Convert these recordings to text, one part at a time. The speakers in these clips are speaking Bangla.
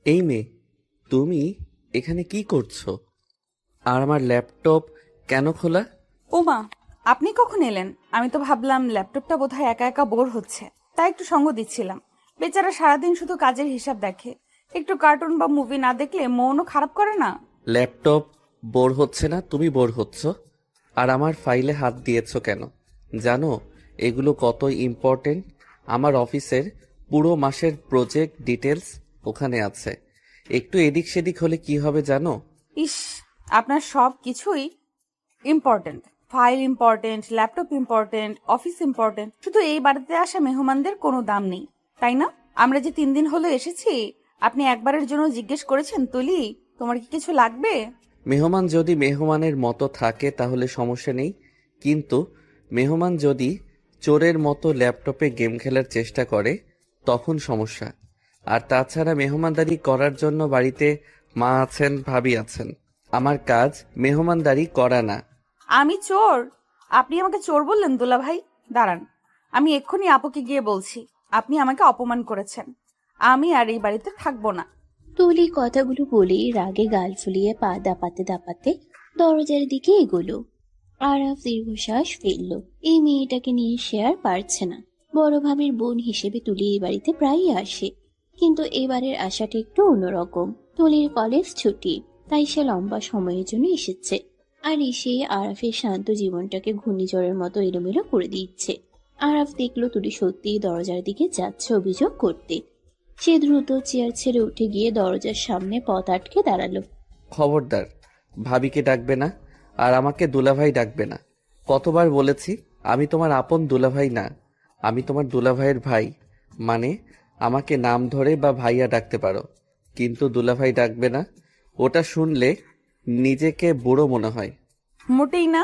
এই মেয়ে, তুমি এখানে কি করছো? আর আমার ল্যাপটপ কেন খোলা? ওমা, আপনি কখন এলেন? আমি তো ভাবলাম ল্যাপটপটা বোধহয় একা একা বোর হচ্ছে, তাই একটু সঙ্গ দিচ্ছিলাম। বেচারা সারাদিন শুধু কাজের হিসাব দেখে, একটু কার্টুন বা মুভি না দেখলে মনও খারাপ করে না। ল্যাপটপ বোর হচ্ছে না, তুমি বোর হচ্ছ। আর আমার ফাইলে হাত দিয়েছো কেন? জানো এগুলো কত ইম্পর্টেন্ট? আমার অফিসের পুরো মাসের প্রজেক্ট ডিটেলস ওখানে আছে। একটু এদিক সেদিক হলে কি হবে জানো? ইস, আপনার সব কিছুই important. File important, laptop important, office important, শুধু এই বাড়িতে আসা মেহমানদের কোনো দাম নেই, তাই না? আমরা যে 3 দিন হলো এসেছি, আপনি একবারের জন্য জিজ্ঞেস করেছেন তুলি তোমার কি কিছু লাগবে? মেহমান যদি মেহমানের মতো থাকে তাহলে সমস্যা নেই, কিন্তু মেহমান যদি চোরের মতো ল্যাপটপে গেম খেলার চেষ্টা করে তখন সমস্যা। আর তাছাড়া মেহমানদারি করার জন্য বাড়িতে মা আছেন, ভাবি আছেন। আমার কাজ মেহমানদারি করা না। আমি চোর? আপনি আমাকে চোর বললেন দুলা ভাই? দাঁড়ান, আমি এক্ষুনি আপুকে গিয়ে বলছি আপনি আমাকে অপমান করেছেন। আমি আর এই বাড়িতে থাকবো না। তুলি কথাগুলো বলেই রাগে গাল ফুলিয়ে পা দাপাতে দাপাতে দরজার দিকে এগোলো। আরাফ দীর্ঘশ্বাস ফেলল। এই মেয়েটাকে নিয়ে সে আর পারছে না। বড় ভাবির বোন হিসেবে তুলি এই বাড়িতে প্রায়ই আসে, কিন্তু এবারের আশাটা একটু অন্যরকম। তুলির কলেজ ছুটি, তাই সে লম্বা সময়ের জন্য এসেছে। আর এসে আরাফের শান্ত জীবনটাকে ঘূর্ণিঝড়ের মতো এলোমেলো করে দিচ্ছে। আরাফ দেখলো তুলি সত্যিই দরজার দিকে যাচ্ছে অভিযোগ করতে। সে দ্রুত চেয়ার ছেড়ে উঠে গিয়ে দরজার সামনে পথ আটকে দাঁড়ালো। খবরদার, ভাবিকে ডাকবে না, আর আমাকে দুলাভাই ডাকবে না। কতবার বলেছি আমি তোমার আপন দুলাভাই না, আমি তোমার দুলাভাইয়ের ভাই। মানে আমাকে নাম ধরে বা ভাইয়া ডাকতে পারো, কিন্তু দুলাভাই ডাকবে না। ওটা শুনলে নিজেকে বুড়ো মনে হয়। মোটেই না।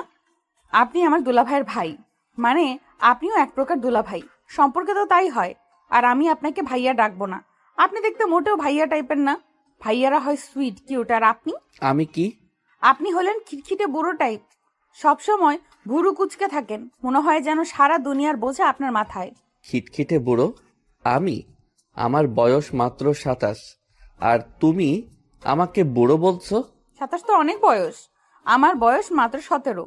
আপনি আমার দুলাভাইয়ের ভাই, মানে আপনিও এক প্রকার দুলাভাই। সম্পর্কে তো তাই হয়। আর আমি আপনাকে ভাইয়া ডাকবো না। আপনি দেখতে মোটেও ভাইয়া টাইপের না। ভাইয়ারা হয় সুইট কিউট, আর আপনি? আমি কি? আপনি হলেন খিটখিটে বুড়ো টাইপ। সবসময় ভুরু কুচকে থাকেন, মনে হয় যেন সারা দুনিয়ার বোঝা আপনার মাথায়। খিটখিটে বুড়ো? আমি? আমার বয়স মাত্র 27, আর তুমি আমাকে বুড়ো বলছো? 27 তো অনেক বয়স। আমার বয়স মাত্র 17।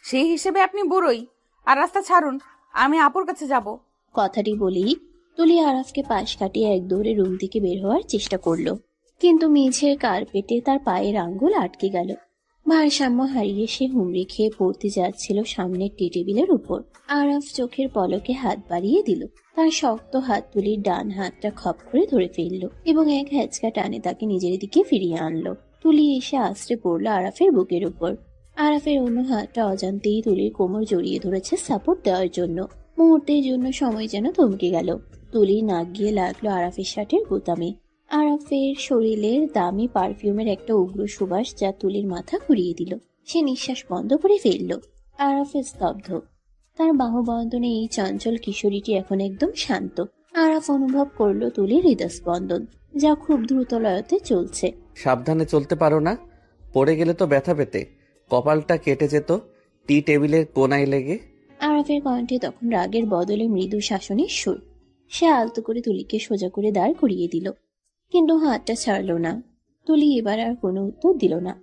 সেই হিসেবে আপনি বুড়োই। আর রাস্তা ছাড়ুন, আমি আপুর কাছে যাব। কথাটি বলেই তুলি আরাফকে পাশ কাটিয়ে এক দৌড়ে রুম থেকে বের হওয়ার চেষ্টা করলো, কিন্তু মেঝের কার্পেটে তার পায়ের আঙ্গুল আটকে গেল। ভারসাম্য হারিয়ে সে হুমড়ি খেয়ে পড়তে যাচ্ছিল সামনের টি টেবিলের উপর। আরাফ চোখের পলকে হাত বাড়িয়ে দিল। তার শক্ত হাত তুলির ডান হাতটা খপ করে ধরে ফেললো এবং এক হ্যাচকা টানে তাকে নিজের দিকে ফিরিয়ে আনলো। তুলি এসে আশ্রে পড়লো আরাফের বুকের উপর। আরাফের অন্য হাতটা অজান্তেই তুলির কোমর জড়িয়ে ধরেছে সাপোর্ট দেওয়ার জন্য। মুহূর্তের জন্য সময় যেন থমকে গেল। তুলি নাক গিয়ে লাগলো আরাফের শার্টের বোতামে। আরাফের শরীরের দামি পারফিউমের একটা উগ্র সুবাস যা তুলির মাথা ঘুরিয়ে দিল। সে নিঃশ্বাস বন্ধ করে ফেলল। আরাফে স্তব্ধ। তার বাহুবন্ধনে এই চঞ্চল কিশোরীটি এখন একদম শান্ত। আরাফ অনুভব করলো তুলির হৃদস্পন্দন, যা খুব দ্রুত লয়তে চলছে। সাবধানে চলতে পারো না? পড়ে গেলে তো ব্যথা পেতে, কপালটা কেটে যেত টি টেবিলের কোনায় লেগে। আরাফের কণ্ঠে তখন রাগের বদলে মৃদু শাসনের সুর। সে আলতো করে তুলিকে সোজা করে দাঁড় করিয়ে দিল, কিন্তু হাতটা ছাড়লো না। তুলি এবার আর কোনো উত্তর দিল না,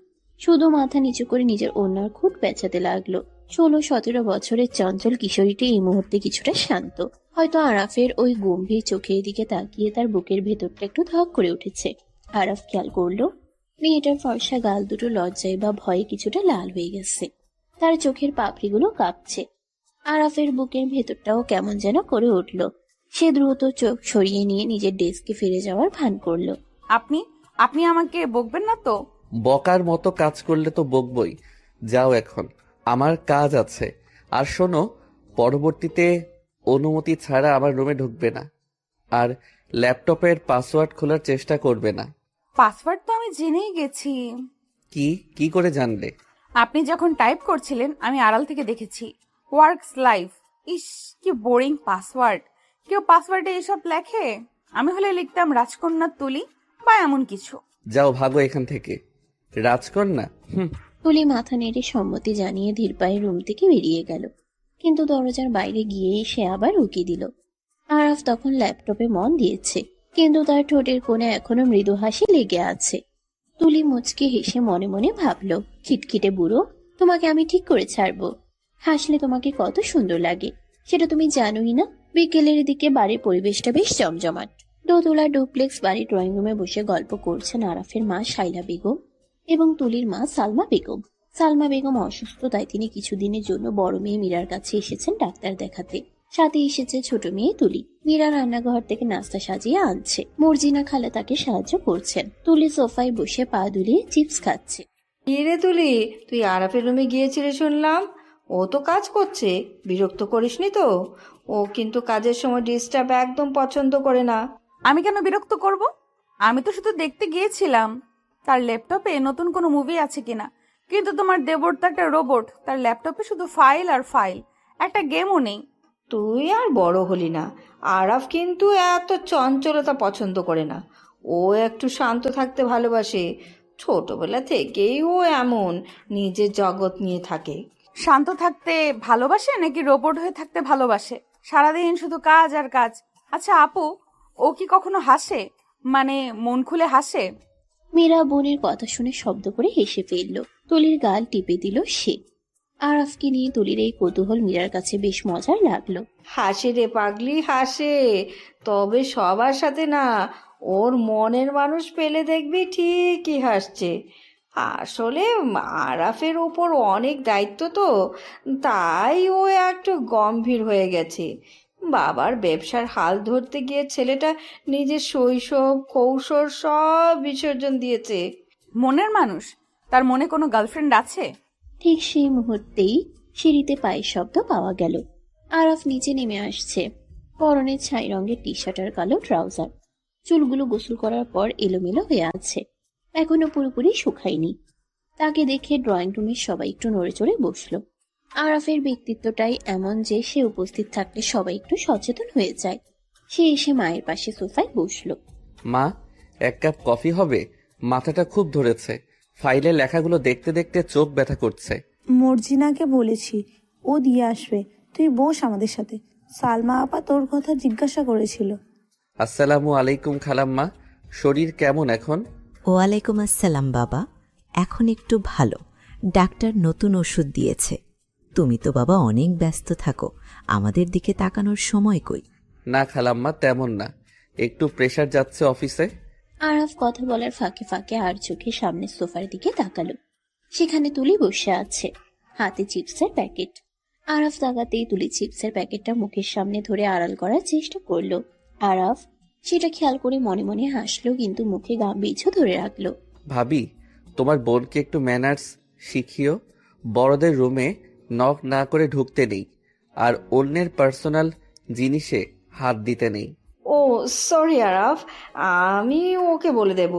শুধু মাথা নিচু করে নিজের ওড়নার খুঁট পেঁচাতে লাগলো। 16-17 বছরের চঞ্চল কিশোরীটি এই মুহূর্তে কিছুটা শান্ত। হয়তো আরাফের ওই গম্ভীর চোখের দিকে তাকিয়ে তার বুকের ভেতরটা একটু ধক করে উঠেছে। আরাফ খেয়াল করলো মেয়েটার ফর্সা গাল দুটো লজ্জায় বা ভয়ে কিছুটা লাল হয়ে গেছে। তার চোখের পাপড়িগুলো কাঁপছে। আরাফের বুকের ভেতরটাও কেমন যেন করে উঠল। সে দ্রুত চোখ সরিয়ে নিয়ে নিজের ডেস্কে ফিরে যাওয়ার ভান করলো। আপনি আপনি আমাকে বকবেন না তো? বকার মতো কাজ করলে তো বকবই। যাও এখন, আমার কাজ আছে। আর শোনো, পরবর্তীতে অনুমতি ছাড়া আমার রুমে ঢুকবে না, আর ল্যাপটপের পাসওয়ার্ড খোলার চেষ্টা করবে না। পাসওয়ার্ড তো আমি জেনেই গেছি। কি কি করে জানলে? আপনি যখন টাইপ করছিলেন আমি আড়াল থেকে দেখেছি। Works life. ইস, কি বোরিং পাসওয়ার্ড। কেউ পাসওয়ার্ডে এসব লেখে? আমি হলে লিখতাম রাজকন্যা তুলি বা এমন কিছু। যাও, ভাগো এখান থেকে। রাজকন্যা? হুম। তুলি মাথা নেড়ে সম্মতি জানিয়ে ধীর পায়ে রুম থেকে বেরিয়ে গেল, কিন্তু দরজার বাইরে গিয়ে সে আবার উকি দিল। আরাফ তখন ল্যাপটপে মন দিয়েছে, কিন্তু তার ঠোঁটের কোণে এখনো মৃদু হাসি লেগে আছে। তুলি মুচকি হেসে মনে মনে ভাবল, খিটখিটে বুড়ো, তোমাকে আমি ঠিক করে ছাড়বো। হাসলে তোমাকে কত সুন্দর লাগে সেটা তুমি জানোই না। বিকেলের দিকে বাড়ির পরিবেশটা বেশ জমজমাট। দোতলা ডুপ্লেক্স বাড়ির ড্রয়িং রুমে বসে গল্প করছেন আরাফের মা শাইলা বেগম এবং তুলির মা সালমা বেগম। সালমা বেগম অসুস্থ, তাই তিনি কিছুদিনের জন্য বড় মেয়ে মীরার কাছে এসেছেন ডাক্তার দেখাতে। সাথে এসেছে ছোট মেয়ে তুলি। মীরা রান্নাঘর থেকে নাস্তা সাজিয়ে আনছে, মর্জিনা খালা তাকে সাহায্য করছেন। তুলি সোফায় বসে পা দুলিয়ে চিপস খাচ্ছে। কি রে তুলি, তুই আরাফের রুমে গিয়েছিলি শুনলাম। ও তো কাজ করছে, বিরক্ত করিসনি তো? ও কিন্তু কাজের সময় ডিস্টার্ব একদম পছন্দ করে না। আমি কেন বিরক্ত করব? আমি তো শুধু দেখতে গিয়েছিলাম তার ল্যাপটপে নতুন কোনো মুভি আছে কিনা। কিন্তু তোমার দেবর তো একটা রোবট, তার ল্যাপটপে শুধু ফাইল আর ফাইল, একটা গেমও নেই। তুই আর বড় হলি না। আরাফ কিন্তু এত চঞ্চলতা পছন্দ করে না। ও একটু শান্ত থাকতে ভালোবাসে। ছোটবেলা থেকেই ও এমন, নিজের জগৎ নিয়ে থাকে। শান্ত থাকতে ভালোবাসে নাকি রোবট হয়ে থাকতে ভালোবাসে? সারাদিন শুধু কাজ আর কাজ। আচ্ছা আপু, ও কি কখনো হাসে? মানে মন খুলে হাসে? মীরা বোনের কথা শুনে শব্দ করে হেসে ফেলল। তুলির গাল টিপে দিল সে। আরাফকে নিয়ে তুলির এই কৌতূহল মীরার কাছে বেশ মজার লাগলো। হাসে রে পাগলি, হাসে। তবে সবার সাথে না। ওর মনের মানুষ পেলে দেখবি ঠিকই হাসছে। আসলে আরাফের ওপর অনেক দায়িত্ব তো, তাই ও একটু গম্ভীর হয়ে গেছে। বাবার ব্যবসার হাল ধরতে গিয়ে ছেলেটা নিজের শৈশব কৌশল সব বিসর্জন দিয়েছে। মনের মানুষ? তার মনে কোনো গার্লফ্রেন্ড আছে? ঠিক সেই মুহূর্তেই সিঁড়িতে পায়ের শব্দ পাওয়া গেল। আরাফ নিচে নেমে আসছে। পরনে ছাই রঙের টি শার্ট আর কালো ট্রাউজার। চুলগুলো গোসল করার পর এলোমেলো হয়ে আছে, এখনো পুরোপুরি শুকায়নি। তাকে দেখে ড্রয়িং রুমের সবাই একটু নড়ে চড়ে বসলো। আরাফের ব্যক্তিত্বটাই এমন যে সে উপস্থিত থাকলে সবাই একটু সচেতন হয়ে যায়। সে এসে মায়ের পাশে সোফায় বসলো। মা, এক কাপ কফি হবে? মাথাটা খুব ধরেছে, ফাইলের লেখাগুলো দেখতে দেখতে চোখ ব্যথা করছে। মর্জিনাকে বলেছি, ও দিয়ে আসবে। তুই বস আমাদের সাথে। সালমা আপা তোর কথা জিজ্ঞাসা করেছিল। আসসালামু আলাইকুম খালাম্মা, শরীর কেমন এখন? ওয়ালাইকুম আসসালাম বাবা, এখন একটু ভালো। ডাক্তার নতুন ওষুধ দিয়েছে। তুমি তো বাবা অনেক ব্যস্ত থাকো, আমাদের দিকে তাকানোর সময় কই? না খালাম্মা, তেমন না, একটু প্রেশার যাচ্ছে অফিসে। আরাফ কথা বলার ফাঁকে ফাঁকে আর চোখে সামনে সোফার দিকে তাকালো। সেখানে তুলি বসে আছে, হাতে চিপসের প্যাকেট। আরাফ তাকাতেই তুলি চিপসের প্যাকেটটা মুখের সামনে ধরে আড়াল করার চেষ্টা করলো। আরাফ সেটা খেয়াল করে মনে মনে হাসলো, কিন্তু মুখে গাম্ভীর্য ধরে রাখলো। ভাবি, তোমার বোনকে একটু ম্যানার্স শিখিও। বড়দের রুমে নক না করে ঢুকতে নেই, আর অন্যের পার্সোনাল জিনিসে হাত দিতে নেই। ও সরি আরাফ, আমি ওকে বলে দেব।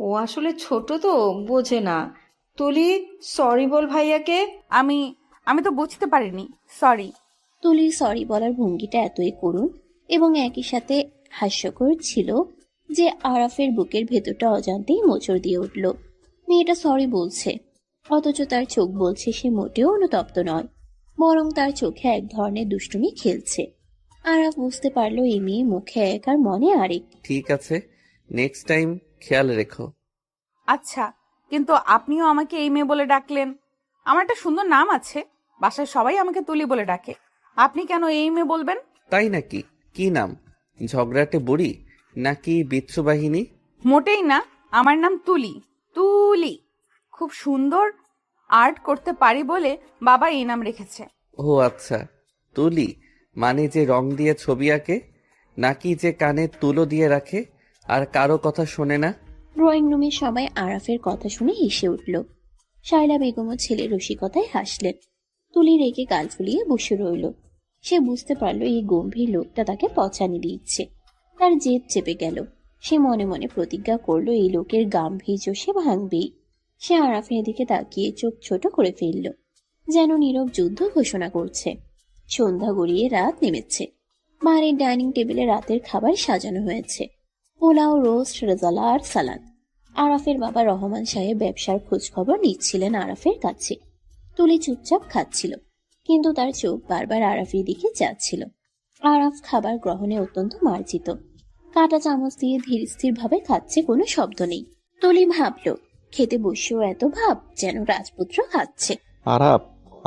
ও আসলে ছোট তো, বোঝে না। তুলি, সরি বল ভাইয়াকে। আমি তো বুঝতে পারিনি, সরি। তুলির সরি বলার ভঙ্গিটা এতই করুণ এবং একই সাথে হাস্যকর ছিল যে আরাফের বুকের ভেতরটা অজান্তেই মোচড় দিয়ে উঠল। মেয়েটা সরি বলছে, অথচ তার চোখ বলছে সে মোটেও অনুতপ্ত নয়, বরং তার চোখে এক ধরনের দুষ্টুমি খেলছে। আরাফ বুঝতে পারলো এই মেয়ে মুখে এক আর মনে আরেক। ঠিক আছে, নেক্সট টাইম খেয়াল রেখো। আচ্ছা, কিন্তু আপনিও আমাকে এই মেয়ে বলে ডাকলেন। আমার একটা সুন্দর নাম আছে, বাসায় সবাই আমাকে তুলি বলে ডাকে। আপনি কেন এই মেয়ে বলবেন? তাই নাকি? কি নাম? ঝগড়াটে বুড়ি নাকি বিচ্ছু বাহিনী? মোটেই না, আমার নাম তুলি। তুলি। খুব সুন্দর আর্ট করতে পারি বলে বাবা এই নাম রেখেছে। ও আচ্ছা, তুলি মানে যে রং দিয়ে ছবি আঁকে, নাকি যে কানে তুলো দিয়ে রাখে আর কারো কথা শোনে না? ড্রয়িং রুমে সবাই আরাফের কথা শুনে হেসে উঠল। শায়লা বেগমও ছেলের রসিকতায় হাসলেন। তুলি রেগে গাল ফুলিয়ে বসে রইল। সে বুঝতে পারল এই গম্ভীর লোকটা তাকে পচানি দিচ্ছে। তার জেদ চেপে গেল। সে মনে মনে প্রতিজ্ঞা করলো এই লোকের গাম্ভীর্য সে ভাঙবেই। সে আরাফের দিকে তাকিয়ে চোখ ছোট করে ফেলল, যেন নীরব যুদ্ধ ঘোষণা করছে। সন্ধ্যা গড়িয়ে রাত নেমেছে। বাড়ির ডাইনিং টেবিলে রাতের খাবার সাজানো হয়েছে, পোলাও, রোস্ট, রেজালা আর সালাদ। আরাফের বাবা রহমান সাহেব ব্যবসার খোঁজ খবর নিচ্ছিলেন আরাফের কাছে। তুলি চুপচাপ খাচ্ছিল, কিন্তু তার চোখ বারবার আরাফের দিকে যাচ্ছিল। আরাফ খাবার গ্রহণে অত্যন্ত মার্জিত, কাঁটা চামচ দিয়ে ধীর স্থির ভাবে খাচ্ছে, কোনো শব্দ নেই। তুলি ভাবলো, খেতে বসেও এত ভাব, যেন রাজপুত্র খাচ্ছে। আরাপ,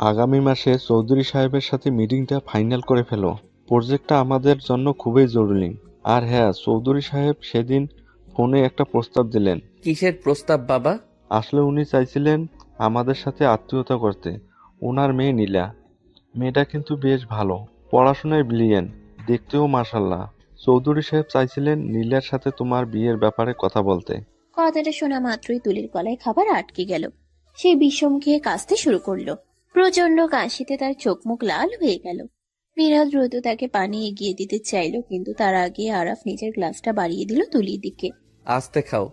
আগামী মাসে চৌধুরী সাহেবের সাথে মিটিংটা ফাইনাল করে ফেলো। প্রজেক্টটা আমাদের জন্য খুবই জরুরি। আর হ্যাঁ, চৌধুরী সাহেব সেদিন ফোনে একটা প্রস্তাব দিলেন। কিসের প্রস্তাব বাবা? আসলে উনি চাইছিলেন আমাদের সাথে আত্মীয়তা করতে। ওনার মেয়ে নীলা, মেয়েটা কিন্তু বেশ ভালো, পড়াশোনায় ব্রিলিয়েন্ট, দেখতেও মাশাল্লাহ। চৌধুরী সাহেব চাইছিলেন নীলার সাথে তোমার বিয়ের ব্যাপারে কথা বলতে। কথাটা শোনা মাত্রই তুলির গলায় খাবার আটকে গেল। সে বিষম খেয়ে কাশতে শুরু করলো। প্রচন্ড কাশিতে তার চোখ মুখ লাল হয়ে গেল। মীরা দ্রুত তাকে পানি এগিয়ে দিতে চাইল, কিন্তু তার আগে আরাফ নিজের গ্লাসটা বাড়িয়ে দিল তুলির দিকে। আস্তে খাও,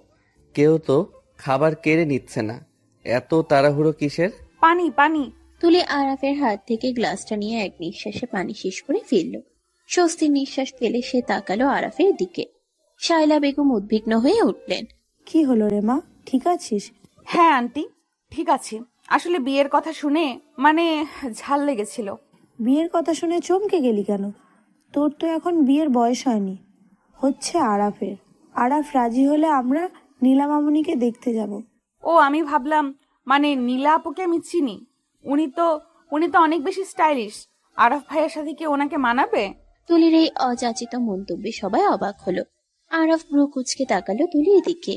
কেউ তো খাবার কেড়ে নিচ্ছে না। এত তাড়াহুড়ো কিসের? পানি পানি। তুলি আরাফের হাত থেকে গ্লাসটা নিয়ে এক নিঃশ্বাসে পানি শেষ করে ফেলল। স্বস্তির নিঃশ্বাস ফেলে সে তাকালো আরাফের দিকে। শায়লা বেগম উদ্বিগ্ন হয়ে উঠলেন। কি হলো রে মা, ঠিক আছিস? হ্যাঁ আন্টি, ঠিক আছে। আসলে বিয়ের কথা শুনে মানে ঝাল লেগেছিল। বিয়ের কথা শুনে চমকে গেলি কেন? তোর তো এখন বিয়ের বয়স হয়নি, হচ্ছে আরাফের। আরাফ রাজি হলে আমরা নীলা মামুনিকে দেখতে যাব। ও, আমি ভাবলাম মানে নীলা আপুকে আমি চিনি। উনি তো অনেক বেশি স্টাইলিশ। আরাফ ভাইয়ের সাথে কি ওনাকে মানাবে? তুলির এই অযাচিত মন্তব্যে সবাই অবাক হলো। আরাফ ভ্রু কুঁচকে তাকালো তুলির দিকে,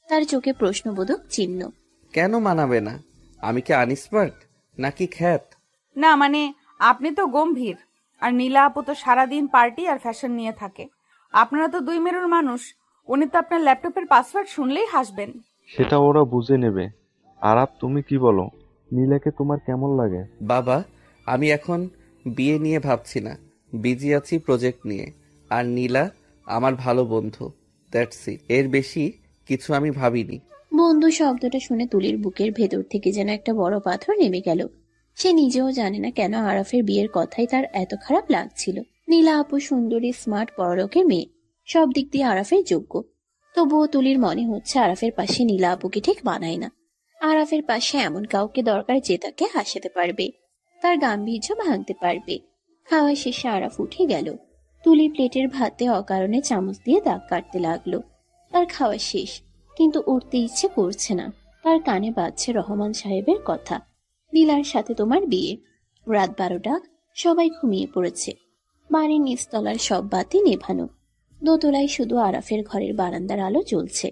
তার চোখে প্রশ্নবোধক চিহ্ন। কেন মানাবে না? আমি কি আনস্মার্ট নাকি খ্যাত? না মানে আপনি তো গম্ভীর, আর নীলা আপু তো সারাদিন পার্টি আর ফ্যাশন নিয়ে থাকে। আপনারা তো দুই মেরুর মানুষ। উনি তো আপনার ল্যাপটপের পাসওয়ার্ড শুনলেই হাসবেন। সেটা ওরা বুঝে নেবে। আরাপ, তুমি কি বলো? নীলাকে তোমার কেমন লাগে? বাবা, আমি এখন বিয়ে নিয়ে ভাবছি না, বিজি আছি প্রজেক্ট নিয়ে। আর নীলা আমার ভালো বন্ধু, দ্যাটস ইট। এর বেশি কিছু আমি ভাবিনি। বন্ধু শব্দটা শুনে তুলির বুকের ভেতর থেকে যেন একটা বড় পাথর নেমে গেল। সে নিজেও জানে না কেন আরাফের বিয়ের কথাই তার এত খারাপ লাগছিল। নীলা আপু সুন্দরী, স্মার্ট, বড়লোকের মেয়ে, সব দিক দিয়ে আরাফের যোগ্য। তবুও তুলির মনে হচ্ছে আরাফের পাশে নীলা আপুকে ঠিক মানায় না। আরাফের পাশে এমন কাউকে দরকার যে তাকে হাসাতে পারবে, তার গাম্ভীর্য ভাঙতে পারবে। খাওয়া শেষে আরাফ উঠে গেল। তুলি প্লেটের ভাতে অকারণে চামচ দিয়ে দাগ কাটতে লাগলো। তার খাওয়া শেষ, কিন্তু উঠতে ইচ্ছে করছে না। তার কানে বাজছে রহমান সাহেবের কথা, নীলার সাথে তোমার বিয়ে। রাত 12টা, সবাই ঘুমিয়ে পড়েছে। বাড়ির নিচতলার সব বাতি নেভানো। দোতলায় শুধু আরাফের ঘরের বারান্দার আলো জ্বলছে।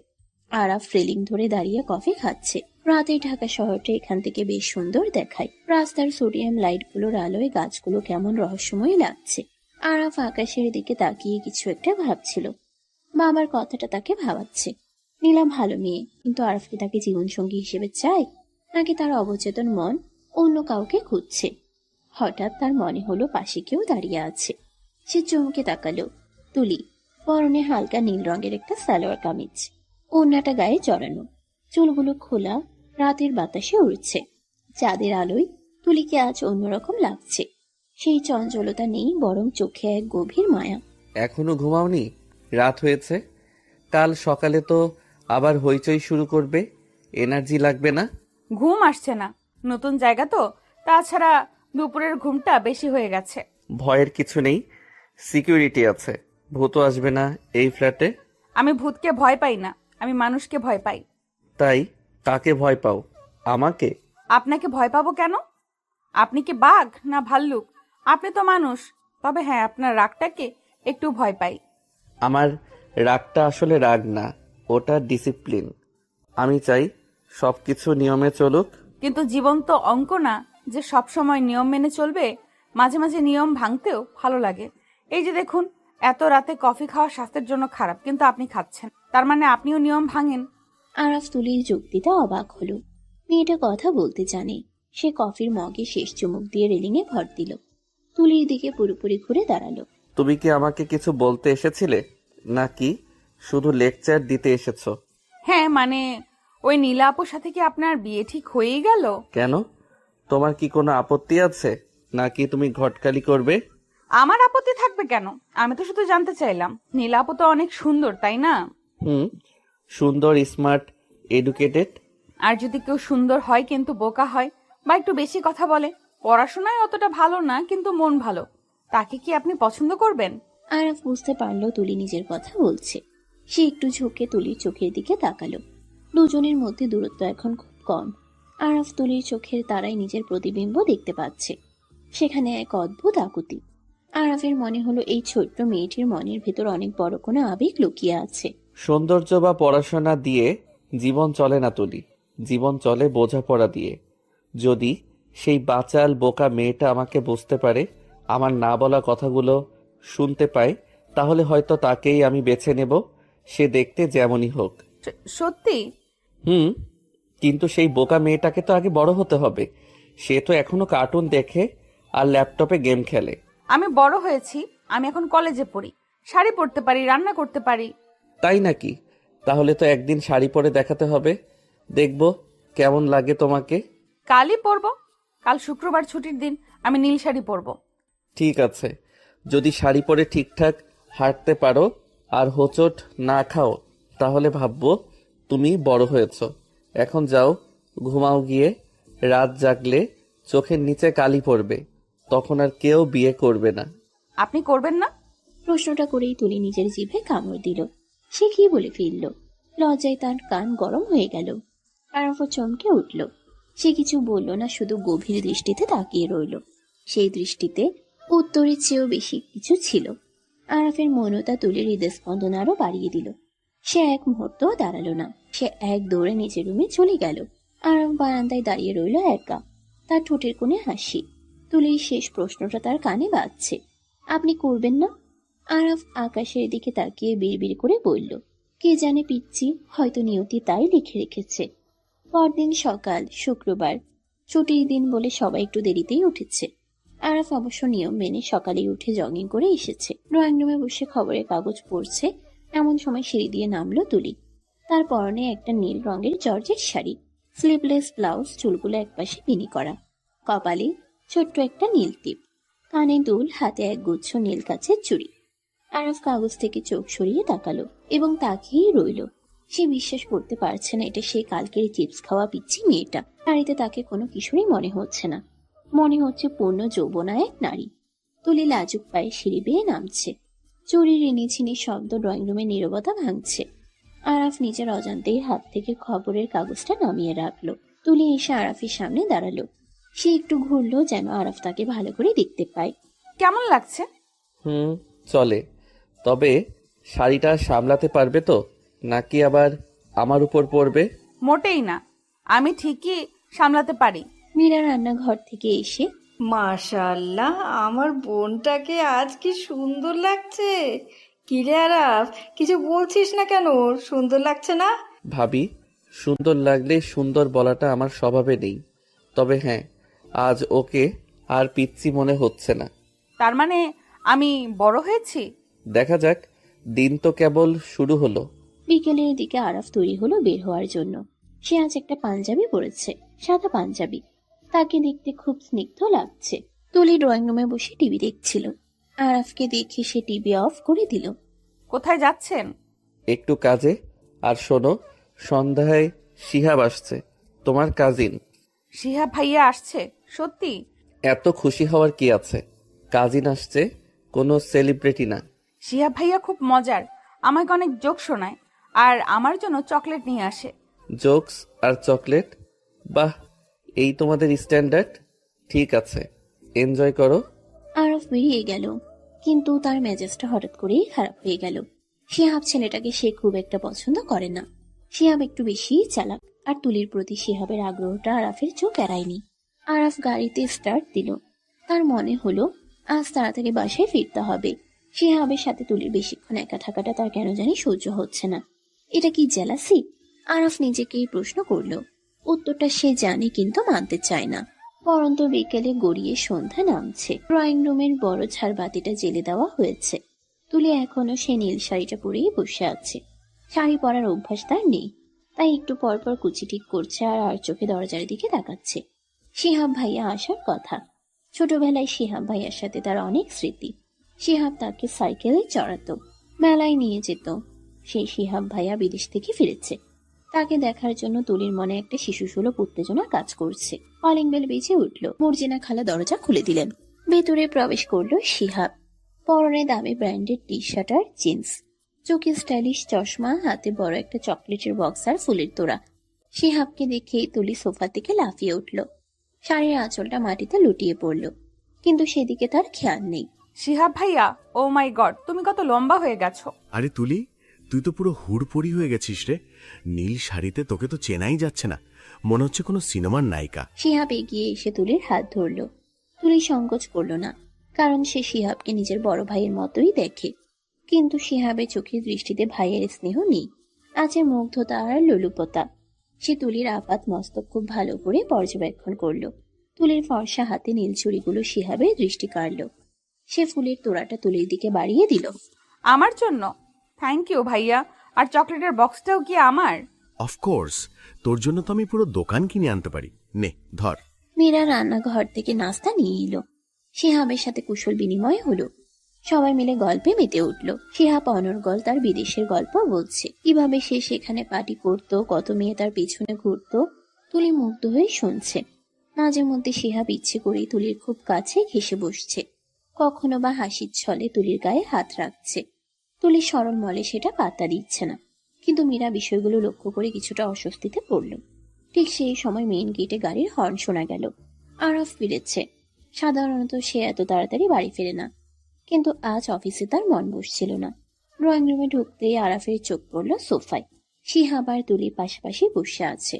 আরাফ রেলিং ধরে দাঁড়িয়ে কফি খাচ্ছে। রাতে ঢাকা শহরটা এখান থেকে বেশ সুন্দর দেখায়। রাস্তার সোডিয়াম লাইটগুলোর আলোয় গাছগুলো কেমন রহস্যময় লাগছে। আরাফ আকাশের দিকে তাকিয়ে কিছু একটা ভাবছিল। বাবার কথাটা তাকে ভাবাচ্ছে। নীলা ভালো মেয়ে, কিন্তু আরাফ কি তাকে জীবনসঙ্গী হিসেবে চায়, নাকি তার অবচেতন মন অন্য কাউকে খুঁজছে? হঠাৎ তার মনে হলো পাশে কেউ দাঁড়িয়ে আছে। সে চমকে তাকালো। তুলি, পরনে হালকা নীল রঙের একটা সালোয়ার কামিজ, ওড়নাটা গায়ে জড়ানো, চুলগুলো খোলা, রাতের বাতাসে উড়ছে। চাঁদের আলোয় তুলিকে আজ অন্যরকম লাগছে। সেই চঞ্চলতা নেই, বরং চোখে এক গভীর মায়া। এখনো ঘুমাওনি? রাত হয়েছে। কাল সকালে তো আবার হইচই শুরু করবে, এনার্জি লাগবে না? ঘুম আসছে না, নতুন জায়গা তো। তাছাড়া দুপুরের ঘুমটা বেশি হয়ে গেছে। ভয়ের কিছু নেই, সিকিউরিটি আছে। ভূতও আসবে না এই ফ্ল্যাটে। আমি ভূতকে ভয় পাই না, আমি মানুষকে ভয় পাই। তাই কাকে ভয় পাও? আমাকে? আপনাকে ভয় পাবো কেন? আপনি কি বাঘ না ভাল্লুক? আপনি তো মানুষ। তবে হ্যাঁ, আপনার রাগটাকে একটু ভয় পাই। আমার রাগটা আসলে রাগ না, ওটা ডিসিপ্লিন। আমি চাই সবকিছু নিয়মে চলুক। কিন্তু জীবন তো অঙ্ক না যে সব সময় নিয়ম মেনে চলবে। মাঝে মাঝে নিয়ম ভাঙতেও ভালো লাগে। এই যে দেখুন, এত রাতে কফি খাওয়া স্বাস্থ্যের জন্য খারাপ, কিন্তু আপনি খাচ্ছেন, তার মানে আপনিও নিয়ম ভাঙেন। আরাফ তুলির যুক্তিতে অবাক হলো। মেয়েটা কথা বলতে জানে। সে কফির মগে শেষ চুমুক দিয়ে রেলিংয়ে ভর দিল। তুলির দিকে পুরোপুরি ঘুরে দাঁড়ালো। তুমি কি আমাকে কিছু বলতে এসেছিলে, নাকি শুধু লেকচার দিতে এসেছো? হ্যাঁ মানে ওই নীলা আপুর সাথে কি আপনার বিয়ে ঠিক হয়েই গেল? কেন? তোমার কি কোনো আপত্তি আছে, নাকি তুমি ঘটকালি করবে? আমার আপত্তি থাকবে কেন? আমি তো শুধু জানতে চাইলাম। নীলা আপু তো অনেক সুন্দর, তাই না? হুম, সুন্দর, স্মার্ট, এডুকেটেড। আর যদি কেউ সুন্দর হয় কিন্তু বোকা হয়, বা একটু বেশি কথা বলে, পড়াশোনায় অতটা ভালো না কিন্তু মন ভালো, তাকে কি আপনি পছন্দ করবেন? আরাফ বুঝতে পারলো তুলি নিজের কথা বলছে। সে একটু ঝুঁকে তুলির চোখের দিকে তাকালো। দুজনের মধ্যে দূরত্ব এখন খুব কম। আরাফ তুলির চোখের তারায় নিজের প্রতিবিম্ব দেখতে পাচ্ছে। সেখানে এক অদ্ভুত আকুতি। আরাফের মনে হলো এই ছোট্ট মেয়েটির মনের ভেতর অনেক বড় কোনো আবেগ লুকিয়ে আছে। সৌন্দর্য বা পড়াশোনা দিয়ে জীবন চলে না তুলি, জীবন চলে বোঝাপড়া দিয়ে। যদি সেই বাচাল বোকা মেয়েটা আমাকে বুঝতে পারে, আমার না বলা কথাগুলো শুনতে পায়, তাহলে হয়তো তাকেই আমি বেছে নেব, সে দেখতে যেমনই হোক। সত্যি? হুম, কিন্তু সেই বোকা মেয়েটাকে তো আগে বড় হতে হবে। সে তো এখনো কার্টুন দেখে আর ল্যাপটপে গেম খেলে। আমি বড় হয়েছি, আমি এখন কলেজে পড়ি, শাড়ি পরতে পারি, রান্না করতে পারি। তাই নাকি? তাহলে তো একদিন শাড়ি পরে দেখাতে হবে, দেখবো কেমন লাগে তোমাকে। কালই পরবো, কাল শুক্রবার ছুটির দিন, আমি নীল শাড়ি পরবো। ঠিক আছে, যদি শাড়ি পরে ঠিকঠাক হাঁটতে পারো আর হোঁচট না খাও, তাহলে ভাববো তুমি বড় হয়েছো। এখন যাও, ঘুমাও গিয়ে। রাত জাগলে চোখের নিচে কালি পড়বে, তখন আর কেউ বিয়ে করবে না। আপনি করবেন না? প্রশ্নটা করেই তুলি নিজের জিভে কামড় দিল। সে কি বলে ফিরল? লজ্জায় তার কান গরম হয়ে গেল। আরাফও চমকে উঠল। সে কিছু বলল না, শুধু গভীর দৃষ্টিতে তাকিয়ে রইল। সেই দৃষ্টিতে উত্তরের চেয়েও বেশি কিছু ছিল। আরাফের মনতা তুলির হৃদস্পন্দন আরো বাড়িয়ে দিল। সে এক মুহূর্তও দাঁড়ালো না। সে এক দৌড়ে নিজের রুমে চলে গেল। আরাফ বারান্দায় দাঁড়িয়ে রইল একা। তার ঠোঁটের কোণে হাসি। তুলির শেষ প্রশ্নটা তার কানে বাজছে। আপনি করবেন না? আরাফ আকাশের দিকে তাকিয়ে বিড়বিড় করে বলল, কে জানে পিচ্ছি, হয়তো নিয়তি তাই লিখে রেখেছে। পরদিন সকাল, শুক্রবার, ছুটির দিন বলে সবাই একটু দেরিতেই উঠেছে। আরাফ অবশ্য নিয়ম মেনে সকালেই উঠে জগিং করে এসেছে। ড্রয়িং রুমে বসে খবরের কাগজ পড়ছে। এমন সময় সিঁড়ি দিয়ে নামলো তুলি। তার পরনে একটা নীল রঙের জর্জেট শাড়ি, স্লিভলেস ব্লাউজ, চুলগুলো একপাশে পিনি করা, কপালে ছোট্ট একটা নীল টিপ, কানে দুল, হাতে এক গুচ্ছ নীল কাচের চুড়ি। আরাফ কাগজ থেকে চোখ সরিয়ে তাকালো এবং তাকিয়েই রইল। সে বিশ্বাস করতে পারছে না এটা সে কালকের চিপস খাওয়া পিচ্ছি মেয়েটা। শাড়িতে তাকে কোনো কিশোরী মনে হচ্ছে না, মনে হচ্ছে পূর্ণ যৌবনা এক নারী। তুলি লাজুক পায়ে সিঁড়ি বেয়ে নামছে। চুরির রিনিঝিনি শব্দ ড্রয়িং রুমে নীরবতা ভাঙছে। আরাফ নিজের অজান্তেই হাত থেকে খবরের কাগজটা নামিয়ে রাখলো। তুলি এসে আরাফের সামনে দাঁড়ালো। সে একটু ঘুরলো যেন আরাফ তাকে ভালো করে দেখতে পায়। কেমন লাগছে? চলে, তবে শাড়িটা সামলাতে পারবে তো, নাকি আবার আমার উপর পড়বে? মোটেই না, আমি ঠিকই সামলাতে পারি। মীরা রান্নাঘর থেকে এসে, মাশাআল্লাহ, আমার বোনটাকে আজ কি সুন্দর লাগছে। কিরে আরাফ, কিছু বলছিস না কেন? সুন্দর লাগছে না? ভাবি, সুন্দর লাগলে সুন্দর বলাটা আমার স্বভাবে নেই, তবে হ্যাঁ, আজ ওকে আর পিচ্ছি মনে হচ্ছে না। তার মানে আমি বড় হয়েছি? দেখা যাক, দিন তো কেবল শুরু হলো। বিকেলের দিকে আরাফ তৈরি হলো বের হওয়ার জন্য। সে আজ একটা পাঞ্জাবি পরেছে, সাদা পাঞ্জাবি। তাকে দেখতে খুব স্নিগ্ধ লাগছে। তুলি ড্রয়িং রুমে বসে টিভি দেখছিল। আরাফকে দেখে সে টিভি অফ করে দিল। কোথায় যাচ্ছেন? একটু কাজে। আর শোনো, সন্ধ্যায় শিহাব আসছে, তোমার কাজিন। শিহাব ভাইয়া আসছে? সত্যি? এত খুশি হওয়ার কি আছে? কাজিন আসছে, কোনো সেলিব্রিটি না। শিহাব ভাইয়া খুব মজার, আমাকে অনেক জোক শোনায় আর আমার জন্য চকলেট নিয়ে আসে। জোকস আর চকলেট? বাহ, এই তোমাদের স্ট্যান্ডার্ড। ঠিক আছে, এনজয় করো। আরাফ বেরিয়ে গেল, কিন্তু তার মেজাজটা হঠাৎ করেই খারাপ হয়ে গেল। শিহাব ছেলেটাকে সে খুব একটা পছন্দ করে না। শিহাব একটু বেশিই চালাক, আর তুলির প্রতি শিহাবের আগ্রহটা আরাফের চোখ এড়ায়নি। আরাফ গাড়িতে স্টার্ট দিল। তার মনে হলো আজ তাড়াতাড়ি বাসায় ফিরতে হবে। শিহাবের সাথে তুলির বেশিক্ষণ একা থাকাটা তার কেন জানি সহ্য হচ্ছে না। এটা কি জেলাসি? আরাফ নিজেকেই প্রশ্ন করলো। উত্তরটা সে জানে, কিন্তু মানতে চায় না। পরন্ত বিকেলে গড়িয়ে সন্ধ্যা নামছে। ড্রয়িং রুমের বড় ঝাড়বাতিটা জেলে দেওয়া হয়েছে। তুলি এখনো সে নীল শাড়িটা পরেই বসে আছে। শাড়ি পরার অভ্যাস তার নেই, তাই একটু পরপর কুচি ঠিক করছে আর চোখে দরজার দিকে তাকাচ্ছে। শিহাব ভাইয়া আসার কথা। ছোটবেলায় শিহাব ভাইয়ার সাথে তার অনেক স্মৃতি। শিহাব তাকে সাইকেলে চড়াতো, মেলায় নিয়ে যেত। সেই শিহাব ভাইয়া বিদেশ থেকে ফিরেছে। তাকে দেখার জন্য তুলির মনে একটা শিশুসুলভ উত্তেজনা কাজ করছে। কলিং বেল বেজে উঠল। মর্জিনা খালা দরজা খুলে দিলেন। ভেতরে প্রবেশ করলো শিহাব। পরনে দামি ব্র্যান্ডেড টি শার্ট আর জিন্স, চোখে স্টাইলিশ চশমা, হাতে বড় একটা চকলেটের বক্স আর ফুলের তোড়া। শিহাবকে দেখেই তুলি সোফা থেকে লাফিয়ে উঠল। শাড়ির আঁচলটা মাটিতে লুটিয়ে পড়ল, কিন্তু সেদিকে তার খেয়াল নেই। শিহাব ভাইয়া, ও মাই গড, তুমি কত লম্বা হয়ে গেছো। আরে তুলি, তুই তো পুরো হুড়পড়ি হয়ে গেছিস রে। নীল শাড়িতে তোকে তো চেনাই যাচ্ছে না, মনে হচ্ছে কোনো সিনেমার নায়িকা। শিহাব এগিয়ে এসে তুলির হাত ধরল। তুলি সংকোচ করল না, কারণ সে শিহাবকে নিজের বড় ভাইয়ের মতোই দেখে। কিন্তু শিহাবের চোখের দৃষ্টিতে ভাইয়ের স্নেহ নেই, আছে মুগ্ধতা আর লোলুপতা। সে তুলির আপাত মস্তক খুব ভালো করে পর্যবেক্ষণ করল। তুলির ফর্সা হাতে নীল চুড়িগুলো শিহাবের দৃষ্টি কাড়ল। সে ফুলের তোড়াটা তুলির দিকে বাড়িয়ে দিল। আমার জন্য? থ্যাংক ইউ ভাইয়া। আর চকলেটের বক্সটাও কি আমার? অফকোর্স, তোর জন্য তো আমি পুরো দোকান কিনে আনতে পারি। নে ধর। মীরা রান্নাঘর থেকে নাস্তা নিয়ে এলো। শিহাবের সাথে কুশল বিনিময় হলো। সবাই মিলে গল্পে মেতে উঠল। শিহাব অনর্গল তার বিদেশের গল্প বলছে, কিভাবে সে সেখানে পার্টি করতো, কত মেয়ে তার পেছনে ঘুরতো। তুলি মুগ্ধ হয়ে শুনছে। মাঝে মধ্যে শিহাব ইচ্ছে করেই তুলির খুব কাছে ঘেসে বসছে, কখনো বা হাসির ছলে তুলির গায়ে হাত রাখছে। তুলির সরল মলে সেটা পাত্তা দিচ্ছে না, কিন্তু মীরা বিষয়গুলো লক্ষ্য করে কিছুটা অস্বস্তিতে পড়ল। ঠিক সেই সময় মেইন গেটে গাড়ির হর্ন শোনা গেল। আরফ ফিরেছে। সাধারণত সে এত তাড়াতাড়ি বাড়ি ফেরে না, কিন্তু আজ অফিসে তার মন বসছিল না। ড্রয়িং রুমে ঢুকতেই আরাফের চোখ পড়ল সোফায়। শিহাব আর তুলি পাশাপাশি বসে আছে।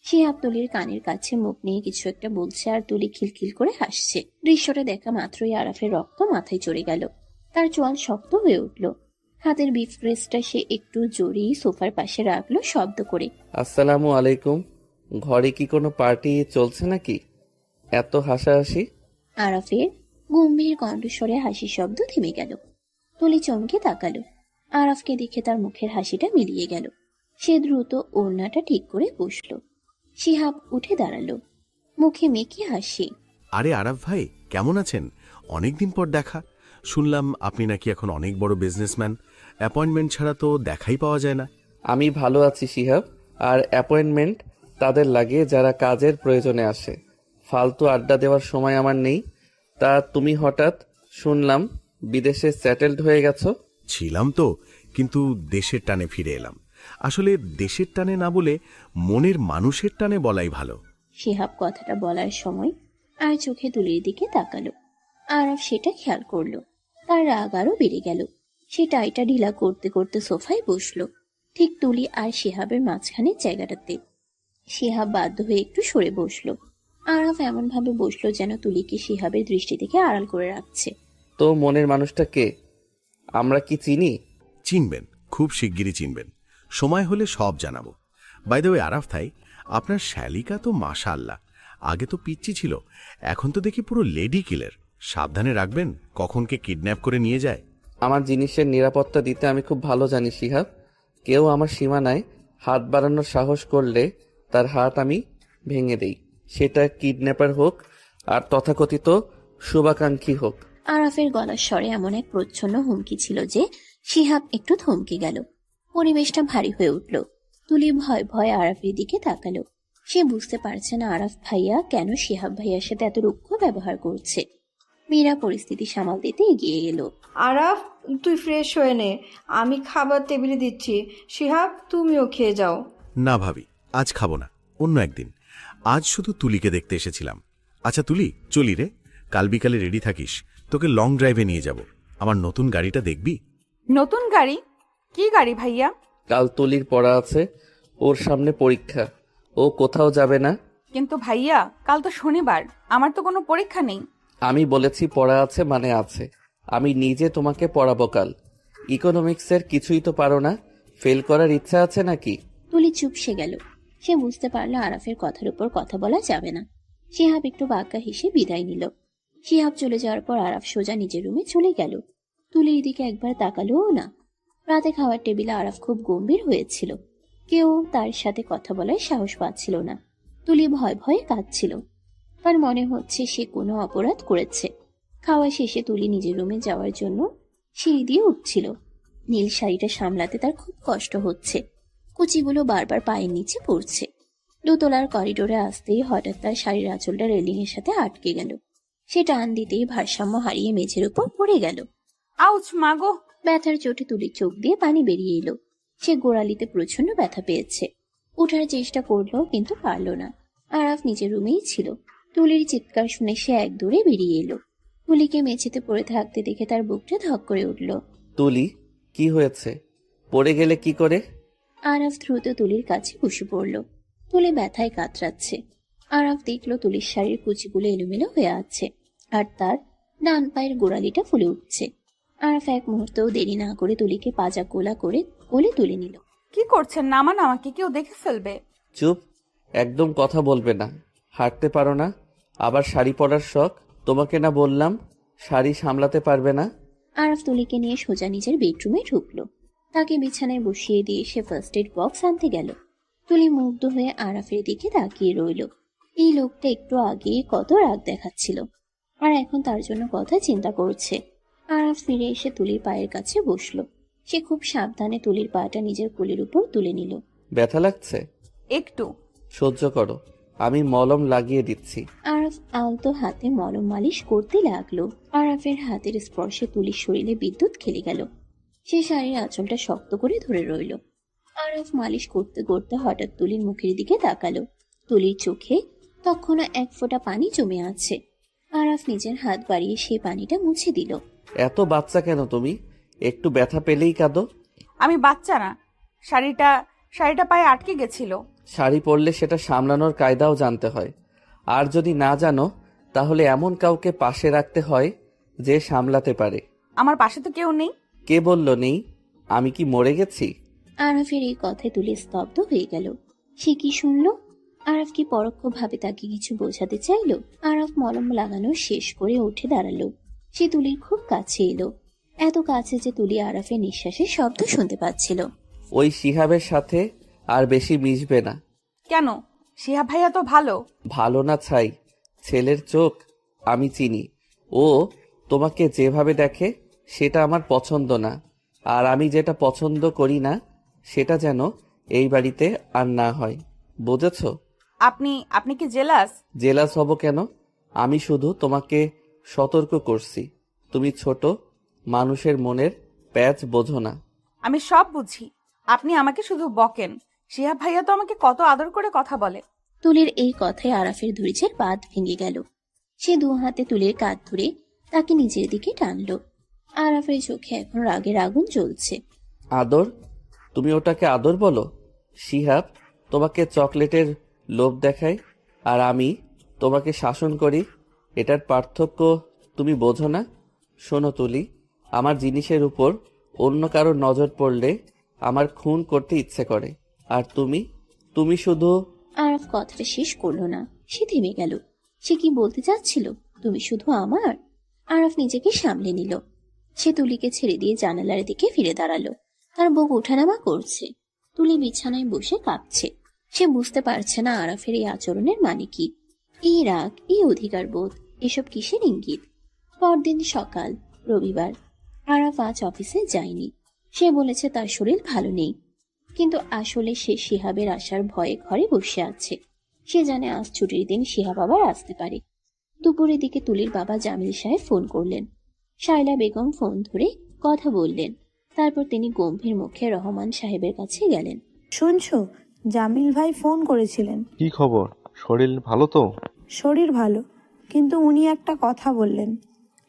শিহাব তুলির কানের কাছে মুখ নিয়ে কিছু একটা বলছে, আর তুলি খিলখিল করে হাসছে। দৃশ্যটা দেখা মাত্রই আরাফের রক্ত মাথায় চড়ে গেল। তার চোয়াল শক্ত হয়ে উঠল। হাতের বিফ ক্রেসটা সে একটু জোরেই সোফার পাশে রাখলো শব্দ করে। আসসালামু আলাইকুম। ঘরে কি কোনো পার্টি চলছে নাকি? এত হাসাহাসি। আরাফের গম্ভীর কণ্ঠস্বরে হাসির শব্দ থেমে গেল। তুলি চমকে তাকালো। আরাফকে দেখে তার মুখের হাসিটা মিলিয়ে গেল। সে দ্রুত ওড়নাটা ঠিক করে বসলো। শিহাব উঠে দাঁড়ালো, মুখে মেকি হাসি। আরে আরাফ ভাই, কেমন আছেন? অনেকদিন পর দেখা। শুনলাম আপনি নাকি এখন অনেক বড় বিজনেসম্যান। অ্যাপয়েন্টমেন্ট ছাড়া তো দেখাই পাওয়া যায় না। আমি ভালো আছি শিহাব। আর অ্যাপয়েন্টমেন্ট তাদের লাগে যারা কাজের প্রয়োজনে আসে। ফালতু আড্ডা দেওয়ার সময় আমার নেই। তা তুমি হঠাৎ শুনলাম বিদেশে সেটেলড হয়ে গেছো। ছিলাম তো, কিন্তু দেশের টানে ফিরে এলাম। আসলে দেশের টানে না বলে মনের মানুষের টানে বলাই ভালো। শিহাব কথাটা বলার সময় আর চোখে তুলির দিকে তাকালো। আরাফ সেটা খেয়াল করলো। তার রাগ আরো বেড়ে গেল। সে টাইটা ঢিলা করতে করতে সোফায় বসলো, ঠিক তুলি আর শিহাবের মাঝখানের জায়গাটাতে। শিহাব বাধ্য হয়ে একটু সরে বসলো। আরাফ এমন ভাবে বসলো যেন তুলিকে শিহাবের দৃষ্টি থেকে আড়াল করে রাখছে। তো মনের মানুষটা কে? আমরা কি চিনি? চিনবেন, খুব শিগগিরই চিনবেন। সময় হলে সব জানাবো। বাই দ্য ওয়ে আরাফ ভাই, আপনার শ্যালিকা তো মাশাআল্লাহ। আগে তো পিচ্চি ছিল, এখন তো দেখি পুরো লেডি কিলার। সাবধানে রাখবেন, কখন কে কিডন্যাপ করে নিয়ে যায়। আমার জিনিসের নিরাপত্তা দিতে আমি খুব ভালো জানি শিহাব। কেউ আমার সীমানায় হাত বাড়ানোর সাহস করলে তার হাত আমি ভেঙে দেই, সেটা কিডন্যাপার হোক আর তথাকথিত শুভাকাঙ্ক্ষী হোক। আরাফের গলার স্বরে এমন এক প্রচ্ছন্ন হুমকি ছিল যে শিহাব একটু থমকে গেল। পরিবেশটা ভারী হয়ে উঠল। তুলি ভয় ভয় আরাফের দিকে তাকালো। সে বুঝতে পারছে না আরাফ ভাইয়া কেন শিহাব ভাইয়ার সাথে এত রুক্ষ ব্যবহার করছে। মীরা পরিস্থিতি সামাল দিতে এগিয়ে গেল। আরাফ, তুই ফ্রেশ হয়ে নে, আমি খাবার টেবিলে দিচ্ছি। শিহাব, তুমিও খেয়ে যাও। না ভাবি, আজ খাবো না, অন্য একদিন। আজ শুধু তুলিকে দেখতে এসেছিলাম। আচ্ছা তুলি, চলি রে। কাল বিকালে রেডি থাকিস, তোকে লং ড্রাইভে নিয়ে যাব। আমার নতুন গাড়িটা দেখবি? নতুন গাড়ি? কি গাড়ি ভাইয়া? কাল তুলির পড়া আছে, ওর সামনে পরীক্ষা, ও কোথাও যাবে না। কিন্তু ভাইয়া, কাল তো শনিবার, আমার তো কোনো পরীক্ষা নেই। আমি বলেছি পড়া আছে মানে আছে। আমি নিজে তোমাকে পড়াবো কাল। ইকোনমিক্সের কিছুই তো পারো না, ফেল করার ইচ্ছা আছে নাকি? তুলি চুপসে গেল। সে বুঝতে পারলো আরাফের কথার উপর কথা বলা যাবে না। শিহাব একটু বাঁকা হেসে বিদায় নিল। শিহাব চলে যাওয়ার পর আরাফ সোজা নিজের রুমে চলে গেল। তুলির দিকে একবার তাকালোও না। রাতে খাওয়ার টেবিলে আরাফ খুব গম্ভীর হয়েছিল। কেউ তার সাথে কথা বলার সাহস পাচ্ছিল না। তুলি ভয় ভয়ে কাঁদছিল। তার মনে হচ্ছে সে কোনো অপরাধ করেছে। খাওয়া শেষে তুলি নিজের রুমে যাওয়ার জন্য সিঁড়ি দিয়ে উঠছিল। নীল শাড়িটা সামলাতে তার খুব কষ্ট হচ্ছে। কুচিগুলো বারবার পায়ের নিচে পড়ছে। দোতলার করিডোরে আসতেই হঠাৎ তার শাড়ির আঁচলটা রেলিং এর সাথে আটকে গেল। সে টান দিতেই ভারসাম্য হারিয়ে মেঝের উপর পড়ে গেল। আউচ মাগো। ব্যথার চোটে তুলির চোখ দিয়ে পানি বেরিয়ে এলো। সে গোড়ালিতে প্রচন্ড ব্যথা পেয়েছে। ওঠার চেষ্টা করলো কিন্তু পারল না। আরাফ নিজের রুমেই ছিল। তুলির চিৎকার শুনে সে এক দৌড়ে বেরিয়ে এলো। তুলিকে মেঝেতে পড়ে থাকতে দেখে তার বুকটা ধক করে উঠল। তুলি, কি হয়েছে? পড়ে গেলে কি করে? আরাফ দ্রুত তুলির কাছে বসে পড়ল। তুলি ব্যথায় কাতরাচ্ছে। আরাফ দেখল তুলির শাড়ির কুচিগুলো এলোমেলো হয়ে আছে, আর তার ডান পায়ের গোড়ালিটা ফুলে উঠছে। আরাফ এক মুহূর্তেও দেরি না করে তুলিকে পাজা কোলা করে কোলে তুলে নিল। কি করছেন? নামান আমাকে, কেউ দেখে ফেলবে। চুপ, একদম কথা বলবে না। হাঁটতে পারো না, আবার শাড়ি পরার শখ। তোমাকে না বললাম শাড়ি সামলাতে পারবে না? আরাফ তুলিকে নিয়ে সোজা নিজের বেডরুমে ঢুকলো। তাকে বিছানায় বসিয়ে দিয়ে সে ফার্স্ট এড বক্স আনতে গেল। তুলি মুগ্ধ হয়ে আরাফের দিকে তাকিয়ে রইল। এই লোকটা একটু আগে কত রাগ দেখাচ্ছিল, আর এখন তার জন্য কথা চিন্তা করছে। আরাফ ফিরে এসে তুলির পায়ের কাছে বসলো। সে খুব সাবধানে তুলির পাটা নিজের কোলের উপর তুলে নিল। ব্যথা লাগছে? একটু। সহ্য করো, আমি মলম লাগিয়ে দিচ্ছি। আরাফ আলতো হাতে মলম মালিশ করতে লাগলো। আরাফের হাতের স্পর্শে তুলির শরীরে বিদ্যুৎ খেলে গেল। সে শাড়ির আঁচলটা শক্ত করে ধরে রইল। আরাফ মালিশ করতে করতে হঠাৎ তুলির মুখের দিকে তাকালো। তুলির চোখে তখনও এক ফোঁটা পানি জমে আছে। আরাফ নিজের হাত বাড়িয়ে সেই পানিটা মুছে দিল। এত বাচ্চা কেন তুমি? একটু ব্যথা পেলেই কাঁদো। আমি বাচ্চা না, শাড়িটা পায়ে আটকে গেছিল। শাড়ি পরলে সেটা সামলানোর কায়দাও জানতে হয়। আর যদি না জানো তাহলে এমন কাউকে পাশে রাখতে হয় যে সামলাতে পারে। আমার পাশে তো কেউ নেই। কে বলল নেই? আমি কি মরে গেছি? আরাফের এই কথায় তুলি স্তব্ধ হয়ে গেল। সে কি শুনলো? আরাফ কি পরোক্ষভাবে তাকে কিছু বোঝাতে চাইলো? আরাফ মলম লাগানো শেষ করে উঠে দাঁড়ালো। সে তুলির খুব কাছে এলো, এত কাছে যে তুলি আরাফের নিঃশ্বাসের শব্দ শুনতে পাচ্ছিল। ওই শিহাবের সাথে আর বেশি মিশবে না। কেন? শিহাব ভাইয়া তো ভালো। ভালো না ছাই, ছেলের চোখ আমি চিনি। ও তোমাকে যেভাবে দেখে সেটা আমার পছন্দ না। আর আমি যেটা পছন্দ করি না সেটা যেন এই বাড়িতে আর না হয়, বুঝেছো? আপনি কি জেলাস? জেলাস হব কেন? আমি শুধু তোমাকে সতর্ক করছি। তুমি ছোট, মানুষের মনের প্যাচ বোঝো না। আমি সব বুঝি, আপনি আমাকে শুধু বকেন। শিহাব ভাইয়া তো আমাকে কত আদর করে কথা বলে। তুলির এই কথায় আরাফের ধৈর্যের বাঁধ ভেঙে গেল। সে দু হাতে তুলির কাঁধ ধরে তাকে নিজের দিকে টানলো। আরাফের চোখে এখন রাগের আগুন জ্বলছে। আদর? তুমি ওটাকে আদর বলো? শিহাব তোমাকে চকলেটের লোভ দেখায় আর আমি তোমাকে শাসন করি, এটার পার্থক্য তুমি বোঝো না? শোনো তুলি, আমার জিনিসের উপর অন্য কারোর নজর পড়লে আমার খুন করতে ইচ্ছে করে। আর তুমি শুধু... আরাফ কথাটা শেষ করলো না, সে থেমে গেল। সে কি বলতে চাচ্ছিল? তুমি শুধু আমার? আরাফ নিজেকে সামলে নিল। সে তুলিকে ছেড়ে দিয়ে জানালার দিকে ফিরে দাঁড়ালো। তার বুক ওঠানামা করছে। তুলি বিছানায় বসে কাঁপছে। সে বুঝতে পারছে না আরাফের এই আচরণের মানে কি। এই রাগ, এই অধিকার বোধ, এসব কিসের ইঙ্গিত? পরদিন সকাল, রবিবার। আরাফ আজ অফিসে যায়নি। সে বলেছে তার শরীর ভালো নেই, কিন্তু আসলে সে শিহাবের আসার ভয়ে ঘরে বসে আছে। সে জানে আজ ছুটির দিন শিহাব আবার আসতে পারে। দুপুরের দিকে তুলির বাবা জামিল সাহেব ফোন করলেন। শায়লা বেগম ফোন ধরে কথা বললেন। তারপর তিনি গম্ভীর মুখে রহমান সাহেবের কাছে গেলেন। শুনছো, জামিল ভাই ফোন করেছিলেন। কি খবর? শরীর ভালো তো? শরীর ভালো, কিন্তু উনি একটা কথা বললেন।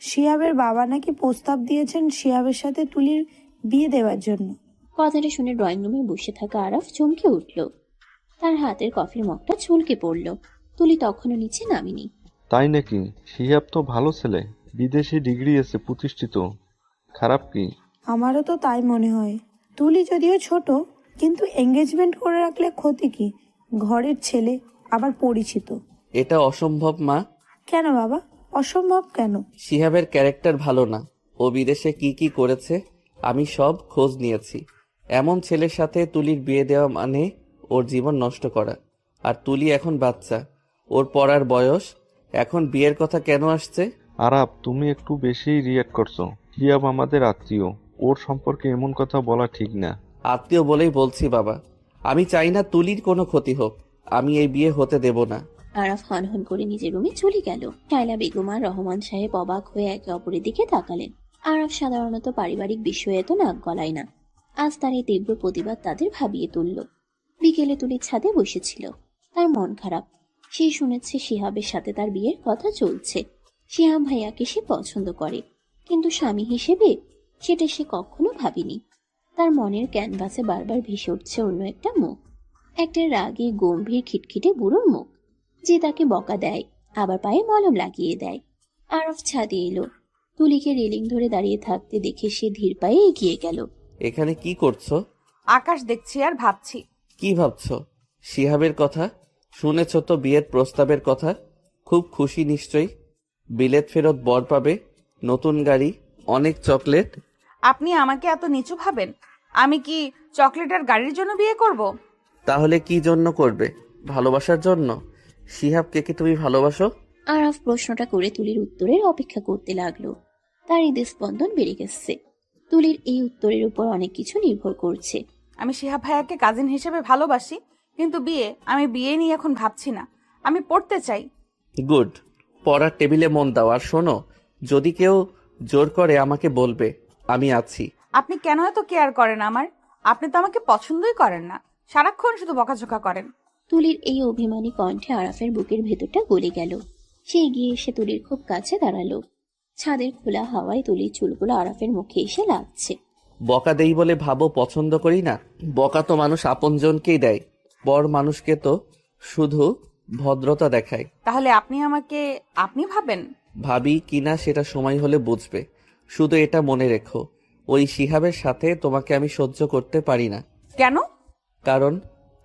শিহাবের বাবা নাকি প্রস্তাব দিয়েছেন শিহাবের সাথে তুলির বিয়ে দেওয়ার জন্য। কথাটা শুনে ড্রয়িং রুমে বসে থাকা আরাফ চমকে উঠল। তার হাতের কফির মগটা চুলকে পড়ল। তুলি তখনও নিচে নামেনি। তাই নাকি? শিহাব তো ভালো ছেলে, বিদেশি ডিগ্রি আছে, প্রতিষ্ঠিত। খারাপ কি? আমারও তো তাই মনে হয়। তুলি যদিও ছোট, কিন্তু এঙ্গেজমেন্ট করে রাখলে ক্ষতি কি? ঘরের ছেলে, আবার পরিচিত। এটা অসম্ভব মা। কেন বাবা, অসম্ভব কেন? শিহাবের ক্যারেক্টার ভালো না। ও বিদেশে কি কি করেছে আমি সব খোঁজ নিয়েছি। এমন ছেলের সাথে তুলির বিয়ে দেওয়া মানে ওর জীবন নষ্ট করা। আর তুলি এখন বাচ্চা, ওর পড়ার বয়স। এখন বিয়ের কথা কেন আসছে? আরাপ, তুমি একটু বেশি রিয়াক্ট করছো। শিহাব আমাদের আত্মীয়, ওর সম্পর্কে এমন কথা বলা ঠিক না। আত্মীয় বলেই বলছি বাবা। আমি চাই না তুলির কোনো ক্ষতি হোক। আমি এই বিয়ে হতে দেব না। আরাফ হনহন করে নিজের রুমে চলে গেল। শায়লা বেগম আর রহমান সাহেব অবাক হয়ে একে অপরের দিকে তাকালেন। আরাফ সাধারণত পারিবারিক বিষয়ে তো নাক গলায় না, আজ তার এই তীব্র প্রতিবাদ তাদের ভাবিয়ে তুলল। বিকেলে তুলির ছাদে বসেছিল, তার মন খারাপ। সে শুনেছে শিহাবের সাথে তার বিয়ের কথা চলছে। শিহাব ভাইয়াকে সে পছন্দ করে, কিন্তু স্বামী হিসেবে সেটা সে কখনো ভাবেনি। তার মনের ক্যানভাসে বারবার ভেসে উঠছে অন্য একটা মুখ, একটা রাগী গম্ভীর খিটখিটে বুড়োর মুখ, যে তাকে বকা দেয়, আবার পায়ে মলম লাগিয়ে দেয়। আরফ ছাদে এলো। তুলিকে রেলিং ধরে দাঁড়িয়ে থাকতে দেখে সে ধীর পায়ে এগিয়ে গেল। এখানে কি করছো? আকাশ দেখছি আর ভাবছি। কি ভাবছো? শিহাবের কথা শুনেছো তো? বিয়ের প্রস্তাবের কথা। খুব খুশি নিশ্চয়ই। বিলেত ফেরত বর পাবে, নতুন গাড়ি, অনেক চকলেট। আপনি আমাকে এত নিচু ভাবেন? আমি কি চকলেট আর গাড়ির জন্য বিয়ে করব? তাহলে কি জন্য করবে? ভালোবাসার জন্য? শিহাবকে কি তুমি ভালোবাসো? আরফ প্রশ্নটা করে তুলির উত্তরের অপেক্ষা করতে লাগলো। তার হৃদস্পন্দন বেড়ে গেছে। তুলির এই উত্তরের উপর অনেক কিছু নির্ভর করছে। আমি শিহাব ভাইয়াকে কাজিন হিসেবে ভালোবাসি, কিন্তু আমি বিয়ে নিয়ে এখন ভাবছি না। আমি পড়তে চাই। গুড। পড়ার টেবিলে মন দাও। আর শোনো, যদি কেউ জোর করে আমাকে বলবে, আমি আছি। আপনি কেন এত কেয়ার করেন আমার? আপনি তো আমাকে পছন্দই করেন না, সারাক্ষণ শুধু বকাঝকা করেন। তুলির এই অভিমানী কণ্ঠে আরাফের বুকের ভেতরটা গলে গেল। সে এগিয়ে এসে তুলির খুব কাছে দাঁড়ালো। ছাদের খোলা হাওয়ায় তুলির চুলগুলো আরাফের মুখে এসে লাগছে। বকা দেই বলে ভাবো পছন্দ করি না? বকা তো মানুষ আপনজনকেই দেয়, বর মানুষকে তো শুধু ভদ্রতা দেখায়। তাহলে আপনি আমাকে আপনি ভাবেন? ভাবি কিনা সেটা সময় হলে বুঝবে। শুধু এটা মনে রেখো, ওই শিহাবের সাথে তোমাকে আমি সহ্য করতে পারি না। কেন? কারণ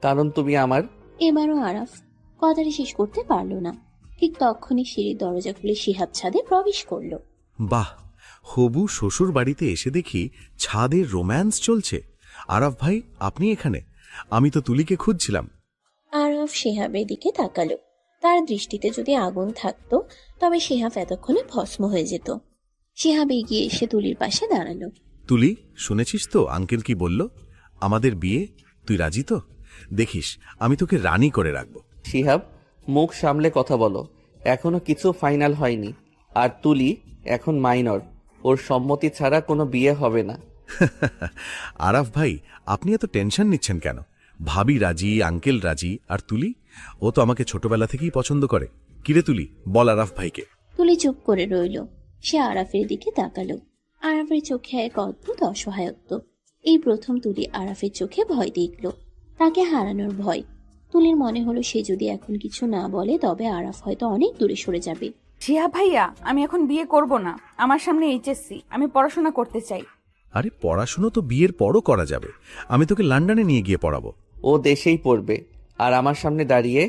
কারণ তুমি আমার। এবারও আরাফ কথাটা শেষ করতে পারল না। ঠিক তখনই সিঁড়ির দরজা খুলে শিহাব ছাদে প্রবেশ করলো। বাহ, হবু শ্বশুর বাড়িতে এসে দেখি ছাদে রোম্যান্স চলছে। আরাফ ভাই, আপনি এখানে? আমি তো তুলিকে খুঁজছিলাম। আরাফ শিহাবের দিকে তাকালো। তার দৃষ্টিতে যদি আগুন থাকতো তবে শিহাব এতক্ষণে ভস্ম হয়ে যেত। শিহাব এগিয়ে এসে তুলির পাশে দাঁড়ালো। তুলি, শুনেছিস তো আঙ্কেল কি বলল? আমাদের বিয়ে, তুই রাজি তো? দেখিস, আমি তোকে রানী করে রাখবো। শিহাব, মুখ সামলে কথা বলো। এখনো কিছু ফাইনাল হয়নি। আর তুলি এখন মাইনর, ওর সম্মতি ছাড়া কোনো বিয়ে হবে না। আরাফ ভাই, আপনি এত টেনশন নিচ্ছেন কেন? ভাবি রাজি, আঙ্কেল রাজি, আর তুলি? ও তো আমাকে ছোটবেলা থেকেই পছন্দ করে। কিরে তুলি, বল আরাফ ভাইকে। তুলি চুপ করে রইল। সে আরাফের দিকে তাকালো। আরাফের চোখে এক অদ্ভুত অসহায়ত্ব। এই প্রথম তুলি আরাফের চোখে ভয় দেখল, তাকে হারানোর ভয়। তুলির মনে হলো সে যদি এখন কিছু না বলে তবে আরাফ হয়তো অনেক দূরে সরে যাবে। শিহাব ভাইয়া, আমি এখন বিয়ে করব না। আমার সামনে এইচএসসি, আমি পড়াশোনা করতে চাই। আরে, পড়াশুনো তো বিয়ের পরও করা যাবে। আমি তোকে লন্ডনে নিয়ে গিয়ে পড়াবো। ও দেশেই পড়বে, আর আমার সামনে দাঁড়িয়ে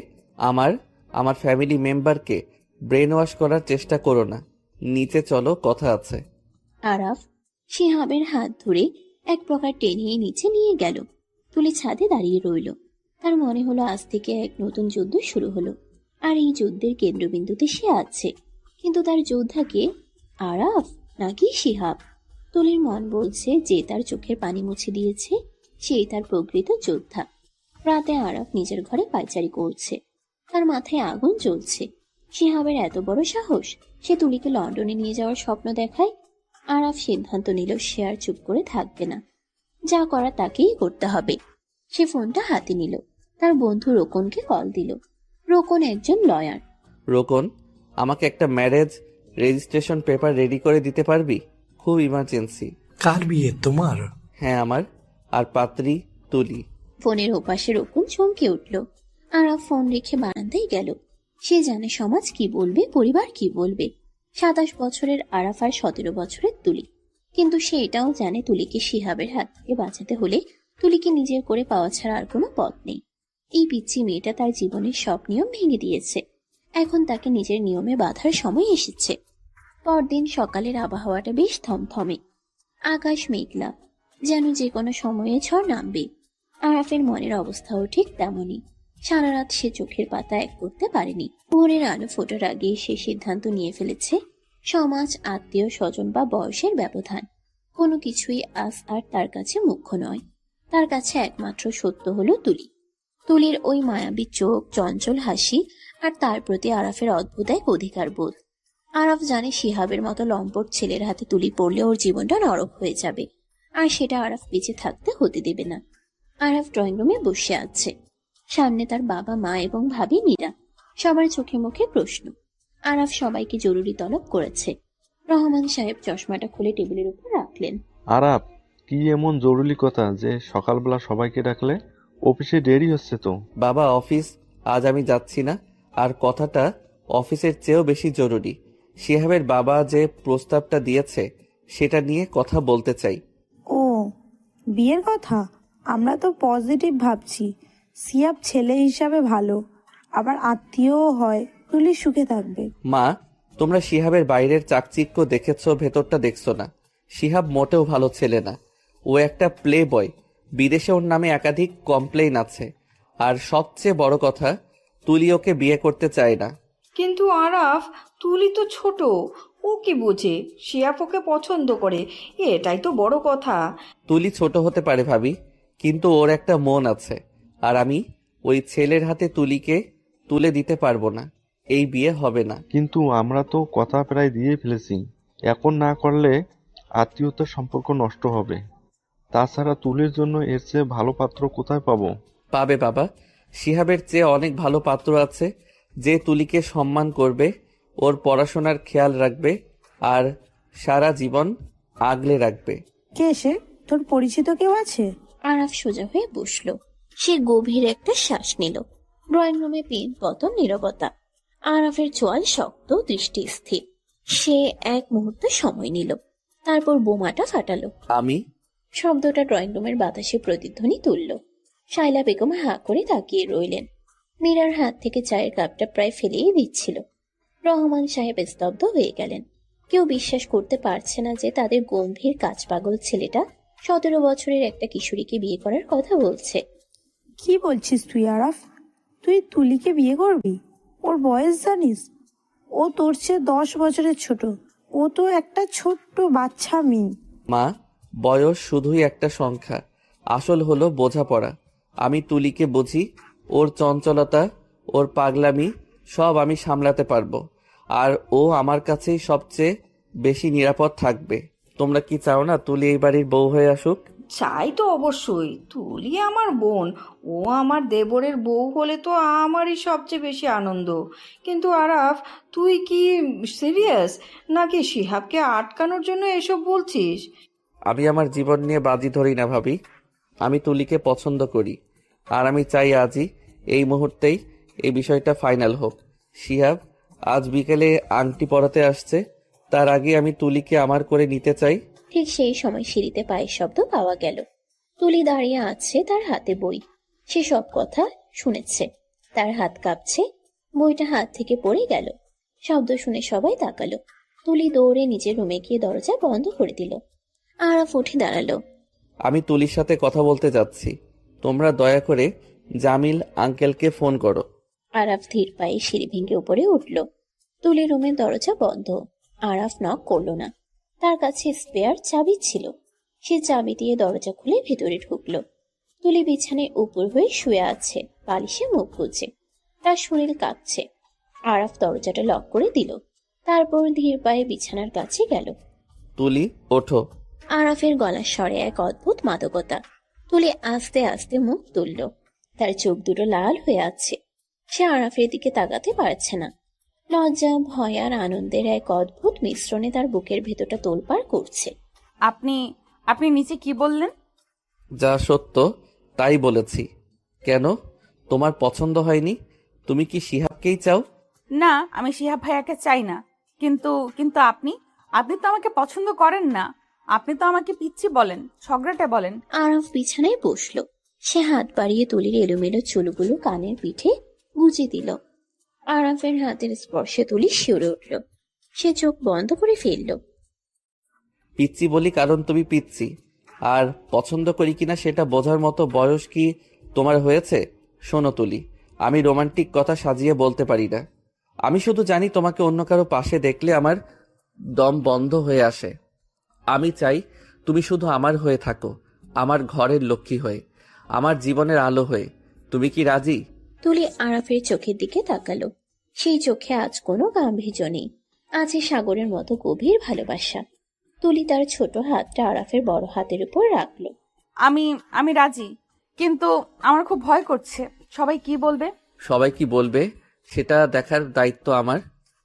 আমার ফ্যামিলি মেম্বারকে ব্রেন ওয়াশ করার চেষ্টা করো না। নিচে চলো, কথা আছে। আরাফ শিহাবের হাত ধরে এক প্রকার টেনে নিচে নিয়ে গেল। তুলি ছাদে দাঁড়িয়ে রইল। তার মনে হলো আজ থেকে এক নতুন যুদ্ধ শুরু হলো, আর এই যুদ্ধের কেন্দ্রবিন্দুতে সে আছে। কিন্তু তার যোদ্ধাকে আরাফ নাকি শিহাব? তুলির মন বলছে যে তার চোখের পানি মুছে দিয়েছে সেই তার প্রকৃত যোদ্ধা। রাতে আরাফ নিজের ঘরে পায়চারি করছে, তার মাথায় আগুন জ্বলছে। শিহাবের এত বড় সাহস, সে তুলিকে লন্ডনে নিয়ে যাওয়ার স্বপ্ন দেখায়। আরাফ সিদ্ধান্ত নিল সে আর চুপ করে থাকবে না, যা করা তাকেই করতে হবে। সে ফোনটা হাতে নিল, তার বন্ধু রোকনকে কল দিল। রোকন একজন লয়ার। রোকন, আমাকে একটা ম্যারেজ রেজিস্ট্রেশন পেপার রেডি করে দিতে পারবি? খুব ইমার্জেন্সি। কার বিয়ে, তোমার? হ্যাঁ, আমার। আর পাত্রী তুলি। ফোনের ওপাশে রোকন চমকে উঠল। আরাফ ফোন রেখে বারান্দায় গেল। সে জানে সমাজ কি বলবে, পরিবার কি বলবে। 27 বছরের আরাফ আর 17 বছরের তুলি। কিন্তু সে এটাও জানে তুলিকে শিহাবের হাত থেকে বাঁচাতে হলে তুলিকে নিজের করে পাওয়া ছাড়া আর কোনো পথ নেই। এই পিচ্চি মেয়েটা তার জীবনের সব নিয়ম ভেঙে দিয়েছে। এখন তাকে নিজের নিয়মে বাঁধার সময় এসেছে। পরদিন সকালের আবহাওয়াটা বেশ থমথমে। আকাশ মেঘলা, যেন যে কোনো সময়ে ঝড় নামবে। আরাফের মনের অবস্থাও ঠিক তেমনই। সারা রাত সে চোখের পাতা এক করতে পারেনি। ভোরের আলো ফোটার আগে সে সিদ্ধান্ত নিয়ে ফেলেছে সমাজ, আত্মীয় স্বজন বা বয়সের ব্যবধান কোনো কিছুই আজ আর তার কাছে মুখ্য নয়। তার কাছে একমাত্র সত্য হলো তুলি। তুলির ওই মায়াবী চোখ, চঞ্চল হাসি, আর তার প্রতি আরাফের অদ্ভুত এক অধিকার বোধ। আরাফ জানে শিহাবের মতো লম্পট ছেলের হাতে তুলি পড়লে ওর জীবনটা নরক হয়ে যাবে, আর সেটা আরাফ বেঁচে থাকতে হতে দেবে না। আরাফ ড্রয়িং রুমে বসে আছে। সামনে তার বাবা, মা এবং ভাবি মীরা। সবার চোখে মুখে প্রশ্ন। আরাফ সবাইকে জরুরি তলব করেছে। রহমান সাহেব চশমাটা খুলে টেবিলের উপর রাখলেন। আরাপ, কি এমন জরুরি কথা যে সকালবেলা সবাইকে ডাকলে? অফিসে দেরি হচ্ছে তো। বাবা, অফিস আজ আমি যাচ্ছি না। আর কথাটা অফিসের চেয়েও বেশি জরুরি। শিহাবের বাবা যে প্রস্তাবটা দিয়েছে সেটা নিয়ে কথা বলতে চাই। ও, বিয়ের কথা? আমরা তো পজিটিভ ভাবছি। সিয়াব ছেলে হিসাবে ভালো, আবার আত্মীয়ও হয়, তুলি সুখে থাকবে। মা, তোমরা শিহাবের বাইরের চাকচিক্য দেখেছো, ভেতরটা দেখছো না। শিহাব মোটেও ভালো ছেলে না। ও একটা প্লে বয়। বিদেশে ওর নামে একাধিক কমপ্লেইন আছে। আর সবচেয়ে বড় কথা, তুলি ওকে বিয়ে করতে চায় না। কিন্তু আরাফ, তুলি তো ছোট, ও কি বোঝে? শিয়াফ ওকে পছন্দ করে, এটাই তো বড় কথা। তুলি ছোট হতে পারে ভাবি, কিন্তু ওর একটা মন আছে। আর আমি ওই ছেলের হাতে তুলিকে তুলে দিতে পারবো না। এই বিয়ে হবে না। কিন্তু আমরা তো কথা প্রায় দিয়ে ফেলেছি। এখন না করলে আত্মীয়তার সম্পর্ক নষ্ট হবে। তাছাড়া তুলির জন্য এর চেয়ে ভালো পাত্র কোথায় পাবো? পাবে বাবা, শিহাবের চেয়ে অনেক ভালো পাত্র আছে, যে তুলিকে সম্মান করবে, ওর পড়াশোনার খেয়াল রাখবে, আর সারা জীবন আগলে রাখবে। কে সে? তোর পরিচিত কেউ আছে? আরাফ সোজা হয়ে বসল। সে গভীর একটা শ্বাস নিল। ড্রয়িং রুমে পিন পতন নীরবতা। আরাফের চোয়াল শক্ত, দৃষ্টি স্থির। সে এক মুহূর্ত সময় নিল, তারপর বোমাটা ফাটালো। আমি? শব্দটা ড্রয়িং রুমের বাতাসে প্রতিধ্বনি তুলল। শায়লা বেগম হাঁ করে তাকিয়ে রইলেন। মীরার হাত থেকে চায়ের কাপটা প্রায় ফেলেই দিচ্ছিল। রহমান সাহেব স্তব্ধ হয়ে গেলেন। কেউ বিশ্বাস করতে পারছে না যে তাদের গম্ভীর কাজ পাগল ছেলেটা 17 বছরের একটা কিশোরীকে বিয়ে করার কথা বলছে। কি বলছিস তুই আরাফ? তুই তুলিকে বিয়ে করবি? ওর বয়স জানিস? ও তোর চেয়ে 10 বছরের ছোট। ও তো একটা ছোট্ট বাচ্চা মেয়ে। মা, বয়স শুধুই একটা সংখ্যা, আসল হলো বোঝাপড়া। আমি তুলিকে বুঝি, ওর চঞ্চলতা, ওর পাগলামি সব আমি সামলাতে পারবো। আর ও আমার কাছেই সবচেয়ে বেশি নিরাপদ থাকবে। তোমরা কি চাও না তুলি এই বাড়ির বউ হয়ে আসুক? চাই তো অবশ্যই। তুলি আমার বোন, ও আমার দেবরের বউ হলে তো আমারই সবচেয়ে বেশি আনন্দ। কিন্তু আরাফ, তুই কি সিরিয়াস, নাকি শিহাবকে আটকানোর জন্য এসব বলছিস? আমি আমার জীবন নিয়ে বাজি ধরি না ভাবি। আমি তুলিকে পছন্দ করি, আর আমি চাই আজই, এই মুহূর্তেই এই বিষয়টা ফাইনাল হোক। শিহাব আজ বিকেলে আংটি পরাতে আসছে, তার আগে আমি তুলিকে আমার করে নিতে চাই। ঠিক সেই সময় সিঁড়িতে পায়ের শব্দ পাওয়া গেল। তুলি দাঁড়িয়ে আছে, তার হাতে বই। সে সব কথা শুনেছে। তার হাত কাঁপছে। বইটা হাত থেকে পড়ে গেল। শব্দ শুনে সবাই তাকালো। তুলি দৌড়ে নিজের রুমে গিয়ে দরজা বন্ধ করে দিল। আরাফ উঠে দাঁড়ালো। আমি তুলির সাথে কথা বলতে যাচ্ছি। তোমরা দয়া করে জামিল আঙ্কেলকে ফোন করো। আরাফ ধীর পায়ে সিঁড়ি ভেঙে উপরে উঠল। তুলি রুমের দরজা বন্ধ। আরাফ নক করলো না। তার কাছে স্পেয়ার চাবি ছিল। সে চাবি দিয়ে দরজা খুলে ভেতরে ঢুকলো। তুলি বিছানায় উপর হয়ে শুয়ে আছে, বালিশে মুখ গুজে। তার শরীর কাঁপছে। আরাফ দরজাটা লক করে দিল। তারপর ধীর পায়ে বিছানার কাছে গেল। তুলি, ওঠো। আরাফের গলার স্বরে এক অদ্ভুত মাদকতা। তুলি আস্তে আস্তে মুখ তুলল। তার চোখ দুটো লাল হয়ে আছে। সে আরাফের দিকে তাকাতে পারছে না। লজ্জা, ভয় আর আনন্দের এক অদ্ভুত মিশ্রণে তার বুকের ভেতরটা তোলপাড় করছে। আপনি আপনি নিচে কি বললেন? যা সত্য তাই বলেছি। কেন, তোমার পছন্দ হয়নি? তুমি কি শিহাবকেই চাও? না, আমি শিহাব ভাইয়াকে চাই না। কিন্তু কিন্তু আপনি আপনি তো আমাকে পছন্দ করেন না। আপনি তো আমাকে পিচ্ছি বলেন, ঝগড়াটে বলেন। আরাফ বিছানায় বসল। সে হাত বাড়িয়ে তুলির এলোমেলো চুলগুলো কানের পিঠে গুজে দিল। আরাফের হাতের স্পর্শে তুলি শিউরে উঠল। সে চোখ বন্ধ করে ফেলল। পিচ্ছি বলি কারণ তুমি পিচ্ছি, আর পছন্দ করি কিনা সেটা বোঝার মতো বয়স কি তোমার হয়েছে? শোনো তুলি, আমি রোমান্টিক কথা সাজিয়ে বলতে পারি না। আমি শুধু জানি তোমাকে অন্য কারো পাশে দেখলে আমার দম বন্ধ হয়ে আসে। আমি চাই তুমি শুধু আমার হয়ে থাকো, আমার ঘরের লক্ষ্মী হয়ে, আমার জীবনের আলো হয়ে। তুমি কি রাজি? তুলি আরাফের চোখের দিকে তাকালো। সেই চোখে আজ কোনো গাম্ভীর্য নেই। আছে সাগরের মতো গভীর ভালোবাসা। তুলি তার ছোট হাতটা আরাফের বড় হাতের উপর রাখলো। আমি আমি রাজি, কিন্তু আমার খুব ভয় করছে। সবাই কি বলবে? সবাই কি বলবে সেটা দেখার দায়িত্ব আমার।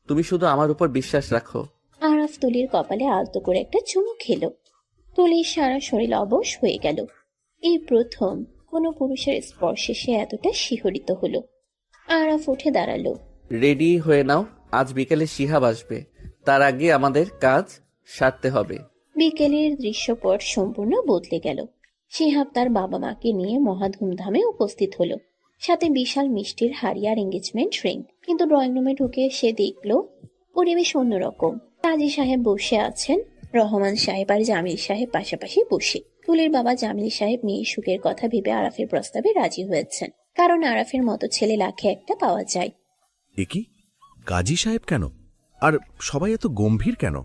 তুমি শুধু আমার উপর বিশ্বাস রাখো। আরাফ তুলির কপালে আলতো করে একটা চুমু খেলো। তুলির সারা শরীর অবশ হয়ে গেল। এই প্রথম কোনো পুরুষের স্পর্শে সে এতটা শিহরিত হলো। আরাফ উঠে দাঁড়ালো। রেডি হয়ে নাও, আজ বিকেলে শিহাব আসবে। তার আগে আমাদের কাজ সারতে হবে। বিকেলের দৃশ্যপট সম্পূর্ণ বদলে গেল। শিহাব তার বাবা মাকে নিয়ে মহা ধুমধামে উপস্থিত হলো, সাথে বিশাল মিষ্টির হাড়ি আর এঙ্গেজমেন্ট রিং। কিন্তু ড্রয়িং রুমে ঢুকে সে দেখলো পরিবেশ অন্যরকম। কাজী সাহেব বসে আছেন, রহমান সাহেব আর জামিল সাহেব পাশাপাশি বসে। তুলির বাবা জামিল সাহেব মেয়ের সুখের কথা ভেবে আরাফের প্রস্তাবে রাজি হয়েছেন, কারণ আরাফের মতো ছেলে লাখে একটা পাওয়া যায়। এ কি, কাজী সাহেব কেন? আর সবাই এত গম্ভীর কেন?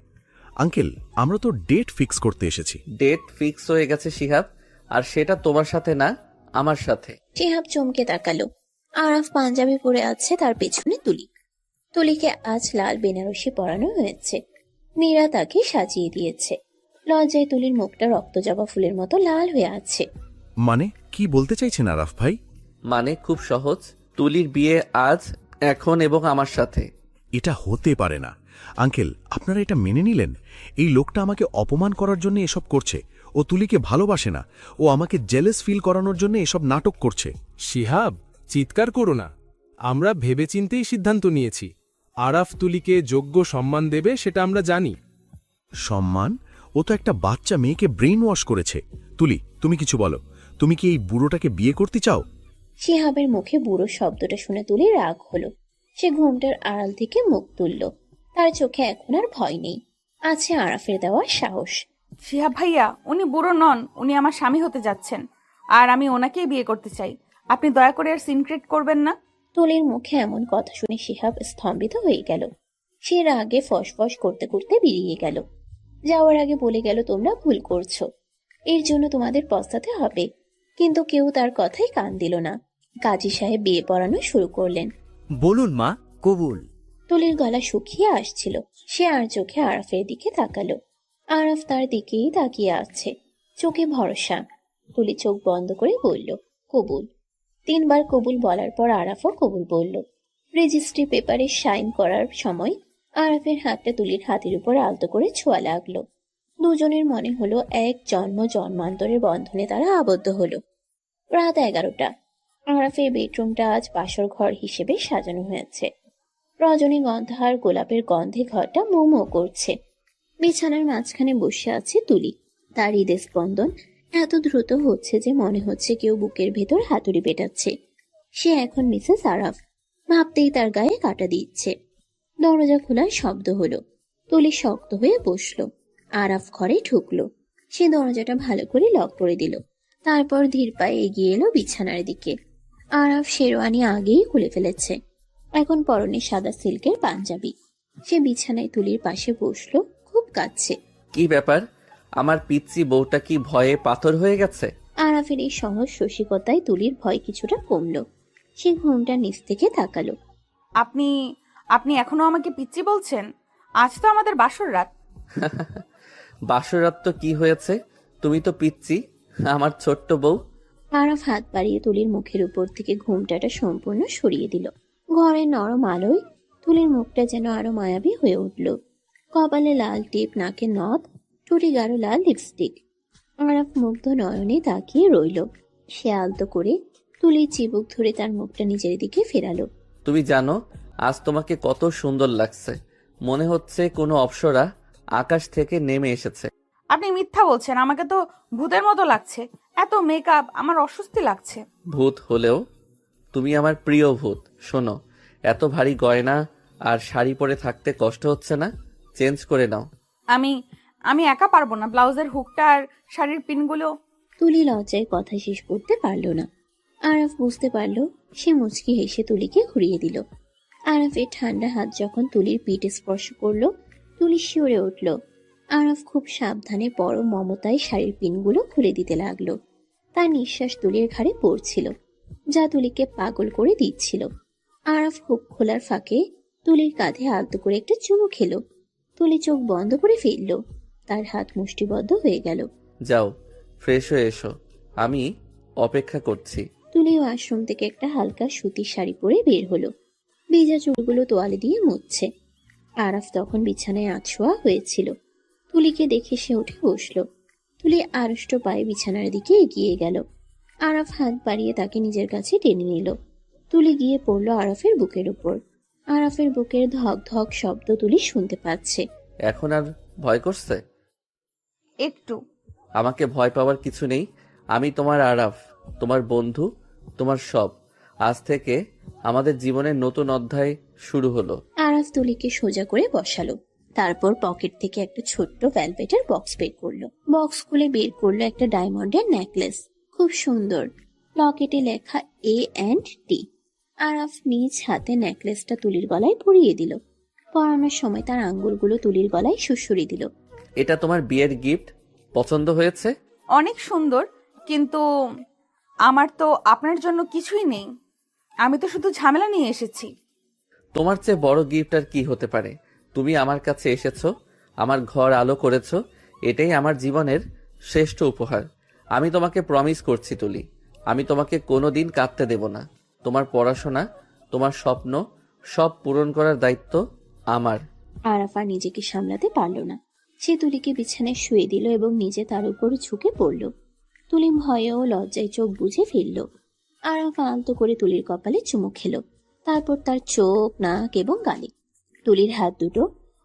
আঙ্কেল, আমরা তো ডেট ফিক্স করতে এসেছি। ডেট ফিক্স হয়ে গেছে শিহাব, আর সেটা তোমার সাথে না, আমার সাথে। শিহাব চমকে তাকালো। আরাফ পাঞ্জাবি পরে আছে, তার পেছনে তুলি। তুলিকে আজ লাল বেনারসি পরানো হয়েছে। মীরা তাকে সাজিয়ে দিয়েছে। লজ্জায় তুলির মুখটা রক্তজবা ফুলের মতো লাল হয়ে আছে। মানে কি বলতে চাইছেন আরাফ ভাই? মানে খুব সহজ, তুলির বিয়ে আজ, এখন এবং আমার সাথে। এটা হতে পারে না আঙ্কেল, আপনারা এটা মেনে নিলেন? এই লোকটা আমাকে অপমান করার জন্য এসব করছে। ও তুলিকে ভালোবাসে না, ও আমাকে জেলাস ফিল করানোর জন্য এসব নাটক করছে। শিহাব, চিৎকার করো না। আমরা ভেবেচিন্তেই সিদ্ধান্ত নিয়েছি। আরাফ তুলিকে যোগ্য সম্মান দেবে, সেটা আমরা জানি। সম্মান? ও তো একটা বাচ্চা মেয়েকে ব্রেইন ওয়াশ করেছে। তুলি, তুমি কিছু বলো। তুমি কি এই বুড়োটাকে বিয়ে করতে চাও? শিহাবের মুখে বুড়ো শব্দটা শুনে তুলি রাগ হলো। সে ঘুমটার আড়াল থেকে মুখ তুলল। তার চোখে এখন আর ভয় নেই, আছে আরাফের দেওয়া সাহস। শিহাব ভাইয়া, উনি বুড়ো নন, উনি আমার স্বামী হতে যাচ্ছেন, আর আমি ওনাকেই বিয়ে করতে চাই। আপনি দয়া করে আর সিনক্রেট করবেন না। তুলির মুখে এমন কথা শুনে শিহাব স্তম্ভিত হয়ে গেল। সে রাগে ফসফস করতে করতে বেরিয়ে গেল। যাওয়ার আগে বলে গেল, তোমরা ভুল করছো, এর জন্য তোমাদের পস্তাতে হবে। কিন্তু কেউ তার কথাই কান দিল না। কাজী সাহেব বিয়ে পড়ানো শুরু করলেন। বলুন মা, কবুল। তুলির গলা শুকিয়ে আসছিল। সে আর চোখে আরাফের দিকে তাকালো। আরাফ তার দিকেই তাকিয়ে আছে, চোখে ভরসা। তুলি চোখ বন্ধ করে বলল, কবুল। 3 বার কবুল বলার পর আরাফও কবুল বলল। রেজিস্ট্রি পেপারে সাইন করার সময় আরাফের হাতটা তুলির হাতের উপর আলতো করে ছোঁয়া লাগলো। দুজনের মনে হলো এক জন্ম জন্মান্তরের বন্ধনে তারা আবদ্ধ হলো। রাত 11টা। আরাফের বেডরুমটা আজ বাসর ঘর হিসেবে সাজানো হয়েছে। রজনীগন্ধা আর গোলাপের গন্ধে ঘরটা মো মো করছে। বিছানার মাঝখানে বসে আছে তুলি। তার হৃদয় স্পন্দন এত দ্রুত হচ্ছে যে মনে হচ্ছে কেউ বুকের ভেতর হাতুড়ি পেটাচ্ছে। সে এখন মিসেস আরাফ, ভাবতেই তার গায়ে কাঁটা দিচ্ছে। দরজা খোলার শব্দ হলো। তুলি শক্ত হয়ে বসলো। আরাফ ঘরে ঢুকলো। সে দরজাটা ভালো করে লক করে দিল। তারপর ধীর পায়ে এগিয়ে এলো বিছানার দিকে। আরাফ শেরওয়ানি আগেই খুলে ফেলেছে, এখন পরনে সাদা সিল্কের পাঞ্জাবি। সে বিছানায় তুলির পাশে বসলো, খুব কাঁদছে। কি ব্যাপার, আমার পিচ্চি বউটা কি ভয়ে পাথর হয়ে গেছে? আরাফের এই সহজ রসিকতায় তুলির ভয় কিছুটা কমলো। সে ঘুমটা নিচ থেকে তাকালো। আপনি আপনি এখনো আমাকে পিচ্চি বলছেন? আজ তো আমাদের বাসর রাত। বাসরাত তো কি হয়েছে, তুমি তো পিচ্চি, আমার ছোট্ট বউ। আরাফ হাত বাড়িয়ে তুলির মুখের উপর থেকে ঘুমটাটা সম্পূর্ণ সরিয়ে দিল। ঘরের নরম আলোয় তুলির মুখটা যেন আরো মায়াবী হয়ে উঠল। কপালে লাল টিপ, নাকে নথ, ঠোঁটে গাঢ় লাল লিপস্টিক। আরাফ মুগ্ধ নয়নে তাকিয়ে রইল। সে আলতো করে তুলির চিবুক ধরে তার মুখটা নিজের দিকে ফেরালো। তুমি জানো আজ তোমাকে কত সুন্দর লাগছে, মনে হচ্ছে কোনো অপ্সরা আকাশ থেকে নেমে এসেছে। আপনি মিথ্যা বলছেন, আমাকে তো ভূতের মতো লাগছে। এত মেকআপ, আমার অস্বস্তি লাগছে। ভূত হলেও তুমি আমার প্রিয় ভূত। শোনো, এত ভারী গয়না আর শাড়ি পরে থাকতে কষ্ট হচ্ছে না? চেঞ্জ করে নাও। আমি আমি একা পারবো না, ব্লাউজের হুকটা আর শাড়ির পিনগুলো। তুলি লজ্জায় কথা শেষ করতে পারল না। আরাফ বুঝতে পারল। সে মুচকি হেসে তুলিকে ঘুরিয়ে দিল। আরাফের ঠান্ডা হাত যখন তুলির পিঠে স্পর্শ করলো, তুলি শিউরে উঠল। আরাফ খুব সাবধানে বড় মমতায় শাড়ির পিনগুলো খুলে দিতে লাগলো। তার নিঃশ্বাস তুলির ঘাড়ে পড়ছিল, যা তুলিকে পাগল করে দিচ্ছিল। আরাফ হুক খোলার ফাঁকে তুলির কাঁধে আলতো করে একটা চুমু খেলো। তুলি চোখ বন্ধ করে ফেললো। তার হাত মুষ্টিবদ্ধ হয়ে গেল। যাও, ফ্রেশ হয়ে এসো, আমি অপেক্ষা করছি। তুলি ওয়াশরুম থেকে একটা হালকা সুতির শাড়ি পরে বের হলো। ভেজা চুলগুলো তোয়ালে দিয়ে মুছছে। আরাফ তখন বিছানায় আছোয়া হয়েছিল। তুলিকে দেখে সে উঠে বসলো। তুলি আড়ষ্ট পায়ে বিছানার দিকে এগিয়ে গেল। আরাফ হাত বাড়িয়ে তাকে নিজের কাছে টেনে নিল। তুলি গিয়ে পড়ল আরাফের বুকের উপর। আরাফের বুকের ধক ধক শব্দ তুলি শুনতে পাচ্ছে। এখন আর ভয় করছে? একটু। আমাকে ভয় পাওয়ার কিছু নেই। আমি তোমার আরাফ, তোমার বন্ধু, তোমার সব। আজ থেকে আমাদের জীবনের নতুন অধ্যায় শুরু হলো। আরাফ তুলিকে সোজা করে বসালো। তারপর পকেট থেকে একটা ছোট্ট ভ্যালভেটের বক্স বের করলো। বক্স খুলে বের করলো একটা ডায়মন্ডের নেকলেস, খুব সুন্দর। লকেটে লেখা A&D। আরাফ নিজ হাতে নেকলেসটা তুলির গলায় পরিয়ে দিল। পরানোর সময় তার আঙ্গুলগুলো তুলির গলায় সুড়সুড়ি দিল। এটা তোমার বিয়ের গিফট, পছন্দ হয়েছে? অনেক সুন্দর, কিন্তু আমার তো আপনার জন্য কিছুই নেই। আমি তো শুধু ঝামেলা নিয়ে এসেছি। তোমার চেয়ে বড় গিফট আর কি হতে পারে? তুমি আমার কাছে এসেছো, আমার ঘর আলো করেছো, এটাই আমার জীবনের শ্রেষ্ঠ উপহার। আমি তোমাকে প্রমিস করছি তুলি, আমি তোমাকে কোনোদিন কাঁদতে দেব না। তোমার পড়াশোনা, তোমার স্বপ্ন সব পূরণ করার দায়িত্ব আমার। আরাফা নিজেকে সামলাতে পারল না। সে তুলিকে বিছানায় শুয়ে দিল এবং নিজে তার উপর ঝুঁকে পড়ল। তুলি ভয়ে ও লজ্জায় চোখ বুজে ফেলল। আরাফা আলতো করে তুলির কপালে চুমু খেল। তারপর তার চোখ, নাক এবং গালে। তুলির হাত দুটো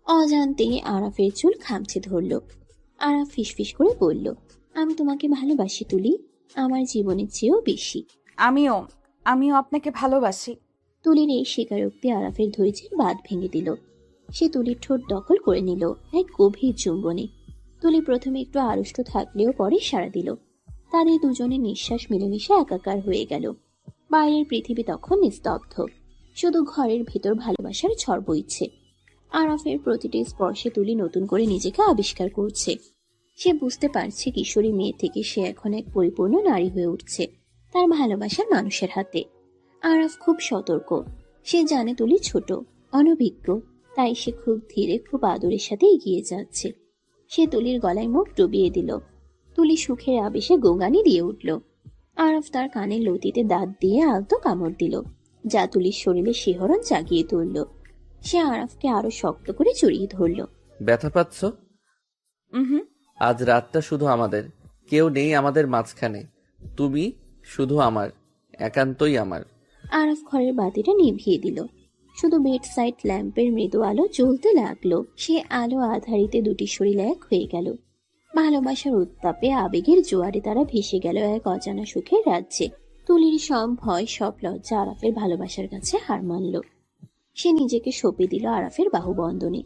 অজান্তেই আরাফের চুল খামচে ধরল। আরাফ ফিসফিস করে বলল, আমি তোমাকে ভালোবাসি তুলি, আমার জীবনের চেয়েও বেশি। আমিও আপনাকে ভালোবাসি। তুলির এই স্বীকারোক্তি আরাফের ধৈর্যের বাঁধ ভেঙে দিল। সে তুলির ঠোঁট দখল করে নিল এক গভীর চুম্বনে। তুলি প্রথমে একটু আড়ষ্ট থাকলেও পরে সাড়া দিল। তাদের দুজনের নিঃশ্বাস মিলেমিশে একাকার হয়ে গেল। বাইরের পৃথিবী তখন নিস্তব্ধ, শুধু ঘরের ভেতর ভালোবাসার ঝড় বইছে। আরাফের প্রতিটি স্পর্শে তুলি নতুন করে নিজেকে আবিষ্কার করছে। সে বুঝতে পারছে কিশোরী মেয়ে থেকে সে এখন এক পরিপূর্ণ নারী হয়ে উঠছে তার ভালোবাসার মানুষের হাতে। আরাফ খুব সতর্ক। সে জানে তুলি ছোট, অনভিজ্ঞ, তাই সে খুব ধীরে, খুব আদরের সাথে এগিয়ে যাচ্ছে। সে তুলির গলায় মুখ ডুবিয়ে দিল। তুলি সুখের আবেশে গোঙানি দিয়ে উঠল। আরাফ তার কানের লতিতে দাঁত দিয়ে আলতো কামড় দিল, যা তুলির শরীরে শিহরণ জাগিয়ে তুলল। সে আরাফকে আরো শক্ত করে জড়িয়ে ধরল। ব্যথা পাচ্ছ? হুম। আজ রাতটা শুধু আমাদের, কেউ নেই আমাদের মাঝখানে। তুমি শুধু আমার, একান্তই আমার। আরাফ ঘরের বাতিটা নিভিয়ে দিল। শুধু বেড সাইড ল্যাম্পের মৃদু আলো জ্বলতে লাগলো। সে আলো আধারিতে দুটি শরীর এক হয়ে গেল। ভালোবাসার উত্তাপে, আবেগের জোয়ারে তারা ভেসে গেল এক অজানা সুখের রাজ্যে। তুলির সব ভয়, সব লজ্জা আরাফের ভালোবাসার কাছে হার মানল। সে নিজেকে সঁপে দিল আরাফের বাহুবন্ধনে।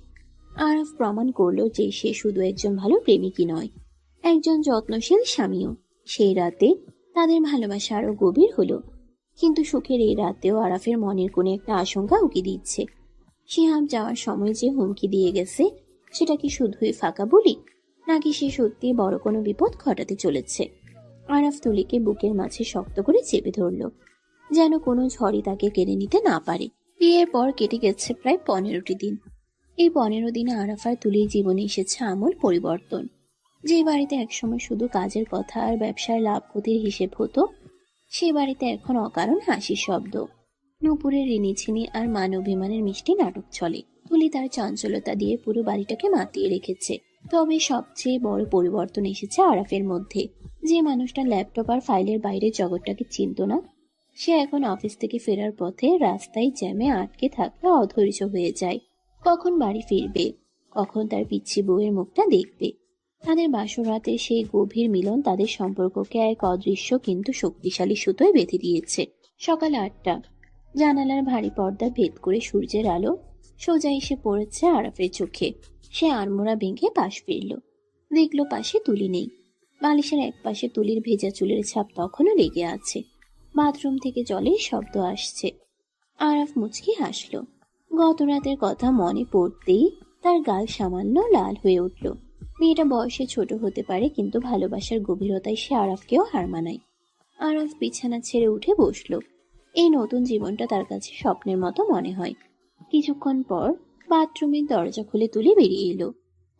আরাফ প্রমাণ করলো যে সে শুধু একজন ভালো প্রেমিকই নয়, একজন যত্নশীল স্বামীও। সেই রাতে তাদের ভালোবাসা আরো গভীর হলো। কিন্তু সুখের এই রাতেও আরাফের মনের কোণে একটা আশঙ্কা উকি দিচ্ছে। শিহাব যাওয়ার সময় যে হুমকি দিয়ে গেছে, সেটা কি শুধুই ফাঁকা বলি, নাকি সে সত্যি বড় কোনো বিপদ ঘটাতে চলেছে? আরাফ তুলিকে বুকের মাঝে শক্ত করে চেপে ধরল, যেন কোনো ঝড়ই তাকে কেড়ে নিতে না পারে। বিয়ের পর কেটে গেছে প্রায় 15টি দিন। এই 15 দিনে আরাফ আর তুলির জীবনে এসেছে আমূল পরিবর্তন। যে বাড়িতে একসময় শুধু কাজের কথা আর ব্যবসার লাভ ক্ষতির হিসেব হতো, সে বাড়িতে এখন অকারণ হাসির শব্দ, নূপুরের ঋণিছিনি আর মান অভিমানের মিষ্টি নাটক চলে। তুলি তার চঞ্চলতা দিয়ে পুরো বাড়িটাকে মাতিয়ে রেখেছে। তবে সবচেয়ে বড় পরিবর্তন এসেছে আরাফের মধ্যে। যে মানুষটা ল্যাপটপ আর ফাইলের বাইরের জগৎটাকে চিনত না, সে এখন অফিস থেকে ফেরার পথে রাস্তায় জ্যামে আটকে থাকতে অধৈর্য হয়ে যায়। কখন বাড়ি ফিরবে, কখন তার পিচ্ছি বউয়ের মুখটা দেখবে। তাদের বাসর রাতে সেই গভীর মিলন তাদের সম্পর্ককে এক অদৃশ্য কিন্তু শক্তিশালী সুতোয় বেঁধে দিয়েছে। সকাল 8টা, জানালার ভারী পর্দা ভেদ করে সূর্যের আলো সোজা এসে পড়েছে আরাফের চোখে। সে আড়মোড়া ভেঙে পাশ ফিরল, দেখল পাশে তুলি নেই। বালিশের এক পাশে তুলির ভেজা চুলের ছাপ তখনও লেগে আছে। বাথরুম থেকে জলের শব্দ আসছে। আরাফ মুচকি হাসল। গত রাতের কথা মনে পড়তেই তার গাল সামান্য লাল হয়ে উঠল। মেয়েটা বয়সে ছোট হতে পারে, কিন্তু ভালোবাসার গভীরতায় সে আরাফকেও হার মানায়। আরাফ বিছানা ছেড়ে উঠে বসল। এই নতুন জীবনটা তার কাছে স্বপ্নের মতো মনে হয়। কিছুক্ষণ পর বাথরুমের দরজা খুলে তুলে বেরিয়ে এলো।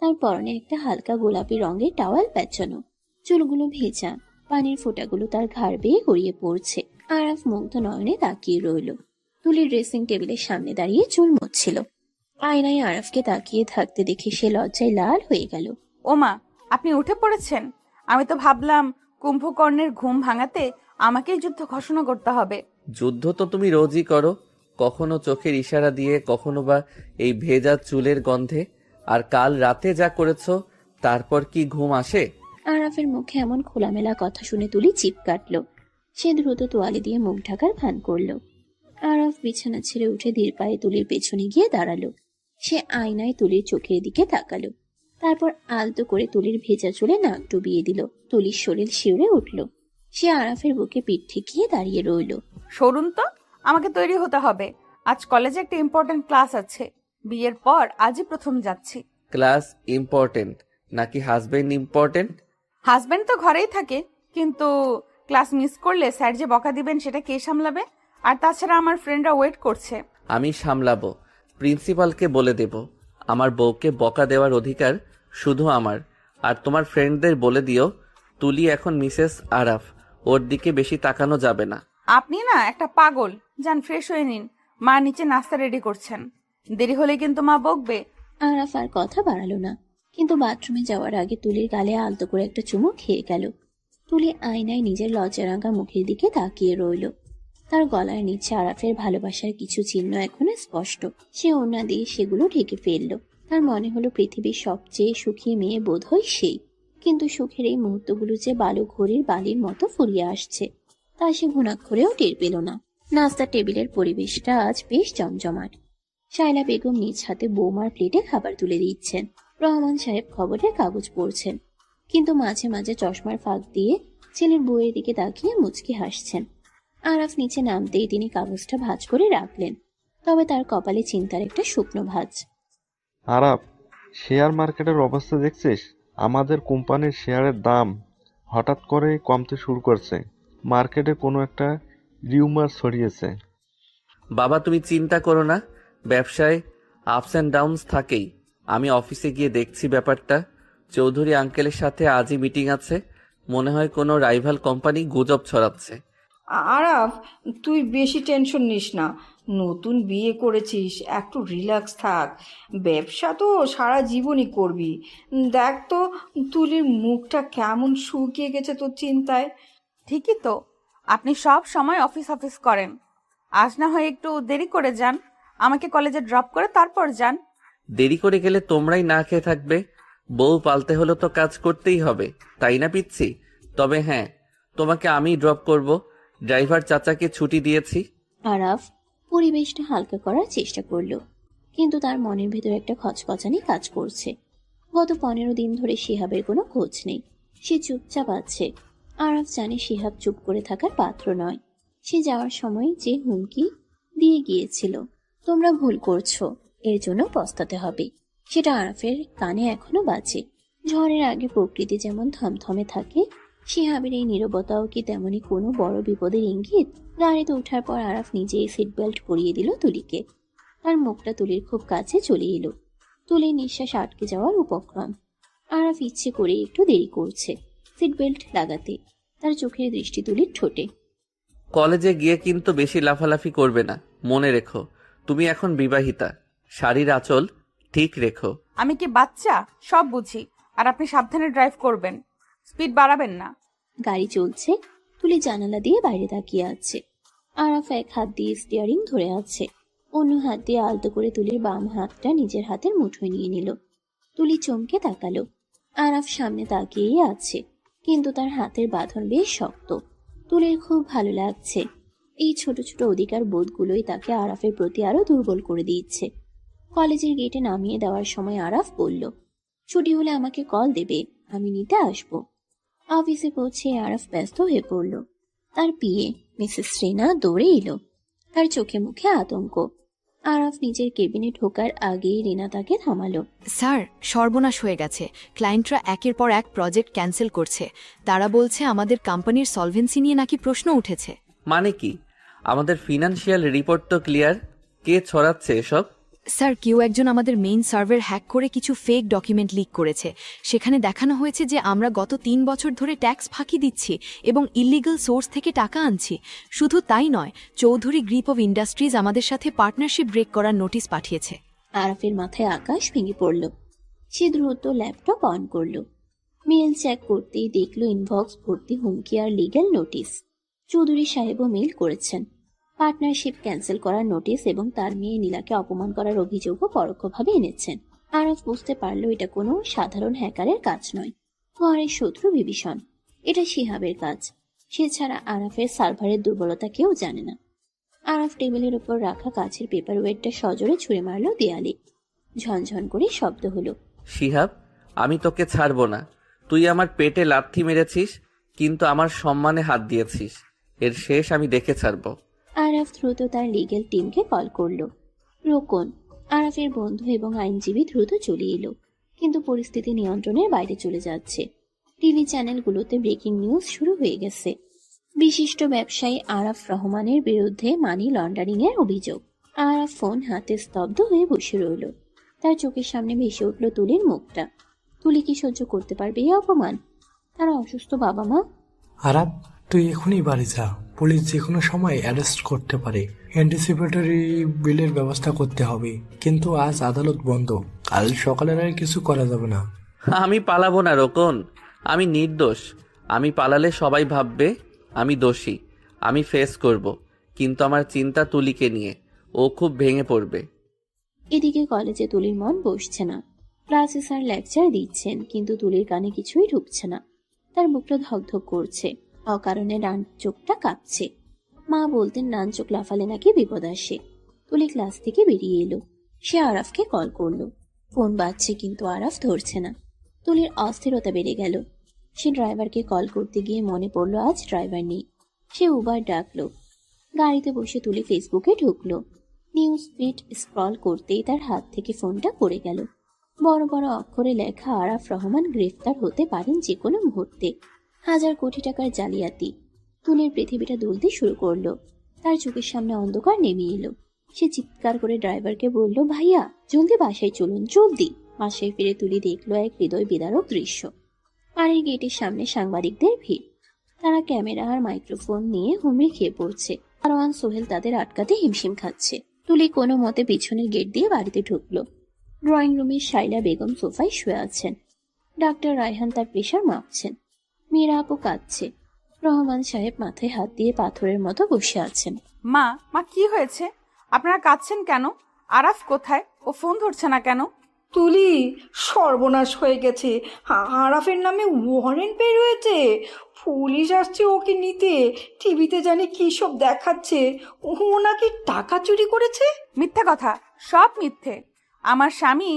তার পরনে একটা হালকা গোলাপি রঙের টাওয়াল পেঁচানো, চুলগুলো ভেজা, পানির ফোঁটাগুলো তার ঘাড় বেয়ে গড়িয়ে পড়ছে। আরাফ মুগ্ধ নয়নে তাকিয়ে রইল। তুলির ড্রেসিং টেবিলের সামনে দাঁড়িয়ে চুল মুছছিল। আয়নায় আরাফকে তাকিয়ে থাকতে দেখে সে লজ্জায় লাল হয়ে গেল। ওমা, আপনি উঠে পড়েছেন? আমি তো ভাবলাম কুম্ভকর্ণের ঘুম ভাঙাতে আমাকেই যুদ্ধ ঘোষণা করতে হবে। যুদ্ধ তো তুমি রোজই করো, কখনো চোখের ইশারা দিয়ে, কখনো বা এই ভেজা চুলের গন্ধে। আর কাল রাতে যা করেছো, তারপর কি ঘুম আসে? আরাফের মুখে এমন খোলামেলা কথা শুনে তুলি চিপ কাটল। সে দ্রুত তোয়ালে দিয়ে মুখ ঢাকার ভান করলো। আরাফ বিছানা ছেড়ে উঠে ধীর পায়ে তুলির পেছনে গিয়ে দাঁড়ালো। সে আয়নায় তুলির চোখের দিকে তাকালো, তারপর আলতো করে তুলির ভেজা চুলে নাক ডুবিয়ে দিল। তুলির শরীর শিউরে উঠল। সে আরাফের বুকে পিঠ ঠেকিয়ে দাঁড়িয়ে রইল। সরুন তো, আমাকে তৈরি হতে হবে। আজ কলেজে একটা ইম্পর্টেন্ট ক্লাস আছে। বিয়ের পর আজই প্রথম যাচ্ছি। ক্লাস ইম্পর্টেন্ট নাকি হাজবেন্ড ইম্পর্টেন্ট? হাজবেন্ড তো ঘরেই থাকে, কিন্তু ক্লাস মিস করলে স্যার যে বকা দিবেন সেটা কে সামলাবে? আর তাছাড়া আমার ফ্রেন্ডরা ওয়েট করছে। আমি সামলাবো, প্রিন্সিপালকে বলে দেব। আমার বউকে বকা দেওয়ার অধিকার শুধু আমার। আর তোমার ফ্রেন্ডদের বলে দিও, তুলি এখন মিসেস আরাফ, ওর দিকে বেশি তাকানো যাবে না। আপনি না একটা পাগল। যান ফ্রেশ হয়ে নিন, মা নিচে নাস্তা রেডি করছেন। দেরি হলে কিন্তু মা বকবে। আরাফ আর কথা বাড়ালো না, কিন্তু বাথরুমে যাওয়ার আগে তুলির গালে আলতো করে একটা চুমু খেয়ে গেল। তুলি আয়নায় নিজের লজ্জারাঙা মুখের দিকে তাকিয়ে রইল। তার গলার নিচে আরাফের ভালোবাসার কিছু চিহ্ন এখনো স্পষ্ট। সে ওড়না দিয়ে সেগুলো ঢেকে ফেলল। তার মনে হলো পৃথিবীর সবচেয়ে সুখী মেয়ে বোধহয় সেই। কিন্তু সুখের এই মুহূর্তগুলো যে বালু ঘড়ির বালির মতো ফুরিয়ে আসছে, তা সে ঘুণাক্ষরেও টের পেল না। নাস্তার টেবিলের পরিবেশটা আজ বেশ জমজমাট। শায়লা বেগম নিজ হাতে বৌমার প্লেটে খাবার তুলে দিচ্ছেন। রহমান সাহেব খবরের কাগজ পড়ছেন, কিন্তু মাঝে মাঝে চশমার ফাঁক দিয়ে ছেলের বউয়ের দিকে তাকিয়ে মুচকি হাসছেন। আরাফ নিচে নামতেই তিনি কাগজটা ভাঁজ করে রাখলেন, তবে তার কপালে চিন্তার একটা শুকনো ভাঁজ। আরাফ, শেয়ার মার্কেটের অবস্থা দেখছিস? আমাদের কোম্পানির শেয়ারের দাম হঠাৎ করে কমতে শুরু করছে। মার্কেটে কোনো একটা রিউমার ছড়িয়েছে। বাবা তুমি চিন্তা করো না, ব্যবসায় আপস অ্যান্ড ডাউনস থাকেই। আমি অফিসে গিয়ে দেখছি ব্যাপারটা। চৌধুরী আঙ্কেলের সাথে আজই মিটিং আছে। মনে হয় কোনো রাইভাল কোম্পানি গুজব ছড়াচ্ছে। আরাফ, তুই বেশি টেনশন নিস না। নতুন বিয়ে করেছিস, একটু রিল্যাক্স থাক। ব্যবসা তো সারা জীবনই করবি। দেখ তো, তুলির মুখটা কেমন শুকিয়ে গেছে তোর চিন্তায়। ঠিকই তো, আপনি সব সময় অফিস অফিস করেন। আজ না হয় একটু দেরি করে যান, আমাকে কলেজে ড্রপ করে তারপর যান। দেরি করে গেলে তোমরাই না খেয়ে থাকবে। বউ পালতে হলে তো কাজ করতেই হবে, তাই না পিচ্ছি? তবে হ্যাঁ, তোমাকে আমি ড্রপ করব। ড্রাইভার চাচাকে ছুটি দিয়েছি। আরাফ পরিবেশটা হালকা করার চেষ্টা করলো, কিন্তু তার মনের ভেতর একটা খচখচানি কাজ করছে। গত 15 দিন ধরে শিহাবের কোনো খোঁজ নেই। সে চুপচাপ আছে। আরাফ জানে শিহাব চুপ করে থাকার পাত্র নয়। সে যাওয়ার সময় যে হুমকি দিয়ে গিয়েছিল, তোমরা ভুল করছো, এর জন্য পস্তাতে হবে, সেটা আরাফের কানে এখনো বাজে। ঝড়ের আগে প্রকৃতি যেমন থমথমে থাকে, শিহাবের এই নীরবতাও কি তেমনি কোনো বড় বিপদের ইঙ্গিত? গাড়িতে ওঠার পর আরাফ নিজেই সিট বেল্ট পরিয়ে দিল তুলিকে। তার মুখটা তুলির খুব কাছে চলে এলো। তুলির নিঃশ্বাস আটকে যাওয়ার উপক্রম। আরাফ ইচ্ছে করে একটু দেরি করছে সিট বেল্ট লাগাতে। তার চোখের দৃষ্টি তুলির ঠোঁটে। কলেজে গিয়ে কিন্তু বেশি লাফালাফি করবে না, মনে রেখো। তুমি এখন বিবাহিতা। শাড়ির আঁচল ঠিক রেখো। আমি কি বাচ্চা? সব বুঝি। আর আপনি সাবধানে ড্রাইভ করবেন, স্পিড বাড়াবেন না। গাড়ি চলছে। তুলি জানালা দিয়ে বাইরে তাকিয়ে আছে। আরাফ এক হাত দিয়ে স্টিয়ারিং ধরে আছে, অন্য হাত দিয়ে আলতো করে তুলির বাম হাতটা নিজের হাতের মুঠোয় নিয়ে নিল। তুলি চমকে তাকালো। আরাফ সামনে তাকিয়েই আছে, কিন্তু তার হাতের বাঁধন বেশ শক্ত। তুলির খুব ভালো লাগছে। এই ছোট ছোট অধিকার বোধগুলোই তাকে আরাফের প্রতি আরো দুর্বল করে দিচ্ছে। কলেজের গেটে নামিয়ে দেওয়ার সময় আরাফ বলল, ছুটি হলে আমাকে কল দেবে, আমি নিতে আসবো। অফিসে পৌঁছে আরাফ ব্যস্ত হয়ে পড়ল। তার পিএ মিসেস শ্রেনা দৌড়ে এলো, তার চোখে মুখে আতঙ্ক। আরাফ নিজের কেবিনে ঢোকার আগেই রিনা তাকে থামালো। স্যার, সর্বনাশ হয়ে গেছে। ক্লায়েন্টরা একের পর এক প্রজেক্ট ক্যান্সেল করছে। তারা বলছে আমাদের কোম্পানির সলভেন্সি নিয়ে নাকি প্রশ্ন উঠেছে। মানে কি? আমাদের ফিনান্সিয়াল রিপোর্ট তো ক্লিয়ার। কে ছড়াচ্ছে এসব? স্যার, কেউ একজন আমাদের মেইন সার্ভার হ্যাক করে কিছু ফেক ডকুমেন্ট লিক করেছে। সেখানে দেখানো হয়েছে যে আমরা গত 3 বছর ধরে ট্যাক্স ফাঁকি দিচ্ছি এবং ইলিগাল সোর্স থেকে টাকা আনছি। শুধু তাই নয়, চৌধুরী গ্রুপ অফ ইন্ডাস্ট্রিজ আমাদের সাথে পার্টনারশিপ ব্রেক করার নোটিশ পাঠিয়েছে। আরাফের মাথায় আকাশ ভেঙে পড়ল। সে দ্রুত ল্যাপটপ অন করল। মেল চেক করতেই দেখল ইনবক্স ভর্তি হুমকি আর লিগ্যাল নোটিশ। চৌধুরী সাহেবও মেল করেছেন পার্টনারশিপ ক্যান্সেল করার নোটিশ এবং তার মেয়ে নীলাকে অপমান করার অভিযোগও পরোক্ষভাবে এনেছেন। আরাফ বুঝতে পারল এটা কোনো সাধারণ হ্যাকারের কাজ নয়। ঘরের শত্রু বিভীষণ। এটা শিহাবের কাজ। সে ছাড়া আরাফের সার্ভারের দুর্বলতা কেউ জানে না। আরাফ টেবিলের উপর রাখা কাছের পেপার ওয়েটটা সজোরে ছুঁড়ে মারল দেয়ালে। ঝনঝন করে শব্দ হলো। শিহাব, আমি তোকে ছাড়বো না। তুই আমার পেটে লাথি মেরেছিস, কিন্তু আমার সম্মানে হাত দিয়েছিস। এর শেষ আমি দেখে ছাড়বো। আরাফ দ্রুত তার লিগ্যাল টিমকে কল করলো। রোকন, আরাফের বন্ধু এবং আইনজীবী দ্রুত চলে এলো, কিন্তু পরিস্থিতি নিয়ন্ত্রণের বাইরে চলে যাচ্ছে। টিভি চ্যানেলগুলোতে ব্রেকিং নিউজ শুরু হয়ে গেছে। বিশিষ্ট ব্যবসায়ী আরাফ রহমানের বিরুদ্ধে মানি লন্ডারিং এর অভিযোগ। আরাফ ফোন হাতে স্তব্ধ হয়ে বসে রইল। তার চোখের সামনে ভেসে উঠল তুলির মুখটা। তুলি কি সহ্য করতে পারবে এই অপমান? তার অসুস্থ বাবা মা। আরাফ, তুই এখনই বাড়ি যা। পুলিশ যে কোনো সময় অ্যারেস্ট করতে পারে। অ্যান্টিসিপেটরি বিলের ব্যবস্থা করতে হবে, কিন্তু আজ আদালত বন্ধ। কাল সকালের আর কিছু করা যাবে না। আমি পালাবো না রোকন, আমি নির্দোষ। আমি পালালে সবাই ভাববে আমি দোষী। আমি ফেস করব, কিন্তু আমার চিন্তা তুলিকে নিয়ে। ও খুব ভেঙে পড়বে। এদিকে কলেজে তুলির মন বসছে না। ক্লাসে স্যার লেকচার দিচ্ছেন, কিন্তু তুলির কানে কিছুই ঢুকছে না। তার বুকটা ধকধক করছে। অকারণে ডান চোখটা কাঁপছে। মা বলতেন ডান চোখ লাফালে নাকি বিপদ আসে। তুলি ক্লাস থেকে বেরিয়ে এলো। সে আরাফকে কল করলো। ফোন বাজছে, কিন্তু আরাফ ধরছে না। তুলির অস্থিরতা বেড়ে গেল। সে ড্রাইভারকে কল করতে গিয়ে মনে পড়লো আজ ড্রাইভার নেই। সে উবার ডাকলো। গাড়িতে বসে তুলি ফেসবুকে ঢুকলো। নিউজ ফিড স্ক্রল করতেই তার হাত থেকে ফোনটা পড়ে গেল। বড় বড় অক্ষরে লেখা, আরাফ রহমান গ্রেফতার হতে পারেন যে কোনো মুহূর্তে। 1000 কোটি টাকার জালিয়াতি। তুলির পৃথিবীটা দুলতে শুরু করলো। তার চোখের সামনে অন্ধকার নেমে এলো। সে চিৎকার করে ড্রাইভারকে বলল, ভাইয়া জলদি বাসায় চলুন, জলদি। বাসায় ফিরে তুলি দেখলো এক হৃদয় বিদারক দৃশ্য। বাড়ির গেটের সামনে সাংবাদিকদের ভিড়। তারা ক্যামেরা আর মাইক্রোফোন নিয়ে হুমড়ি খেয়ে পড়ছে। আরওয়ান সোহেল তাদের আটকাতে হিমশিম খাচ্ছে। তুলি কোনো মতে পিছনের গেট দিয়ে বাড়িতে ঢুকলো। ড্রয়িং রুমে শাইলা বেগম সোফায় শুয়ে আছেন। ডাক্তার রায়হান তার প্রেশার মাপছেন। মীরা আপু কাঁদছে। রহমান সাহেব মাথায় হাত দিয়ে পাথরের মতো বসে আছেন। মা, কি হয়েছে? আপনারা কাঁদছেন কেন? আরাফ কোথায়? ও ফোন ধরছে না কেন? তুলি, সর্বনাশ হয়ে গেছে। আরাফের নামে ওয়ারেন্ট বের হয়েছে। পুলিশ আসছে ওকে নিতে। টিভিতে জানি কি সব দেখাচ্ছে। ও নাকি টাকা চুরি করেছে। মিথ্যে কথা, সব মিথ্যে। আমার স্বামী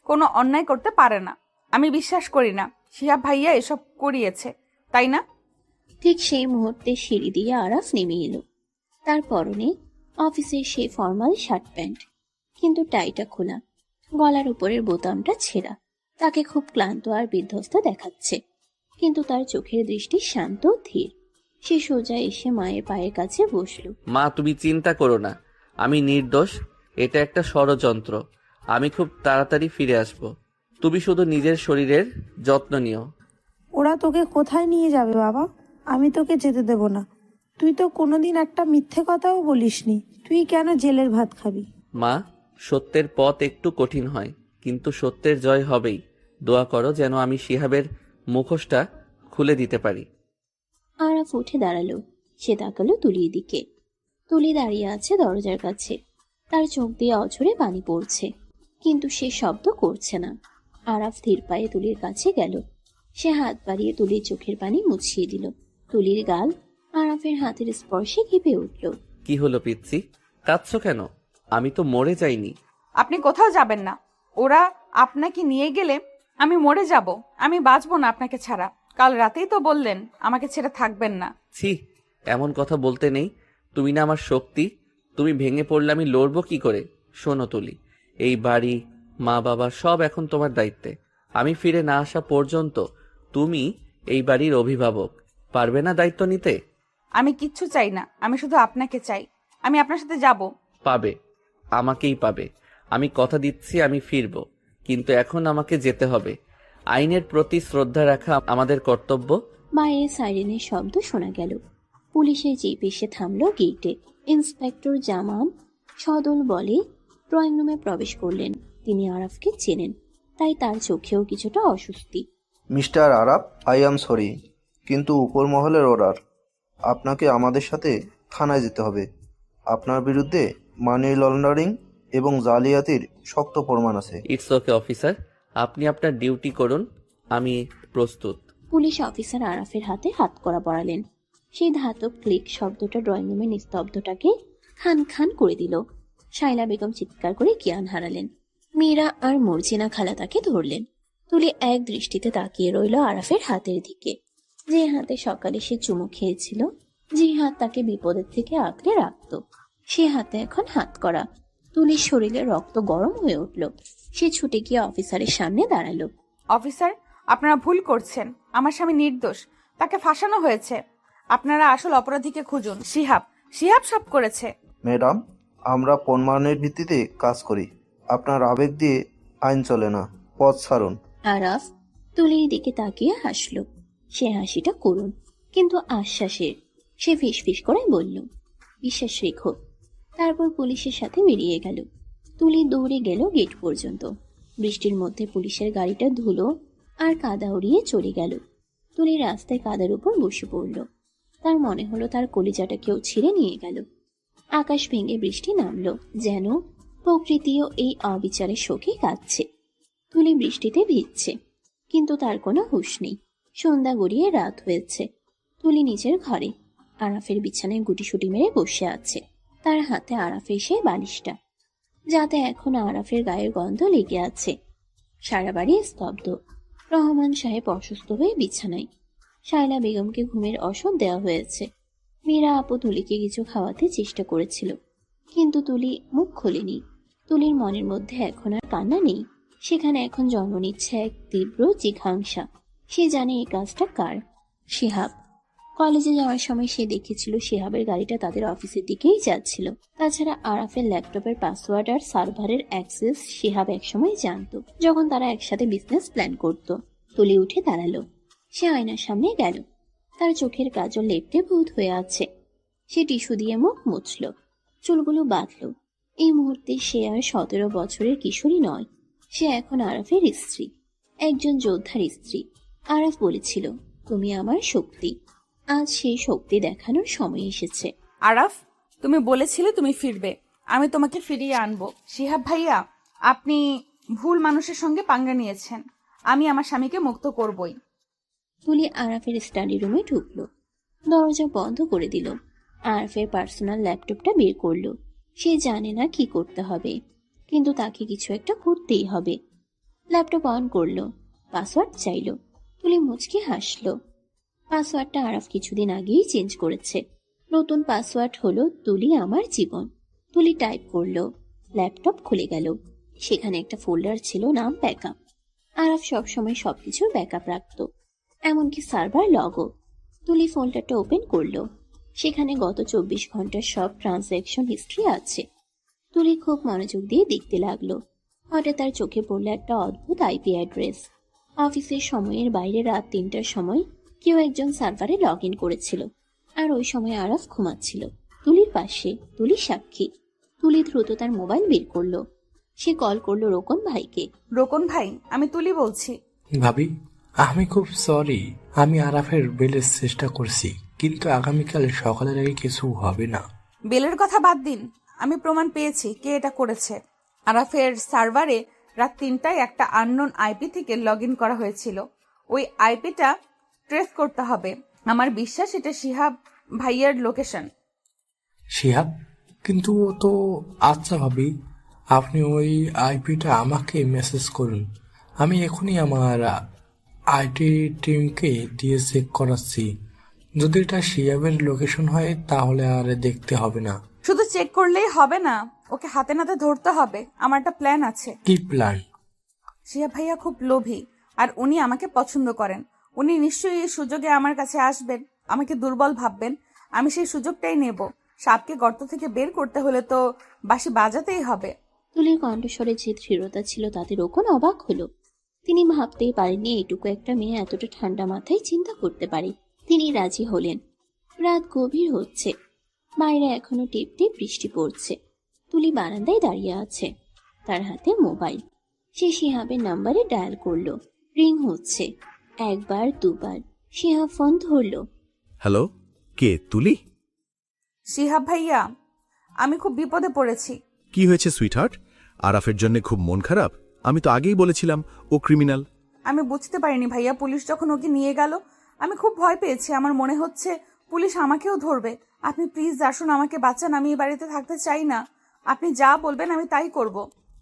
কোনো অন্যায় করতে পারে না। আমি বিশ্বাস করি না শিহাব ভাইয়া এসব করিয়েছে, তাই না? ঠিক সেই মুহূর্তে সিঁড়ি দিয়ে আরাফ নেমে এলো। তার পরনে অফিসের সেই ফর্মাল শার্ট প্যান্ট, কিন্তু টাইটা খোলা। গলার উপরের বোতামটা ছেঁড়া। তাকে খুব ক্লান্ত আর বিধ্বস্ত দেখাচ্ছে, কিন্তু তার চোখের দৃষ্টি শান্ত ধীর। সে সোজা এসে মায়ের পায়ের কাছে বসলো। মা, তুমি চিন্তা করো না, আমি নির্দোষ। এটা একটা ষড়যন্ত্র। আমি খুব তাড়াতাড়ি ফিরে আসব। তুমি শুধু নিজের শরীরের যত্ন নিও। ওরা তোকে কোথায় নিয়ে যাবে বাবা? আমি তোকে যেতে দেব না। তুই তো কোনোদিন একটা মিথ্যে কথাও বলিসনি। তুই কেন জেলের ভাত খাবি? মা, সত্যের পথ একটু কঠিন হয়, কিন্তু সত্যের জয় হবেই। দোয়া করো যেন আমি শিহাবের মুখোশটা খুলে দিতে পারি। আরাফ উঠে দাঁড়ালো। সে তাকালো তুলির দিকে। তুলি দাঁড়িয়ে আছে দরজার কাছে। তার চোখ দিয়ে অঝরে পানি পড়ছে, কিন্তু সে শব্দ করছে না। আরাফ ধীর পায়ে তুলির কাছে গেল। সে হাত বাড়িয়ে তুলির চোখের পানি মুছিয়ে দিল। তুলির গাল আরাফের হাতের স্পর্শে কেঁপে উঠল। কি হলো পিচ্ছি, কাঁদছো কেন? আমি তো মরে যাইনি। আপনি কোথাও যাবেন না। ওরা আপনাকে নিয়ে গেলে আমি মরে যাব। আমি বাঁচবো না আপনাকে ছাড়া। কাল রাতেই তো বললেন আমাকে ছেড়ে থাকবেন না। ছি, এমন কথা বলতে নেই। তুমি না আমার শক্তি। তুমি ভেঙে পড়লে আমি লড়বো কি করে? শোনো তুলি, এই বাড়ি, মা বাবা সব এখন তোমার দায়িত্বে। আমি ফিরে না আসা পর্যন্ত তুমি এই বাড়ির অভিভাবক। পারবে না দায়িত্ব নিতে? আমি কিচ্ছু চাই না, আমি শুধু আপনাকে চাই। আমি আপনার সাথে যাব। পাবে, আমাকেই পাবে। আমি কথা দিচ্ছি আমি ফিরব, কিন্তু এখন আমাকে যেতে হবে। আইনের প্রতি শ্রদ্ধা রাখা আমাদের কর্তব্য। বাইরে সাইরেনের শব্দ শোনা গেল। পুলিশের জিপ এসে থামল গেটে। ইন্সপেক্টর জামান সদল বলে ড্রয়িং রুমে প্রবেশ করলেন। তিনি আরাফকে চেনেন, তাই তার চোখেও কিছুটা অস্বস্তি। Mister Araf, I am sorry, কিন্তু উপর মহলের অর্ডার, আপনাকে আমাদের সাথে থানায় যেতে হবে। আপনার বিরুদ্ধে মানি লন্ডারিং এবং জালিয়াতির শক্ত প্রমাণ আছে। ইটস ওকে অফিসার, আপনি আপনার ডিউটি করুন, আমি প্রস্তুত। পুলিশ অফিসার আরাফের হাতে হাত করা পড়ালেন। সেই ধাতব ক্লিক শব্দটা ড্রয়িং রুমের নিস্তব্ধটাকে খান খান করে দিল। শাইলা বেগম চিৎকার করে জ্ঞান হারালেন। মীরা আর মর্জিনা খালা তাকে ধরলেন। তুলি এক দৃষ্টিতে তাকিয়ে রইল আরাফের হাতের দিকে, যে হাতে সকালে সে চুমু খেয়েছিল, যে হাত তাকে বিপদের থেকে আঁকড়ে রাখত। সে হাতে এখন হাত করা। তুলির শরীরে রক্ত গরম হয়ে উঠল। সে ছুটে গিয়ে অফিসারের সামনে দাঁড়ালো। অফিসার, আপনারা ভুল করছেন। আমার স্বামী নির্দোষ, তাকে ফাঁসানো হয়েছে। আপনারা আসল অপরাধীকে খুঁজুন। শিহাব সব করেছে। ম্যাডাম, আমরা প্রমাণের ভিত্তিতে কাজ করি, আপনার আবেগ দিয়ে আইন চলে না। পথ ছাড়ুন। আরাফ তুলির দিকে তাকিয়ে হাসল। সে হাসিটা করুণ কিন্তু আশ্বাসের। সে ফিসফিস করে বলল, বিশ্বাস রেখো। তারপর পুলিশের সাথে বেরিয়ে গেল। তুলি দৌড়ে গেল গেট পর্যন্ত। বৃষ্টির মধ্যে পুলিশের গাড়িটা ধুলো আর কাদা উড়িয়ে চলে গেল। তুলি রাস্তায় কাদার উপর বসে পড়ল। তার মনে হলো তার কলিজাটা কেউ ছিঁড়ে নিয়ে গেল। আকাশ ভেঙে বৃষ্টি নামলো, যেন প্রকৃতিও এই অবিচারের শোকে কাঁদছে। তুলি বৃষ্টিতে ভিজছে, কিন্তু তার কোনো হুঁশ নেই। সন্ধ্যা গড়িয়ে রাত হয়েছে। তুলি নিজের ঘরে আরাফের বিছানায় গুটিসুটি মেরে বসে আছে। তার হাতে আরাফের সেই বালিশটা, যাতে এখন আরাফের গায়ের গন্ধ লেগে আছে। সারা বাড়ি স্তব্ধ। রহমান সাহেব অসুস্থ হয়ে বিছানায়। শায়লা বেগমকে ঘুমের ওষুধ দেওয়া হয়েছে। মীরা আপু তুলিকে কিছু খাওয়াতে চেষ্টা করেছিল, কিন্তু তুলি মুখ খোলেনি। তুলির মনের মধ্যে এখন আর কান্না নেই, সেখানে এখন জন্ম নিচ্ছে এক তীব্র জিঘাংসা। সে জানে এই কাজটা কার। শিহাব। কলেজে যাওয়ার সময় সে দেখেছিল শিহাবের গাড়িটা তাদের অফিসের দিকেই যাচ্ছিল। তাছাড়া আরাফের ল্যাপটপের পাসওয়ার্ড আর সার্ভারের অ্যাক্সেস শিহাব একসময় জানতো, যখন তারা একসাথে বিজনেস প্ল্যান করত। তুলি উঠে দাঁড়ালো। সে আয়নার সামনে গেল। তার চোখের কাজল লেপটে ভূত হয়ে আছে। সে টিস্যু দিয়ে মুখ মুছল, চুলগুলো বাঁধল। এই মুহূর্তে সে আর 17 বছরের কিশোরী নয়। সে এখন আরাফের স্ত্রী, একজন যোদ্ধার স্ত্রী। আরাফ বলেছিল, তুমি আমার শক্তি। আজ সেই শক্তি দেখানোর সময় এসেছে। আরাফ, তুমি বলেছিলে তুমি ফিরবে, আমি তোমাকে ফিরিয়ে আনবো। শিহাব ভাইয়া, আপনি ভুল মানুষের সঙ্গে পাঙ্গা নিয়েছেন। আমি আমার স্বামীকে মুক্ত করবই। তুলি আরাফের স্টাডি রুমে ঢুকলো, দরজা বন্ধ করে দিল। আরাফের পার্সোনাল ল্যাপটপটা বের করলো। সে জানে না কি করতে হবে, কিন্তু তাকে কিছু একটা করতেই হবে। ল্যাপটপ অন করলো, পাসওয়ার্ড চাইলো। তুলি মুচকি হাসলো। পাসওয়ার্ডটা আরাফ কিছুদিন আগেই চেঞ্জ করেছে। নতুন পাসওয়ার্ড হলো তুলি আমার জীবন। তুলি টাইপ করলো, ল্যাপটপ খুলে গেল। সেখানে একটা ফোল্ডার ছিল, নাম ব্যাকআপ। আরাফ সবসময় সবকিছুর ব্যাকআপ রাখতো, এমনকি সার্ভার লগও। তুলি ফোল্ডারটা ওপেন করলো। সেখানে গত 24 ঘন্টার সব ট্রানজ্যাকশন হিস্ট্রি আছে। তুলি খুব মনোযোগ দিয়ে দেখতে লাগলো। হঠাৎ তার চোখে পড়লো একটা অদ্ভুত আইপি অ্যাড্রেস। অফিসের সময়ের বাইরে রাত 3টার সময় কেউ একজন সার্ভারে লগ ইন করেছিল, আর ওই সময় আরাফ ঘুমাচ্ছিল তুলির পাশে। তুলি সাক্ষী। তুলি দ্রুত তার মোবাইল বের করলো। সে কল করলো রোকন ভাইকে। রোকন ভাই, আমি তুলি বলছি। ভাবি, আমি খুব সরি। আমি আরাফের বেলের চেষ্টা করছি, কিন্তু আগামীকাল সকালের আগে কিছু হবে না। বেলের কথা বাদ দিন, আমি প্রমাণ পেয়েছি কে এটা করেছে। আরাফের সার্ভারে রাত 3টায় একটা আননোন আইপি থেকে লগ ইন করা হয়েছিল। ওই আইপিটা ট্রেস করতে হবে। আমার বিশ্বাস এটা শিহাব ভাইয়ার লোকেশন। শিহাব? কিন্তু ও তো। আচ্ছা ভাবি, আপনি ওই আইপিটা আমাকে মেসেজ করুন। আমি এখনই আমার আইটি টিমকে দিয়ে চেক করাচ্ছি। যদি এটা শিহাবের লোকেশন হয় তাহলে আর দেখতে হবে না। শুধু চেক করলেই হবে না, ওকে হাতে নাতে ধরতে হবে। আমার একটা প্ল্যান আছে। কি প্ল্যান? শিহাব ভাইয়া খুব লোভী, আর উনি আমাকে পছন্দ করেন। উনি নিশ্চয়ই এই সুযোগে আমার কাছে আসবেন, আমাকে দুর্বল ভাববেন। আমি সেই সুযোগটাই নেব। সাপকে গর্ত থেকে বের করতে হলে তো বাঁশি বাজাতেই হবে। তুলির কণ্ঠস্বরে যে দৃঢ়তা ছিল তাতে রোকন অবাক হলো। তিনি ভাবতেই পারেননি এইটুকু একটা মেয়ে এতটা ঠান্ডা মাথায় চিন্তা করতে পারে। তিনি রাজি হলেন। রাত গভীর হচ্ছে, বাইরে এখনো টিপ টিপ বৃষ্টি পড়ছে। তুলি বারান্দায় দাঁড়িয়ে আছে, তার হাতে মোবাইল। সে শিহাবের নাম্বারে ডায়াল করলো। রিং হচ্ছে, একবার দুবার। শিহাব ফোন ধরলো। হ্যালো, কে? তুলি? শিহাব ভাইয়া, আমি খুব বিপদে পড়েছি। কি হয়েছে সুইটহার্ট? আরাফের জন্য খুব মন খারাপ? আমি তো আগেই বলেছিলাম ও ক্রিমিনাল। আমি বুঝতে পারিনি ভাইয়া, পুলিশ যখন ওকে নিয়ে গেল আমি খুব ভয় পেয়েছি। আমার মনে হচ্ছে পুলিশ আমাকেও ধরবে। আপনি প্লিজ আসুন, আমাকে বাঁচান। আমি এই বাড়িতে থাকতে চাই না। আপনি যা বলবেন আমি তাই করব।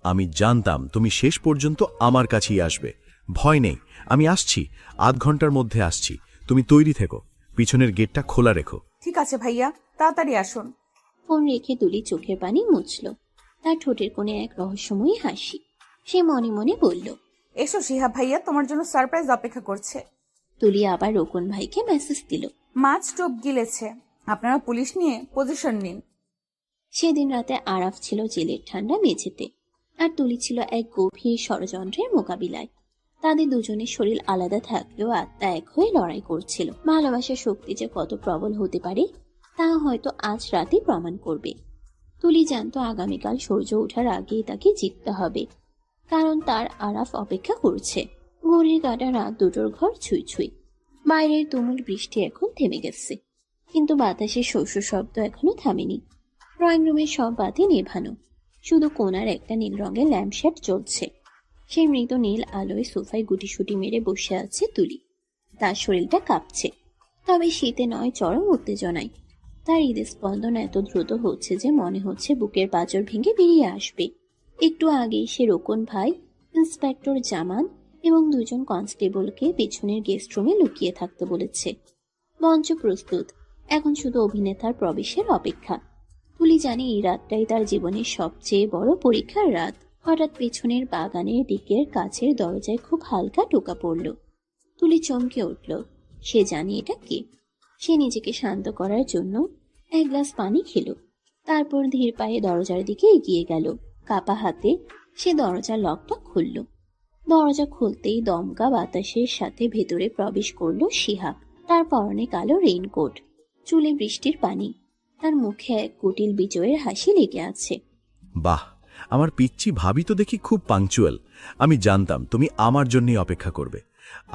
আমি জানতাম তুমি শেষ পর্যন্ত আমার কাছেই আসবে। ভয় নেই, আমি আসছি, আধ ঘন্টার মধ্যে আসছি। তুমি তৈরি থেকো, পিছনের গেটটা খোলা রেখো। ঠিক আছে ভাইয়া, তাড়াতাড়ি আসুন। ফোন রেখে তুলি চোখের পানি মুছল। তার ঠোঁটের কোণে এক রহস্যময়ী হাসি। সে মনে মনে বলল, এসো শিহাব ভাইয়া, তোমার জন্য সারপ্রাইজ অপেক্ষা করছে। তুলি আবার রোকন ভাইকে মেসেজ দিল। মাছ টোপ গিলেছে, আপনারা পুলিশ নিয়ে পজিশন নিন। সেদিন রাতে আরাফ ছিল জেলের ঠান্ডা মেঝেতে, আর তুলি ছিল এক গভীর ষড়যন্ত্রের মোকাবিলায়। তাদের দুজনের শরীর আলাদা থাকলেও আত্মা এক হয়ে লড়াই করছিল। ভালোবাসার শক্তি যে কত প্রবল হতে পারে তা হয়তো আজ রাতে প্রমাণ করবে। তুলি জানতো আগামীকাল সূর্য ওঠার আগেই তাকে জিততে হবে, কারণ তার আরাফ অপেক্ষা করছে। ঘড়ির কাঁটা রাত দুটোর ঘর ছুঁই ছুঁই। বাইরের তুমুল বৃষ্টি এখন থেমে গেছে, কিন্তু বাতাসের শস্য শব্দ এখনো থামেনি। ড্রয়িং রুমের সব বাতি নেভানো, শুধু কোণার একটা নীল রঙের ল্যাম্পশেড জ্বলছে। সেই মৃত নীল আলোয় সোফায় গুটিসুটি মেরে বসে আছে তুলি। তার শরীরটা কাঁপছে, তবে শীতে নয়, চরম উত্তেজনায়। তার হৃদস্পন্দন এত দ্রুত হচ্ছে যে মনে হচ্ছে বুকের পাঁজর ভেঙে বেরিয়ে আসবে। একটু আগেই সে রোকন ভাই, ইন্সপেক্টর জামান এবং দুজন কনস্টেবলকে পেছনের গেস্ট রুমে লুকিয়ে থাকতে বলেছে। মঞ্চ প্রস্তুত, এখন শুধু অভিনেতার প্রবেশের অপেক্ষা। তুলি জানে এই রাতটাই তার জীবনের সবচেয়ে বড় পরীক্ষার রাত। হঠাৎ পেছনের বাগানের দিকের কাছের দরজায় খুব হালকা টোকা পড়ল। তুলি চমকে উঠল। সে জানে এটা কে। সে নিজেকে শান্ত করার জন্য এক গ্লাস পানি খেল, তারপর ধীর পায়ে দরজার দিকে এগিয়ে গেল। কাপা হাতে সে দরজার লকটা খুলল। দরজা খুলতেই দমকা বাতাসের সাথে ভেতরে প্রবেশ করল শিহাব। তার পরনে কালো রেইনকোট, চুলে বৃষ্টির পানি, তার মুখে এক কুটিল বিজয়ের হাসি লেগে আছে। বাহ, আমার পিচ্চি ভাবি তো দেখি খুব পাংচুয়াল। আমি জানতাম তুমি আমার জন্যই অপেক্ষা করবে।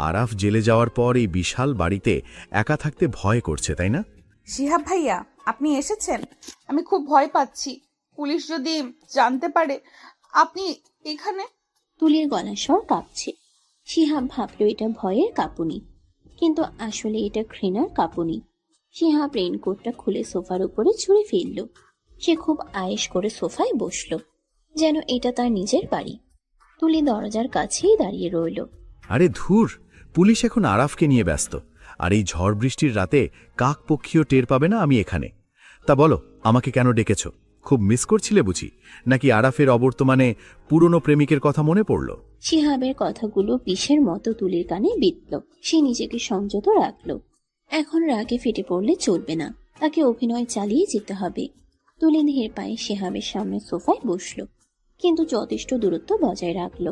আরাফ জেলে যাওয়ার পর এই বিশাল বাড়িতে একা থাকতে ভয় করছে, তাই না? শিহাব ভাইয়া, আপনি এসেছেন। আমি খুব ভয় পাচ্ছি, পুলিশ যদি জানতে পারে আপনি এখানে। তুলির গলার স্বর কাঁপছে। শিহাব ভাবল এটা ভয়ের কাঁপুনি, কিন্তু আসলে এটা ঘৃণার কাঁপুনি। শিহাব রেইনকোটটা খুলে সোফার উপরে ছুঁড়ে ফেলল। সে খুব আয়েশ করে সোফায় বসল, যেন এটা তার নিজের বাড়ি। তুলি দরজার কাছেই দাঁড়িয়ে রইল। আরে ধুর, পুলিশ এখন আরাফকে নিয়ে ব্যস্ত, আর এই ঝড় বৃষ্টির রাতে কাক পক্ষীও টের পাবে না আমি এখানে। তা বলো, আমাকে কেন ডেকেছ? খুব মিস করছিলে বুঝি, নাকি আরাফের অবর্তমানে পুরনো প্রেমিকের কথা মনে পড়ল? শিহাবের কথাগুলো বিষের মতো তুলির কানে বিঁধল। সে নিজেকে সংযত রাখল। এখন রাগে ফেটে পড়লে চলবে না, তাকে অভিনয় চালিয়ে যেতে হবে। তুলি ধীর পায়ে শিহাবের সামনে সোফায় বসল, কিন্তু যথেষ্ট দূরত্ব বজায় রাখল।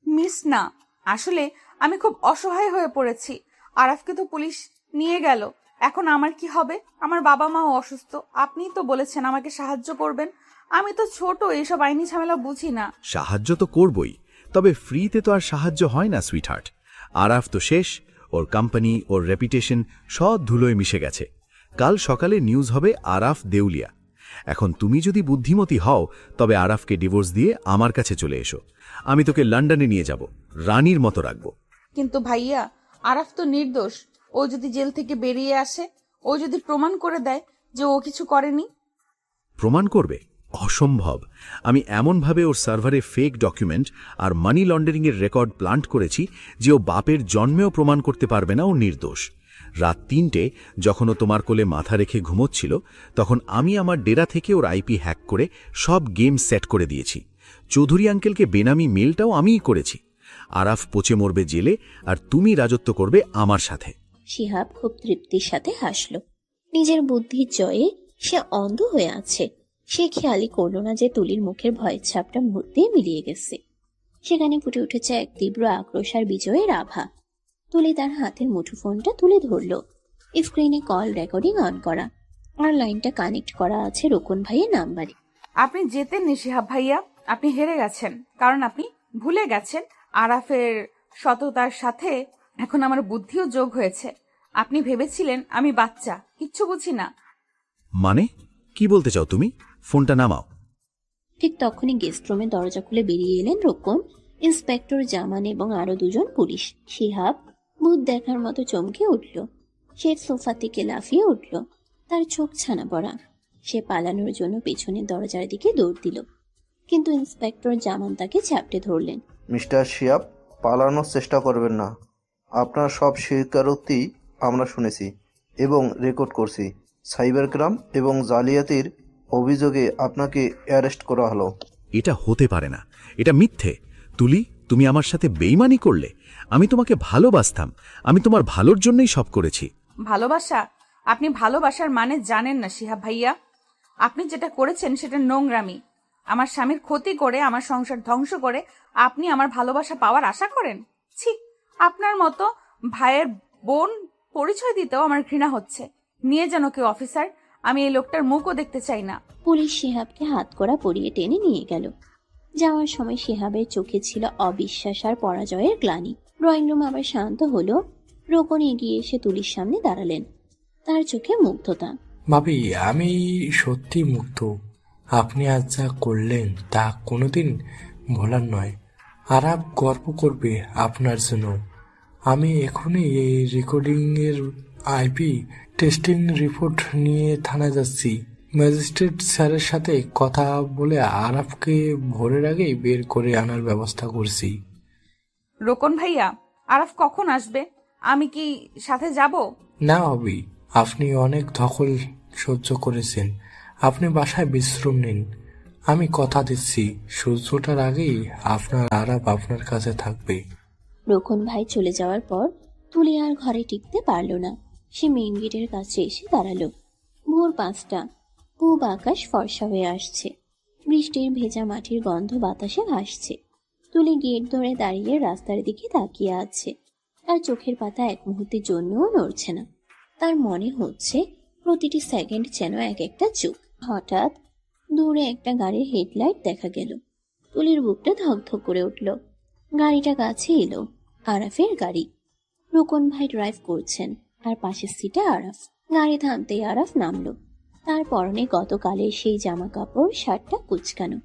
মিস না, আসলে আমি খুব অসহায় হয়ে পড়েছি। আরাফকে তো পুলিশ নিয়ে গেল, এখন আমার কি হবে? আমার বাবা মাও অসুস্থ। আপনিই তো বলেছেন আমাকে সাহায্য করবেন। আমি তো ছোট, এইসব আইনি ঝামেলা বুঝি না। সাহায্য তো করবই, তবে ফ্রিতে তো আর সাহায্য হয় না সুইটহার্ট। আরাফ তো শেষ, ওর কোম্পানি, ওর রেপুটেশন সব ধুলোয় মিশে গেছে। কাল সকালে নিউজ হবে আরাফ দেউলিয়া। এখন তুমি যদি বুদ্ধিমতী হও তবে আরাফকে ডিভোর্স দিয়ে আমার কাছে চলে এসো। আমি তোকে লন্ডনে নিয়ে যাব, রানীর মতো রাখবো। কিন্তু ভাইয়া, আরাফ তো নির্দোষ। ও যদি জেল থেকে বেরিয়ে আসে, ও যদি প্রমাণ করে দেয় যে ও কিছু করেনি। প্রমাণ করবে? অসম্ভব। আমি এমনভাবে ওর সার্ভারে ফেক ডকুমেন্ট আর মানি লন্ডারিংয়ের রেকর্ড প্লান্ট করেছি যে ও বাপের জন্মেও প্রমাণ করতে পারবে না ও নির্দোষ। রাত ৩টে যখন ও তোমার কোলে মাথা রেখে ঘুমোচ্ছিল, তখন আমি আমার ডেরা থেকে ওর আইপি হ্যাক করে সব গেম সেট করে দিয়েছি। চৌধুরী আঙ্কেলকে বেনামি মেলটাও আমিই করেছি। আরাফ পচে মরবে জেলে, আর তুমি রাজত্ব করবে আমার সাথে। শিহাব খুব তৃপ্তির সাথে হাসল। নিজের বুদ্ধির জয়ে সে অন্ধ হয়ে আছে। সে খেয়ালই করলো না যে তুলির মুখের ভয়ের ছাপটা মুহূর্তেই মিলিয়ে গেছে। সেখানে ফুটে উঠেছে এক তীব্র আক্রোশ আর বিজয়ের আভা। তুলি তার হাতের মুঠোফোনটা তুলে ধরল। স্ক্রিনে কল রেকর্ডিং অন করা, আর লাইনটা কানেক্ট করা আছে রোকন ভাইয়ের নাম্বারে। আপনি জেতেননি শিহাব ভাইয়া, আপনি হেরে গেছেন, কারণ আপনি ভুলে গেছেন আরাফের সততার সাথে এখন আমার বুদ্ধিও যোগ হয়েছে। আপনি ভেবেছিলেন আমি বাচ্চা, কিচ্ছু বুঝি না। মানে কি বলতে চাও তুমি? ফোনটা নামাও। ঠিক তখনই গেস্ট রুমে দরজা খুলে বেরিয়ে এলেন রোকন, ইন্সপেক্টর জামান এবং আরো দুজন পুলিশ। শিহাব ভূত দেখার মতো চমকে উঠল। সে সোফা থেকে লাফিয়ে উঠল, তার চোখ ছানা পড়া। সে পালানোর জন্য পেছনের দরজার দিকে দৌড় দিল, কিন্তু ইন্সপেক্টর জামান তাকে চ্যাপটে ধরলেন। মিস্টার শিয়াব, পালানোর চেষ্টা করবেন না। আপনার সব স্বীকারোক্তি আমরা শুনেছি এবং রেকর্ড করছি। সাইবার ক্রাইম এবং জালিয়াতির অভিযোগে আপনাকে অ্যারেস্ট করা হলো। এটা হতে পারে না, এটা মিথ্যে। তুলি, তুমি আমার সাথে বেইমানি করলে। আমি তোমাকে ভালোবাসতাম, আমি তোমার ভালোর জন্যই সব করেছি। ভালোবাসা? আপনি ভালোবাসার মানে জানেন না শিহাব ভাইয়া। আপনি যেটা করেছেন সেটা নোংরামি। আমার স্বামীর ক্ষতি করে, আমার সংসার ধ্বংস করে আপনি আমার ভালোবাসা পাওয়ার আশা করেন? ছি, আপনার মতো ভাইয়ের বোন পরিচয় দিতেও আমার ঘৃণা হচ্ছে। নিয়ে যেন কেউ অফিসার, আমি এই লোকটার মুখও দেখতে চাই না। পুলিশ শিহাবকে হাত করা পরিয়ে টেনে নিয়ে গেল। যাওয়ার সময় শিহাবের চোখে ছিল অবিশ্বাস আর পরাজয়ের গ্লানি। ড্রয়িং রুম আবার শান্ত হলো। রোকন এগিয়ে এসে তুলির সামনে দাঁড়ালেন, তার চোখে মুগ্ধতা। ভাবি, আমি সত্যি মুগ্ধ। আপনি আজ যা করলেন তা কোনোদিন ভোলার নয়। আরাপ গর্ব করবে আপনার জন্য। আমি এখনই এই রেকর্ডিংয়ের আইপি টেস্টিং রিপোর্ট নিয়ে থানায় যাচ্ছি। ম্যাজিস্ট্রেট স্যারের সাথে কথা বলে আরাফকে ভোরের আগেই বের করে আনার ব্যবস্থা করছি। রোকন ভাইয়া, আরাফ কখন আসবে? আমি কি সাথে যাব? না ভাবি, আপনি অনেক ধকল সহ্য করেছেন। আপনি বাসায় বিশ্রাম নিন। আমি কথা দিচ্ছি, সূর্য ওঠার আগেই আপনার আরাফ আপনার কাছে থাকবে। রোকন ভাই চলে যাওয়ার পর তুলি আর ঘরে টিকতে পারল না। সে মেইন গেটের কাছে এসে দাঁড়ালো। ভোর 5টা, পূব আকাশ ফর্সা হয়ে আসছে। বৃষ্টির ভেজা মাটির গন্ধ বাতাসে ভাসছে। তুলি গেট ধরে দাঁড়িয়ে রাস্তার দিকে তাকিয়ে আছে। তার চোখের পাতা এক মুহূর্তের জন্যও নড়ছে না। তার মনে হচ্ছে প্রতিটি সেকেন্ড যেন এক একটা যুগ। হঠাৎ দূরে একটা গাড়ির হেডলাইট দেখা গেল। তুলির বুকটা ধকধক করে উঠল। গাড়িটা কাছে এলো, আরাফের গাড়ি। রোকন ভাই ড্রাইভ করছেন, আর পাশের সিটে আরাফ। গাড়ি থামতেই আরাফ নামলো। তার পরনে গতকালের সেই জামা কাপড়, শার্টটা কুচকানো,